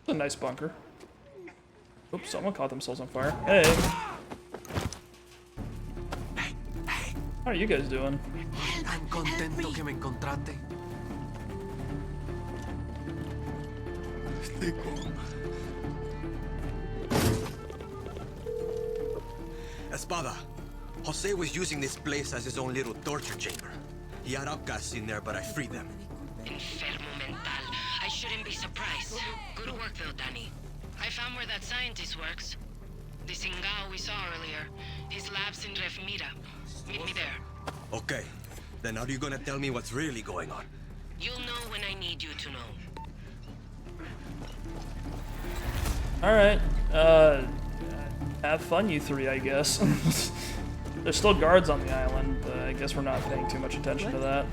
A nice bunker. Oops, someone caught themselves on fire. Hey. How are you guys doing? Tan contento que me encontraste. Espada, Jose was using this place as his own little torture chamber. He had outcasts in there, but I freed them. Enfermo mental. I shouldn't be surprised. Good work, though, Danny. I found where that scientist works. The Singao we saw earlier. His lab's in Ref Mira. Meet me there. Okay, then how are you gonna tell me what's really going on? You'll know when I need you to know. Alright, have fun, you three, I guess. There's still guards on the island, but I guess we're not paying too much attention to that.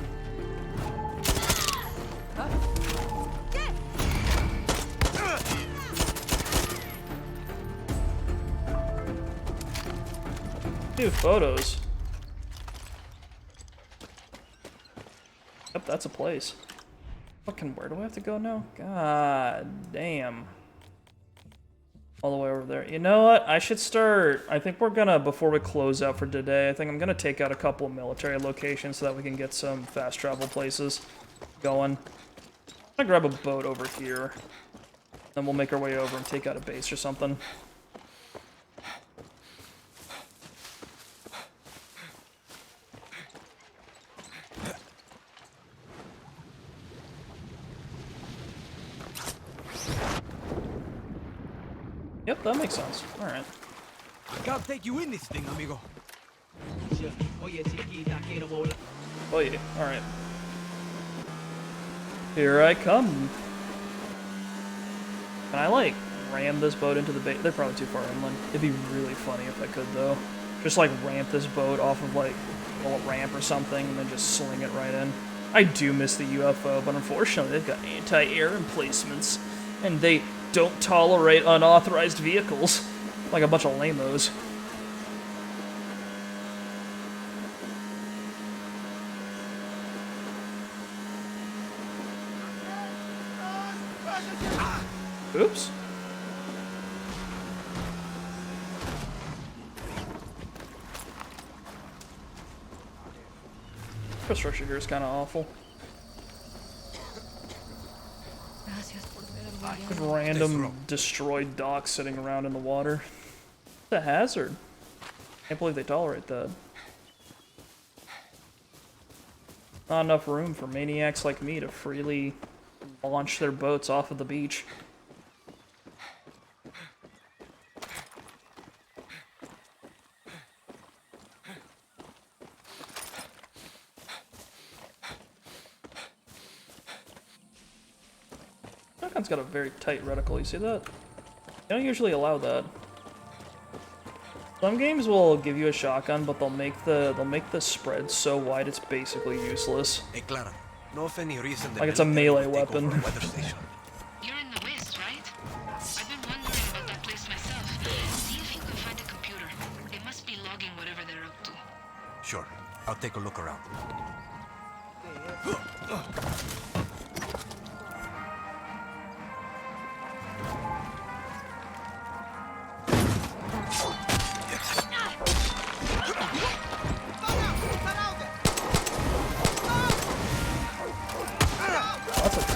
Dude, photos. Yep, that's a place. Fucking, where do I have to go now? God damn. All the way over there. You know what? I should start. I think we're gonna, before we close out for today, I think I'm gonna take out a couple of military locations so that we can get some fast travel places going. I'm gonna grab a boat over here. Then we'll make our way over and take out a base or something. Yep, that makes sense. Alright. I'll take you in this thing, amigo. Oh yeah, alright. Here I come. Can I, like, ram this boat into the bait? They're probably too far inland. It'd be really funny if I could, though. Just, like, ramp this boat off of, like, a little ramp or something, and then just sling it right in. I do miss the UFO, but unfortunately they've got anti-air emplacements, and they don't tolerate unauthorized vehicles. Like a bunch of lamos. Oops. Infrastructure here is kind of awful. Random destroyed docks sitting around in the water. It's a hazard. Can't believe they tolerate that. Not enough room for maniacs like me to freely launch their boats off of the beach. Shotgun's got a very tight reticle, you see that? They don't usually allow that. Some games will give you a shotgun, but they'll make the spread so wide it's basically useless. Hey, Clara, know of any reason like it's a melee weapon. You're in the west, right? I've been wondering about that place myself. See if you can find a computer. They must be logging whatever they're up to. Sure, I'll take a look around.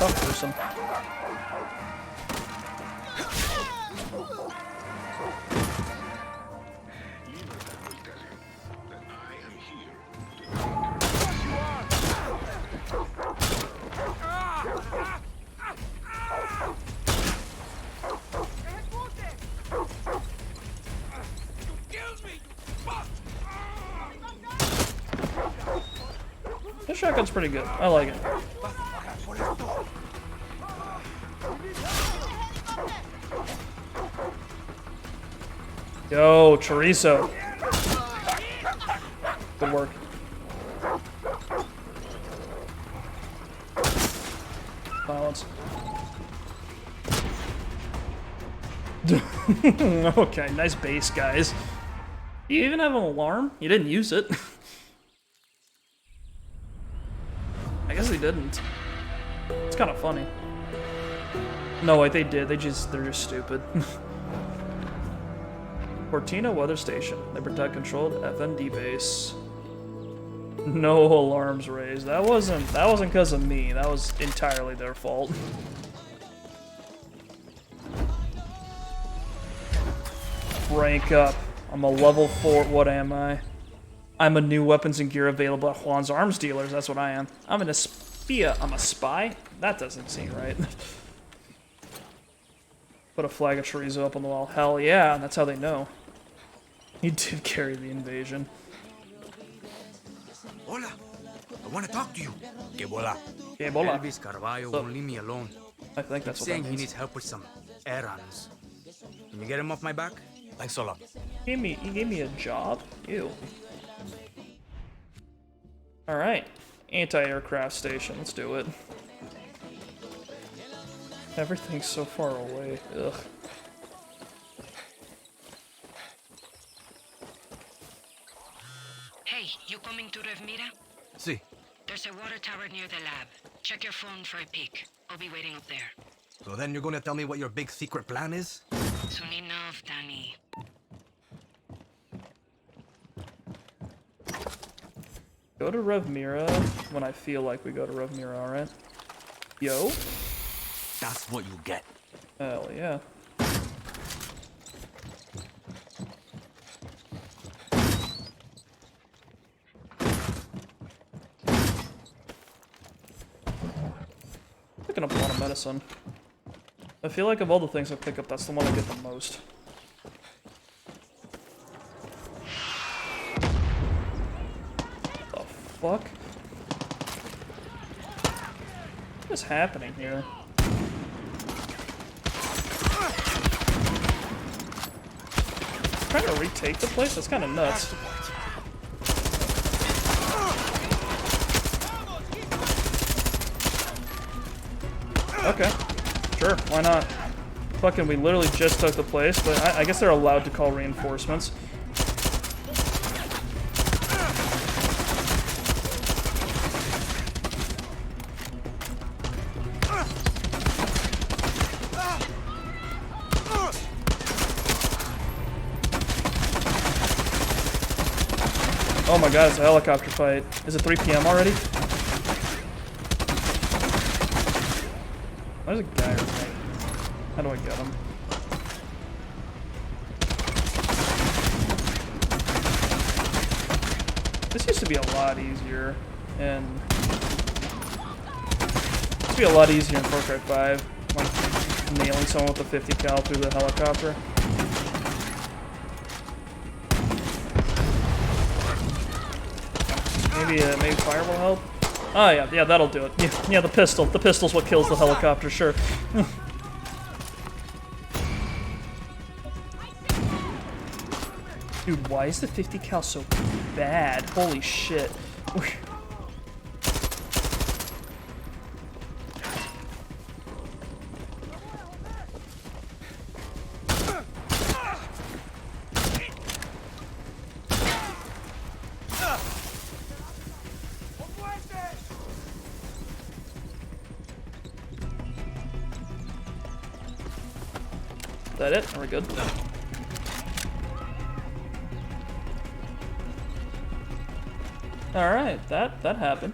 tough person. This shotgun's pretty good. I like it. Yo, chorizo. Good work. Violence. Okay, nice base, guys. You even have an alarm? You didn't use it. I guess they didn't. It's kind of funny. No, wait, they did. They're just stupid. Cortina Weather Station. They protect controlled FND base. No alarms raised. That wasn't because of me. That was entirely their fault. Rank up. I'm a level 4. What am I? I'm a new weapons and gear available at Juan's Arms Dealers. That's what I am. I'm an espia. I'm a spy? That doesn't seem right. Put a flag of chorizo up on the wall. Hell yeah, that's how they know. He did carry the invasion. Hola. I want to talk to you. Que bola. Que bola. Elvis Carvalho won't leave me alone. I think that's what saying that he means. needs help with some errands. Can you get him off my back? Thanks a lot. He gave me a job? Ew. Alright. Anti-aircraft station. Let's do it. Everything's so far away. Ugh. Hey, you coming to Revmira? See. There's a water tower near the lab. Check your phone for a peek. I'll be waiting up there. So then you're gonna tell me what your big secret plan is? Soon enough, Danny. Go to Revmira when I feel like we go to Revmira, alright? Yo? That's what you get. Hell yeah. Picking up a lot of medicine. I feel like of all the things I pick up, that's the one I get the most. The fuck? What is happening here? Trying to retake the place? That's kind of nuts. Okay. Sure, why not? Fucking, we literally just took the place, but I guess they're allowed to call reinforcements. Oh my god, it's a helicopter fight. Is it 3 PM already? There's a guy right there. How do I get him? This used to be a lot easier, and it used to be a lot easier in Far Cry 5, like nailing someone with a 50 cal through the helicopter. Maybe fire will help. Oh yeah, that'll do it. Yeah, the pistol. The pistol's what kills the helicopter, sure. Dude, why is the 50 cal so bad? Holy shit. Is that it? Are we good? Alright, that happened.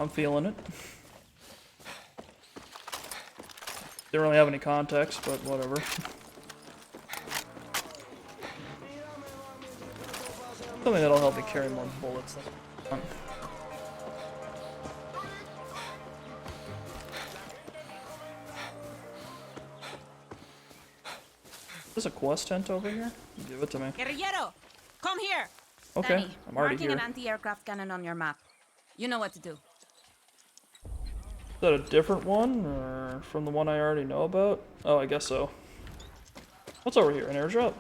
I'm feeling it. Didn't really have any context, but whatever. Something that'll help me carry more bullets. There's a quest tent over here? Give it to me. Guerrillero, come here. Okay, Danny, I'm already marking here. an anti-aircraft cannon on your map. You know what to do. Is that a different one, or from the one I already know about? Oh, I guess so. What's over here? An airdrop?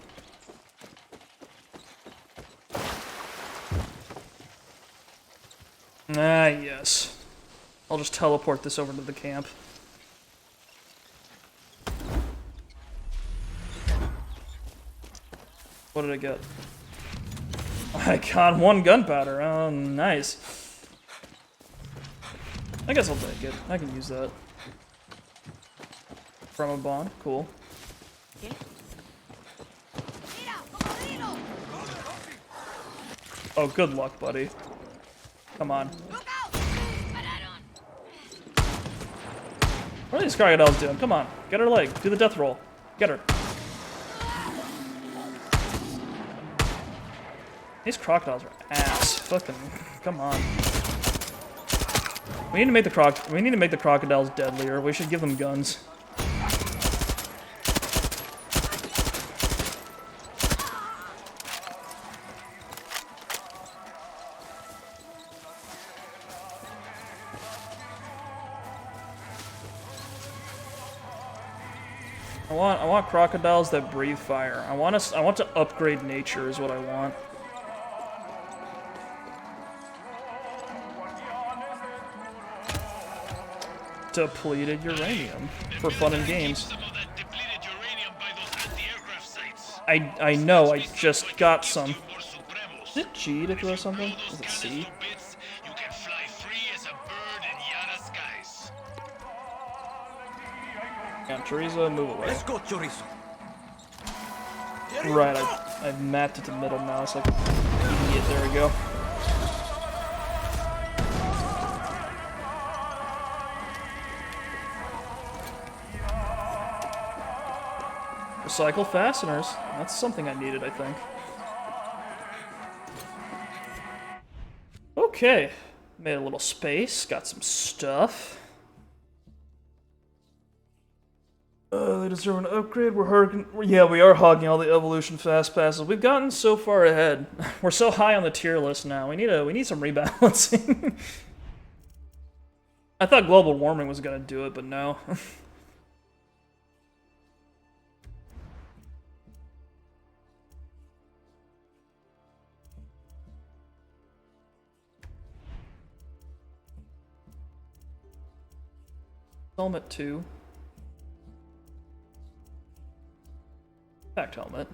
Ah, yes. I'll just teleport this over to the camp. What did I get? I got 1 gunpowder. Oh, nice. I guess I'll take it. I can use that. From a bond. Cool. Oh, good luck, buddy. Come on. What are these crocodiles doing? Come on. Get her leg. Do the death roll. Get her. These crocodiles are ass. Fucking, come on. We need to make the crocodiles deadlier. We should give them guns. I want crocodiles that breathe fire. I want to upgrade nature is what I want. Depleted uranium for fun and games. I know, I just got some. Is it G to throw something? Is it C? Yeah, Chorizo, move away. Let's go, Chorizo. Right, I've mapped it to middle mouse like an idiot. There we go. Recycle fasteners. That's something I needed, I think. Okay. Made a little space. Got some stuff. They deserve an upgrade. Yeah, we are hogging all the evolution fast passes. We've gotten so far ahead. We're so high on the tier list now. We need some rebalancing. I thought global warming was gonna do it, but no. Helmet 2. Packed helmet.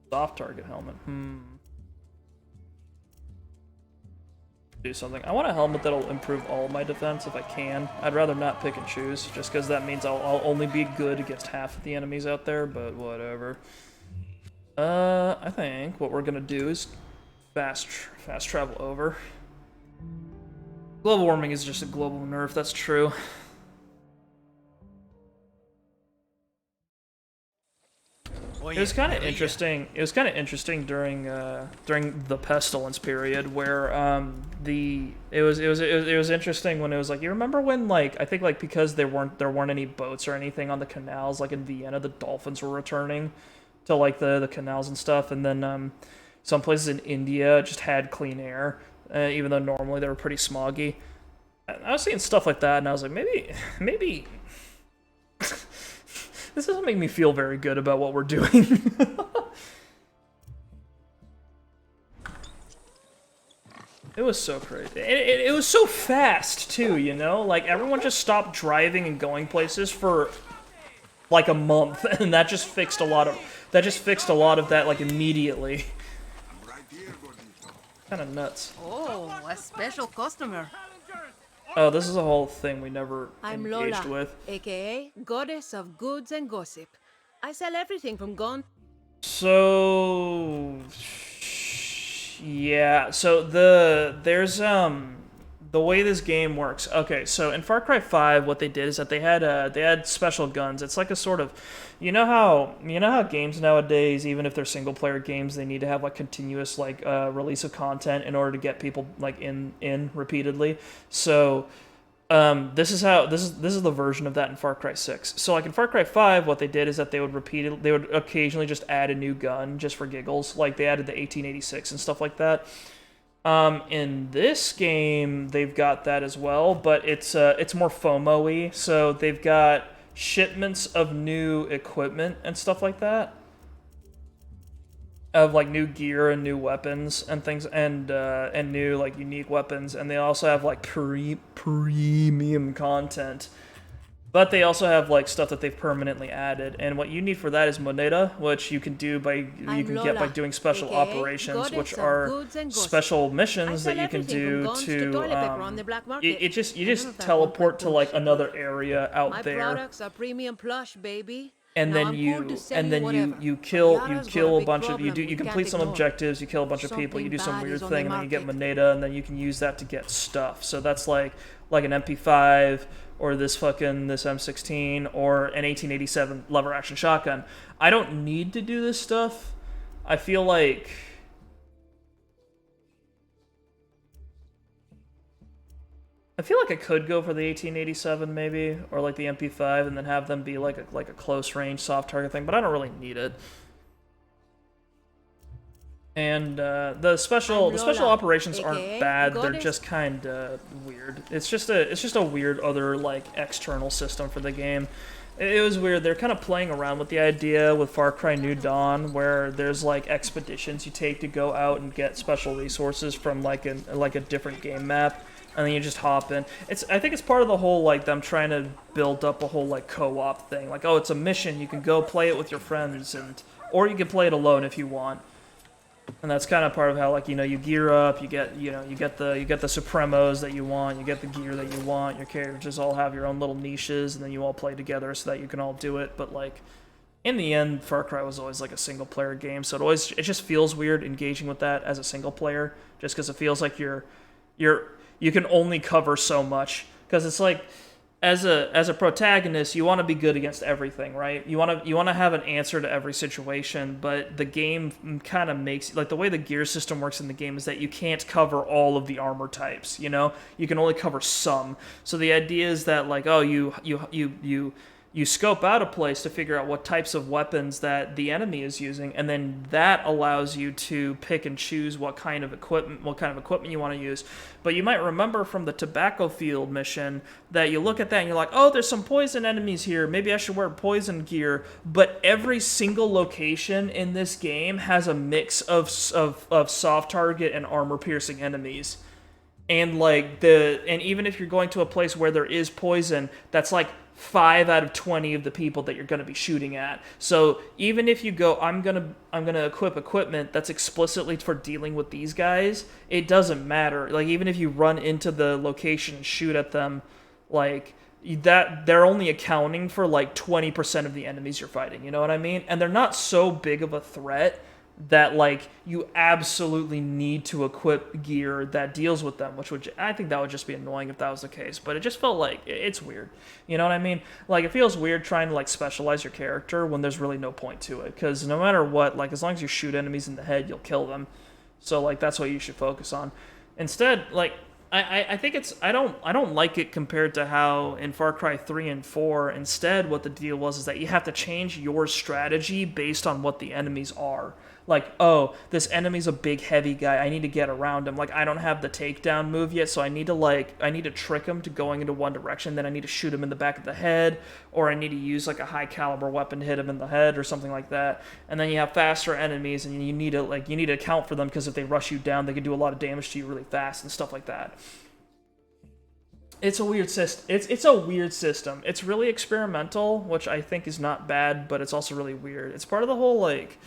Soft target helmet. Do something. I want a helmet that'll improve all of my defense if I can. I'd rather not pick and choose, just because that means I'll only be good against half of the enemies out there, but whatever. I think what we're gonna do is fast travel over. Global warming is just a global nerf, that's true. It was kind of interesting. It was kind of interesting during the pestilence period where it was interesting when it was like, you remember when, like, I think, like, because there weren't any boats or anything on the canals, like in Vienna, the dolphins were returning to, like, the canals and stuff, and then some places in India just had clean air, even though normally they were pretty smoggy. I was seeing stuff like that, and I was like, maybe this doesn't make me feel very good about what we're doing. It was so crazy. It was so fast too, you know? Like, everyone just stopped driving and going places for like a month, and that just fixed a lot of that like immediately. Kind of nuts. Oh, a special customer. Oh, this is a whole thing we never I'm engaged Lola, with. aka Goddess of Goods and Gossip. I sell everything from gun. So Yeah, so there's the way this game works. Okay, so in Far Cry 5 what they did is that they had special guns. It's like a sort of you know how games nowadays, even if they're single player games, they need to have like continuous like release of content in order to get people like in repeatedly. So this is the version of that in Far Cry 6. So like in Far Cry 5, what they did is that they would occasionally just add a new gun just for giggles. Like they added the 1886 and stuff like that. In this game, they've got that as well, but it's more FOMO-y. So they've got shipments of new equipment and stuff like that, of like new gear and new weapons and things, and new like unique weapons, and they also have like premium content. But they also have like stuff that they've permanently added, and what you need for that is moneda, which you can get by doing special operations, which are special missions that you can do to you just teleport to like another area out there. My products are premium plush, baby. And then you kill a bunch of you complete some objectives, you kill a bunch of people, you do some weird thing, and then you get moneda, and then you can use that to get stuff. So that's like an MP5 or this M16 or an 1887 lever action shotgun. I don't need to do this stuff. I feel like I could go for the 1887 maybe, or like the MP5, and then have them be like a close range soft target thing, but I don't really need it. And the special operations aren't bad. They're just kind of weird. It's just a weird other like external system for the game. It was weird. They're kind of playing around with the idea with Far Cry New Dawn, where there's like expeditions you take to go out and get special resources from like a different game map, and then you just hop in. I think it's part of the whole like them trying to build up a whole like co-op thing. Like, oh, it's a mission. You can go play it with your friends, or you can play it alone if you want. And that's kind of part of how, like, you gear up, you get the Supremos that you want, you get the gear that you want, your characters all have your own little niches, and then you all play together so that you can all do it. But like, in the end, Far Cry was always like a single player game, so it just feels weird engaging with that as a single player, just because it feels like you can only cover so much, because it's like, as a protagonist, you want to be good against everything, right? You want to have an answer to every situation, but the game kind of makes, like, the way the gear system works in the game is that you can't cover all of the armor types, you know? You can only cover some. So the idea is that, like, oh, you scope out a place to figure out what types of weapons that the enemy is using, and then that allows you to pick and choose what kind of equipment you want to use. But you might remember from the tobacco field mission that you look at that and you're like, oh, there's some poison enemies here, maybe I should wear poison gear. But every single location in this game has a mix of soft target and armor piercing enemies. And like and even if you're going to a place where there is poison, that's like 5 out of 20 of the people that you're going to be shooting at. So even if you go, I'm gonna equip equipment that's explicitly for dealing with these guys, it doesn't matter. Like, even if you run into the location and shoot at them, like, that they're only accounting for like 20% of the enemies you're fighting. You know what I mean? And they're not so big of a threat that like you absolutely need to equip gear that deals with them, I think that would just be annoying if that was the case. But it just felt like it's weird, you know what I mean? Like, it feels weird trying to like specialize your character when there's really no point to it, because no matter what, like, as long as you shoot enemies in the head, you'll kill them. So like, that's what you should focus on. Instead, like, I think I don't like it compared to how in Far Cry 3 and 4, instead what the deal was is that you have to change your strategy based on what the enemies are. Like, oh, this enemy's a big heavy guy, I need to get around him. Like, I don't have the takedown move yet, so I need to trick him to going into one direction, then I need to shoot him in the back of the head, or I need to use like a high caliber weapon to hit him in the head or something like that. And then you have faster enemies, and you need to account for them, because if they rush you down, they can do a lot of damage to you really fast and stuff like that. It's a weird system. It's a weird system. It's really experimental, which I think is not bad, but it's also really weird. It's part of the whole like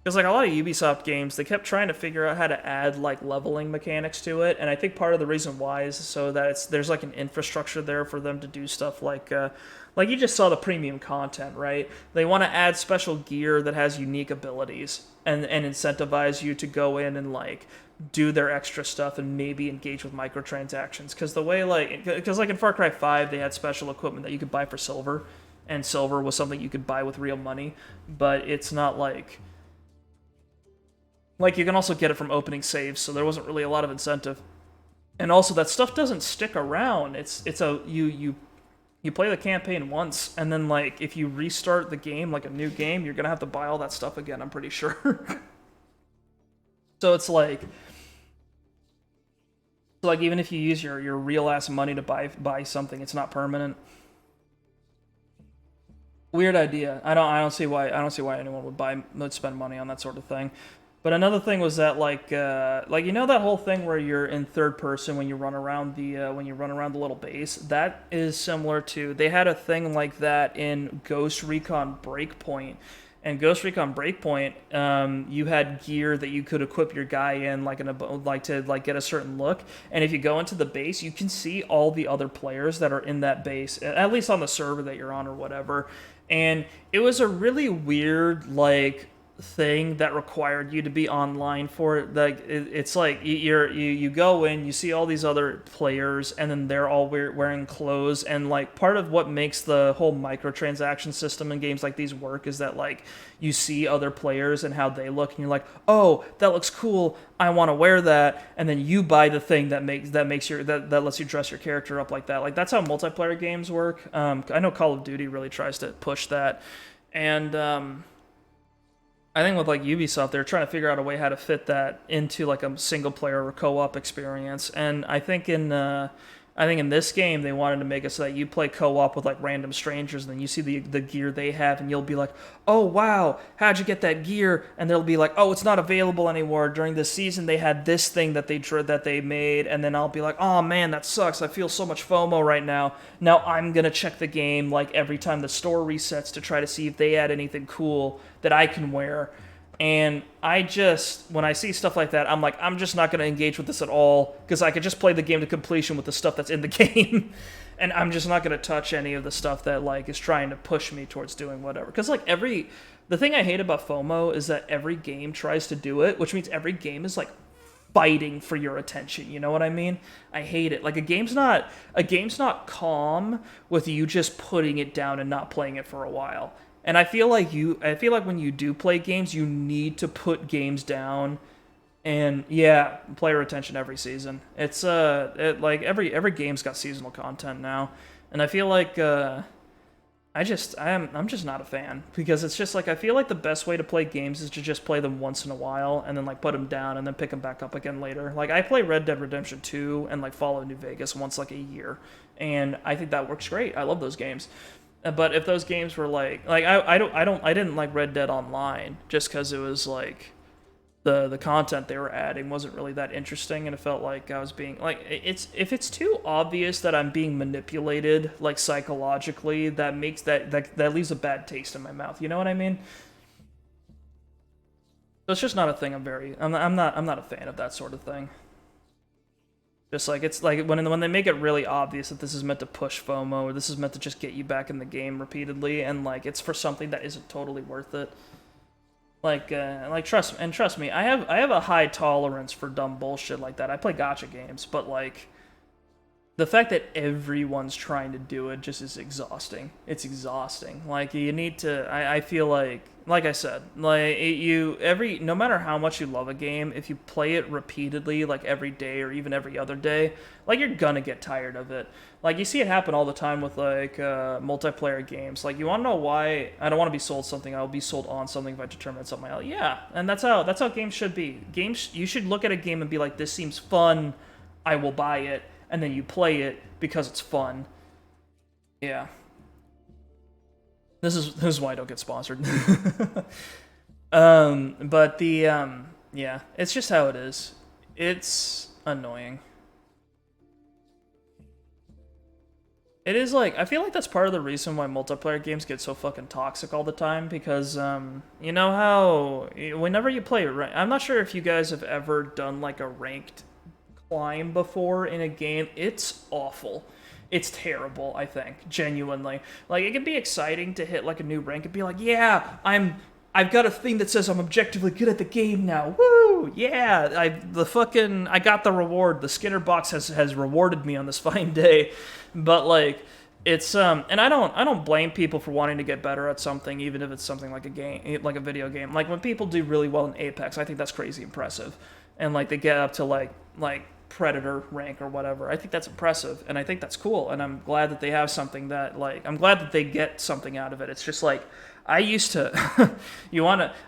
Because like a lot of Ubisoft games, they kept trying to figure out how to add like leveling mechanics to it, and I think part of the reason why is so that there's like an infrastructure there for them to do stuff like you just saw the premium content, right? They want to add special gear that has unique abilities and incentivize you to go in and like do their extra stuff and maybe engage with microtransactions. Because the way because like in Far Cry 5, they had special equipment that you could buy for silver, and silver was something you could buy with real money, but it's not like you can also get it from opening saves, so there wasn't really a lot of incentive. And also that stuff doesn't stick around. You play the campaign once, and then like if you restart the game, like a new game, you're gonna have to buy all that stuff again, I'm pretty sure. So it's like even if you use your real ass money to buy something, it's not permanent. Weird idea. I don't see why anyone would spend money on that sort of thing. But another thing was that like you know that whole thing where you're in third person when you run around the little base. That is similar to, they had a thing like that in Ghost Recon Breakpoint. And Ghost Recon Breakpoint, you had gear that you could equip your guy in to get a certain look. And if you go into the base, you can see all the other players that are in that base, at least on the server that you're on or whatever. And it was a really weird thing that required you to be online for it. Like it's like you go in, you see all these other players, and then they're all wearing clothes. And like part of what makes the whole microtransaction system in games like these work is that like you see other players and how they look, and you're like, oh, that looks cool, I want to wear that, and then you buy the thing that lets you dress your character up like that. Like that's how multiplayer games work. I know Call of Duty really tries to push that, and I think with like Ubisoft, they're trying to figure out a way how to fit that into like a single player or co-op experience. And I think in this game they wanted to make it so that you play co-op with like random strangers, and then you see the gear they have, and you'll be like, oh wow, how'd you get that gear? And they'll be like, oh, it's not available anymore. During this season they had this thing that they made, and then I'll be like, oh man, that sucks. I feel so much FOMO right now. Now I'm gonna check the game like every time the store resets to try to see if they add anything cool that I can wear. And when I see stuff like that, I'm like, I'm just not going to engage with this at all, because I could just play the game to completion with the stuff that's in the game. And I'm just not going to touch any of the stuff that like is trying to push me towards doing whatever. Because like the thing I hate about FOMO is that every game tries to do it, which means every game is like fighting for your attention. You know what I mean? I hate it. Like a game's not calm with you just putting it down and not playing it for a while. And I feel like when you do play games, you need to put games down, and yeah, player retention every season. It's like every game's got seasonal content now, and I feel like I'm just not a fan, because it's just like I feel like the best way to play games is to just play them once in a while and then like put them down and then pick them back up again later. Like I play Red Dead Redemption 2 and like Fallout New Vegas once like a year, and I think that works great. I love those games. But if those games were I didn't like Red Dead Online just because it was like the content they were adding wasn't really that interesting, and it felt like I was being like, if it's too obvious that I'm being manipulated like psychologically, that makes that leaves a bad taste in my mouth. You know what I mean? So it's just not a thing I'm not a fan of that sort of thing. Just like it's like when they make it really obvious that this is meant to push FOMO, or this is meant to just get you back in the game repeatedly, and like it's for something that isn't totally worth it. Trust me, I have a high tolerance for dumb bullshit like that. I play gacha games, but like the fact that everyone's trying to do it just is exhausting. It's exhausting. Like you need to. I feel like I said, like no matter how much you love a game, if you play it repeatedly, like every day or even every other day, like you're gonna get tired of it. Like you see it happen all the time with like multiplayer games. Like you want to know why I don't want to be sold something? I'll be sold on something if I determine something else. Yeah, and that's how games should be. Games, you should look at a game and be like, this seems fun, I will buy it, and then you play it because it's fun. Yeah. This is why I don't get sponsored. Yeah, it's just how it is. It's annoying. It is like, I feel like that's part of the reason why multiplayer games get so fucking toxic all the time, because, you know how, whenever you play, I'm not sure if you guys have ever done like a ranked climb before in a game. It's awful. It's terrible, I think, genuinely. Like, it can be exciting to hit like a new rank and be like, yeah, I've got a thing that says I'm objectively good at the game now. Woo! Yeah, I got the reward. The Skinner box has rewarded me on this fine day. But like, it's and I don't blame people for wanting to get better at something, even if it's something like a game, like a video game. Like when people do really well in Apex, I think that's crazy impressive. And like they get up to like Predator rank or whatever. I think that's impressive, and I think that's cool, and I'm glad that they have something that, like, I'm glad that they get something out of it. It's just like, I used to,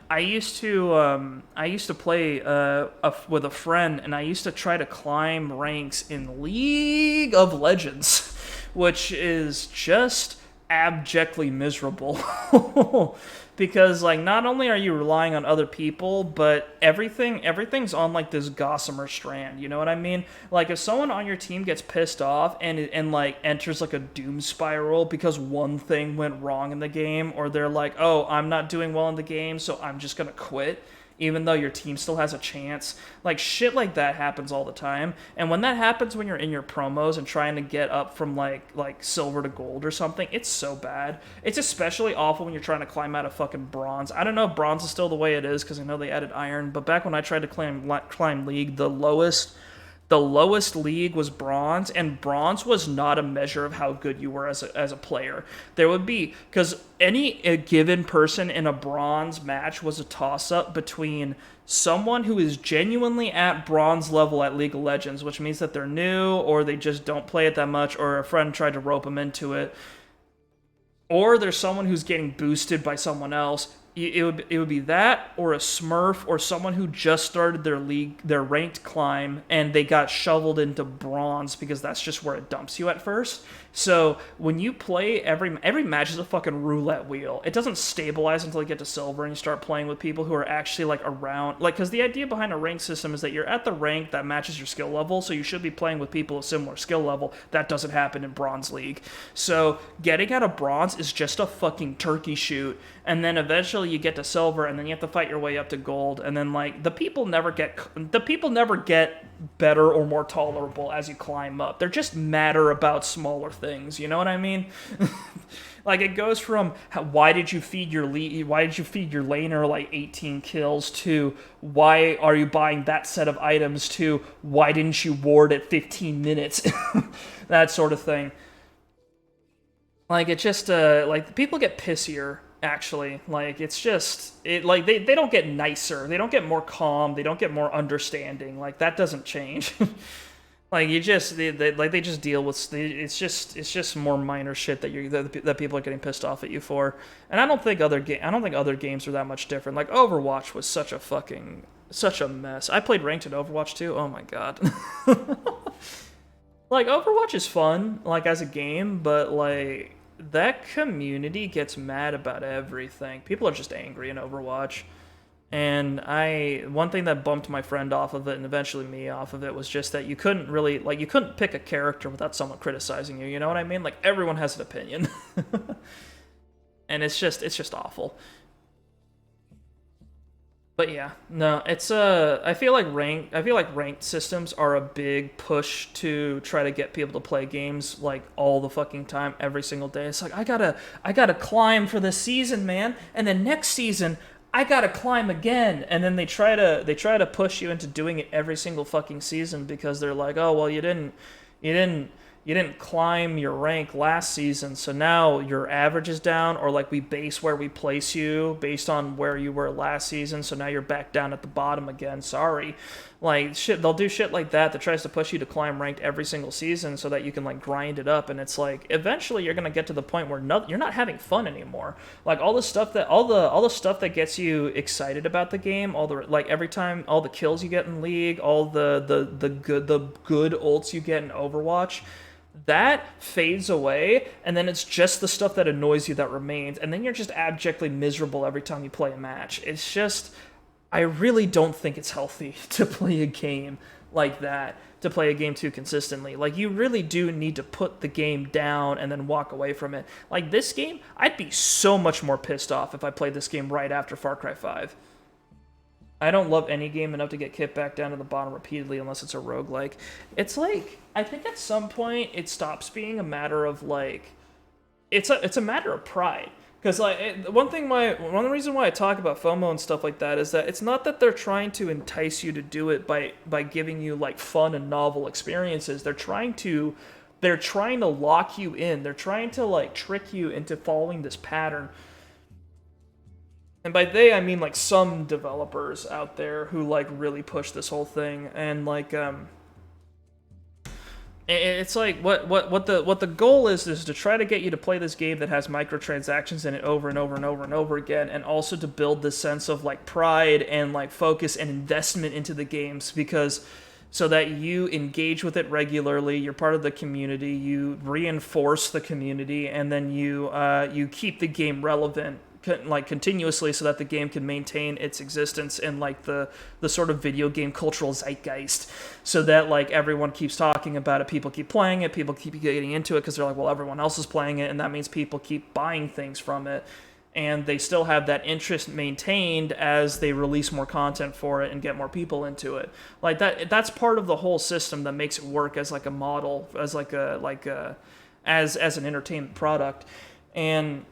I used to play with a friend, and I used to try to climb ranks in League of Legends, which is just abjectly miserable. Because, like, not only are you relying on other people, but everything's on, like, this gossamer strand, you know what I mean? Like, if someone on your team gets pissed off and like, enters, like, a doom spiral because one thing went wrong in the game, or they're like, oh, I'm not doing well in the game, so I'm just gonna quit, even though your team still has a chance. Like, shit like that happens all the time. And when that happens when you're in your promos and trying to get up from, like silver to gold or something, it's so bad. It's especially awful when you're trying to climb out of fucking bronze. I don't know if bronze is still the way it is, because I know they added iron, but back when I tried to climb League, the lowest league was bronze, and bronze was not a measure of how good you were as a player. There would be, because a given person in a bronze match was a toss-up between someone who is genuinely at bronze level at League of Legends, which means that they're new, or they just don't play it that much, or a friend tried to rope them into it, or there's someone who's getting boosted by someone else. It would be that, or a Smurf, or someone who just started their ranked climb, and they got shoveled into bronze, because that's just where it dumps you at first. So when you play, every match is a fucking roulette wheel. It doesn't stabilize until you get to silver and you start playing with people who are actually like around, like, because the idea behind a rank system is that you're at the rank that matches your skill level, so you should be playing with people of similar skill level. That doesn't happen in Bronze League. So getting out of bronze is just a fucking turkey shoot, and then eventually you get to silver, and then you have to fight your way up to gold, and then like the people never get better or more tolerable as you climb up. They're just matter about smaller things, you know what I mean? Like, it goes from why did you feed your laner like 18 kills, to why are you buying that set of items, to why didn't you ward at 15 minutes? That sort of thing. Like, it just like, people get pissier. Actually, like, it's just, like, they don't get nicer, they don't get more calm, they don't get more understanding. Like, that doesn't change. Like, you just, they just deal with, it's just more minor shit that people are getting pissed off at you for. And I don't think other games are that much different. Like, Overwatch was such a mess. I played ranked in Overwatch too. Oh my god. Like, Overwatch is fun, like, as a game, but like, that community gets mad about everything. People are just angry in Overwatch. And one thing that bumped my friend off of it, and eventually me off of it, was just that you couldn't pick a character without someone criticizing you, you know what I mean? Like, everyone has an opinion. And it's just awful. But yeah, no, it's I feel like ranked systems are a big push to try to get people to play games like all the fucking time, every single day. It's like, I gotta climb for this season, man, and then next season I gotta climb again, and then they try to push you into doing it every single fucking season, because they're like, oh well, you didn't climb your rank last season, so now your average is down, or like, we base where we place you based on where you were last season, so now you're back down at the bottom again. Sorry. Like, shit, they'll do shit like that tries to push you to climb ranked every single season so that you can like grind it up, and it's like, eventually you're gonna get to the point where you're not having fun anymore. Like, all the stuff that gets you excited about the game, every time, all the kills you get in League, all the good ults you get in Overwatch, that fades away, and then it's just the stuff that annoys you that remains, and then you're just abjectly miserable every time you play a match. It's just, I really don't think it's healthy to play a game like that to play a game too consistently. Like, you really do need to put the game down and then walk away from it. Like, this game, I'd be so much more pissed off if I played this game right after Far Cry 5. I don't love any game enough to get kicked back down to the bottom repeatedly unless it's a roguelike. It's like, I think at some point it stops being a matter of like, it's a matter of pride. Because like one of the reasons why I talk about FOMO and stuff like that is that it's not that they're trying to entice you to do it by giving you like fun and novel experiences. They're trying to lock you in. They're trying to like trick you into following this pattern. And by they I mean like some developers out there who like really push this whole thing, and like it's like what the goal is to try to get you to play this game that has microtransactions in it over and over and over and over again, and also to build this sense of like pride and like focus and investment into the games, because so that you engage with it regularly, you're part of the community, you reinforce the community, and then you keep the game relevant like continuously, so that the game can maintain its existence in like the sort of video game cultural zeitgeist, so that like everyone keeps talking about it, people keep playing it, people keep getting into it because they're like, well, everyone else is playing it, and that means people keep buying things from it, and they still have that interest maintained as they release more content for it and get more people into it. Like that's part of the whole system that makes it work as like a model, as like as an entertainment product. And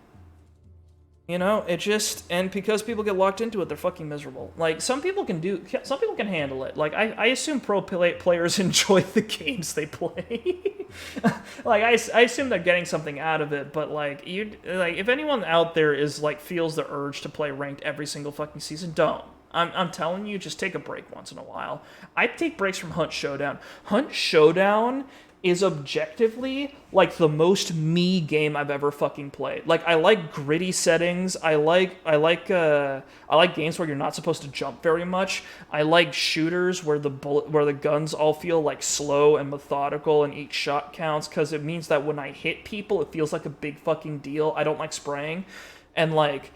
you know, it just, and because people get locked into it, they're fucking miserable. Like, some people can handle it. Like, I assume pro players enjoy the games they play. Like, I assume they're getting something out of it, but like, if anyone out there is like, feels the urge to play ranked every single fucking season, don't. I'm telling you, just take a break once in a while. I take breaks from Hunt Showdown. Hunt Showdown is objectively like the most me game I've ever fucking played. Like, I like gritty settings. I like games where you're not supposed to jump very much. I like shooters where the guns all feel like slow and methodical and each shot counts, because it means that when I hit people, it feels like a big fucking deal. I don't like spraying. And like,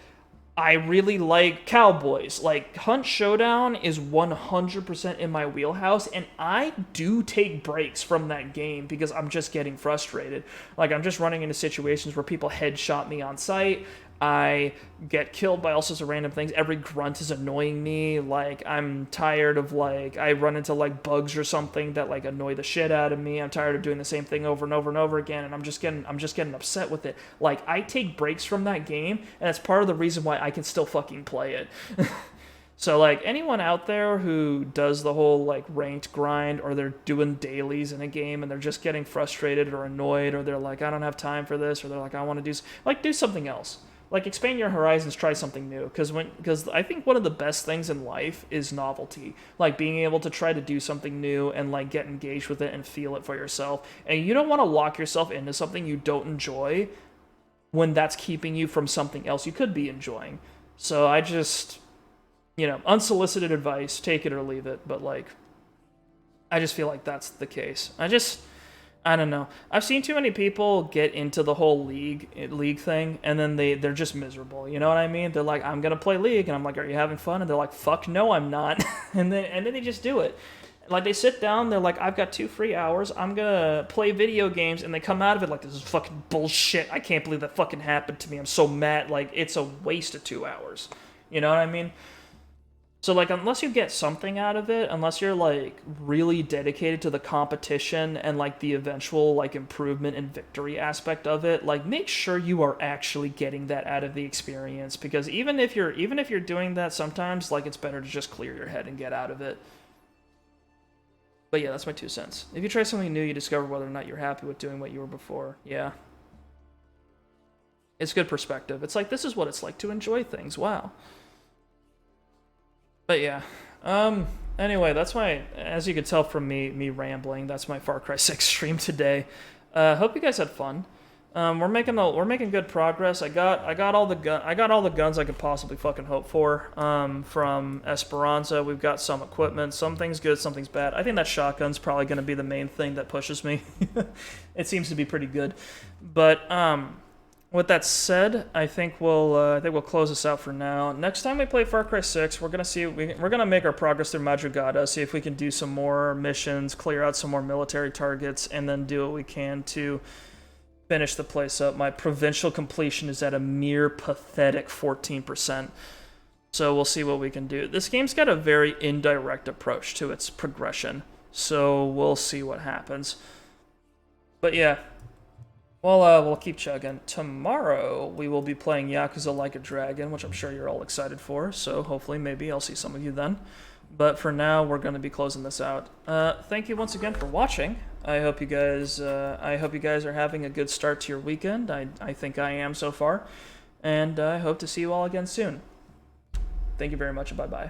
I really like cowboys. Like, Hunt Showdown is 100% in my wheelhouse, and I do take breaks from that game because I'm just getting frustrated. Like, I'm just running into situations where people headshot me on sight. I get killed by all sorts of random things. Every grunt is annoying me. Like, I'm tired of, like, I run into, like, bugs or something that, like, annoy the shit out of me. I'm tired of doing the same thing over and over and over again, and I'm just getting upset with it. Like, I take breaks from that game, and that's part of the reason why I can still fucking play it. So, like, anyone out there who does the whole, like, ranked grind, or they're doing dailies in a game and they're just getting frustrated or annoyed, or they're like, I don't have time for this, or they're like, I want to do something else. Like, expand your horizons, try something new, because I think one of the best things in life is novelty. Like, being able to try to do something new and, like, get engaged with it and feel it for yourself. And you don't want to lock yourself into something you don't enjoy when that's keeping you from something else you could be enjoying. So I just, you know, unsolicited advice, take it or leave it, but, like, I just feel like that's the case. I don't know. I've seen too many people get into the whole league thing, and then they're just miserable. You know what I mean? They're like, I'm gonna play League, and I'm like, are you having fun? And they're like, fuck no, I'm not. and then they just do it. Like, they sit down, they're like, I've got 2 free hours, I'm gonna play video games, and they come out of it like, this is fucking bullshit. I can't believe that fucking happened to me. I'm so mad. Like, it's a waste of 2 hours. You know what I mean? So, like, unless you get something out of it, unless you're, like, really dedicated to the competition and, like, the eventual, like, improvement and victory aspect of it, like, make sure you are actually getting that out of the experience, because even if you're doing that, sometimes, like, it's better to just clear your head and get out of it. But yeah, that's my 2 cents. If you try something new, you discover whether or not you're happy with doing what you were before. Yeah. It's good perspective. It's like, this is what it's like to enjoy things. Wow. But yeah, anyway, that's as you could tell from me rambling, that's my Far Cry 6 stream today. Hope you guys had fun. We're making good progress. I got all the guns I could possibly fucking hope for. From Esperanza, we've got some equipment. Some things good, some things bad. I think that shotgun's probably going to be the main thing that pushes me. It seems to be pretty good, but with that said, I think we'll close this out for now. Next time we play Far Cry 6, we're gonna make our progress through Madrugada, see if we can do some more missions, clear out some more military targets, and then do what we can to finish the place up. My provincial completion is at a mere pathetic 14%. So we'll see what we can do. This game's got a very indirect approach to its progression, so we'll see what happens. But yeah. Well, we'll keep chugging. Tomorrow, we will be playing Yakuza Like a Dragon, which I'm sure you're all excited for, so hopefully, maybe I'll see some of you then. But for now, we're going to be closing this out. Thank you once again for watching. I hope you guys are having a good start to your weekend. I think I am so far. And I hope to see you all again soon. Thank you very much, and bye-bye.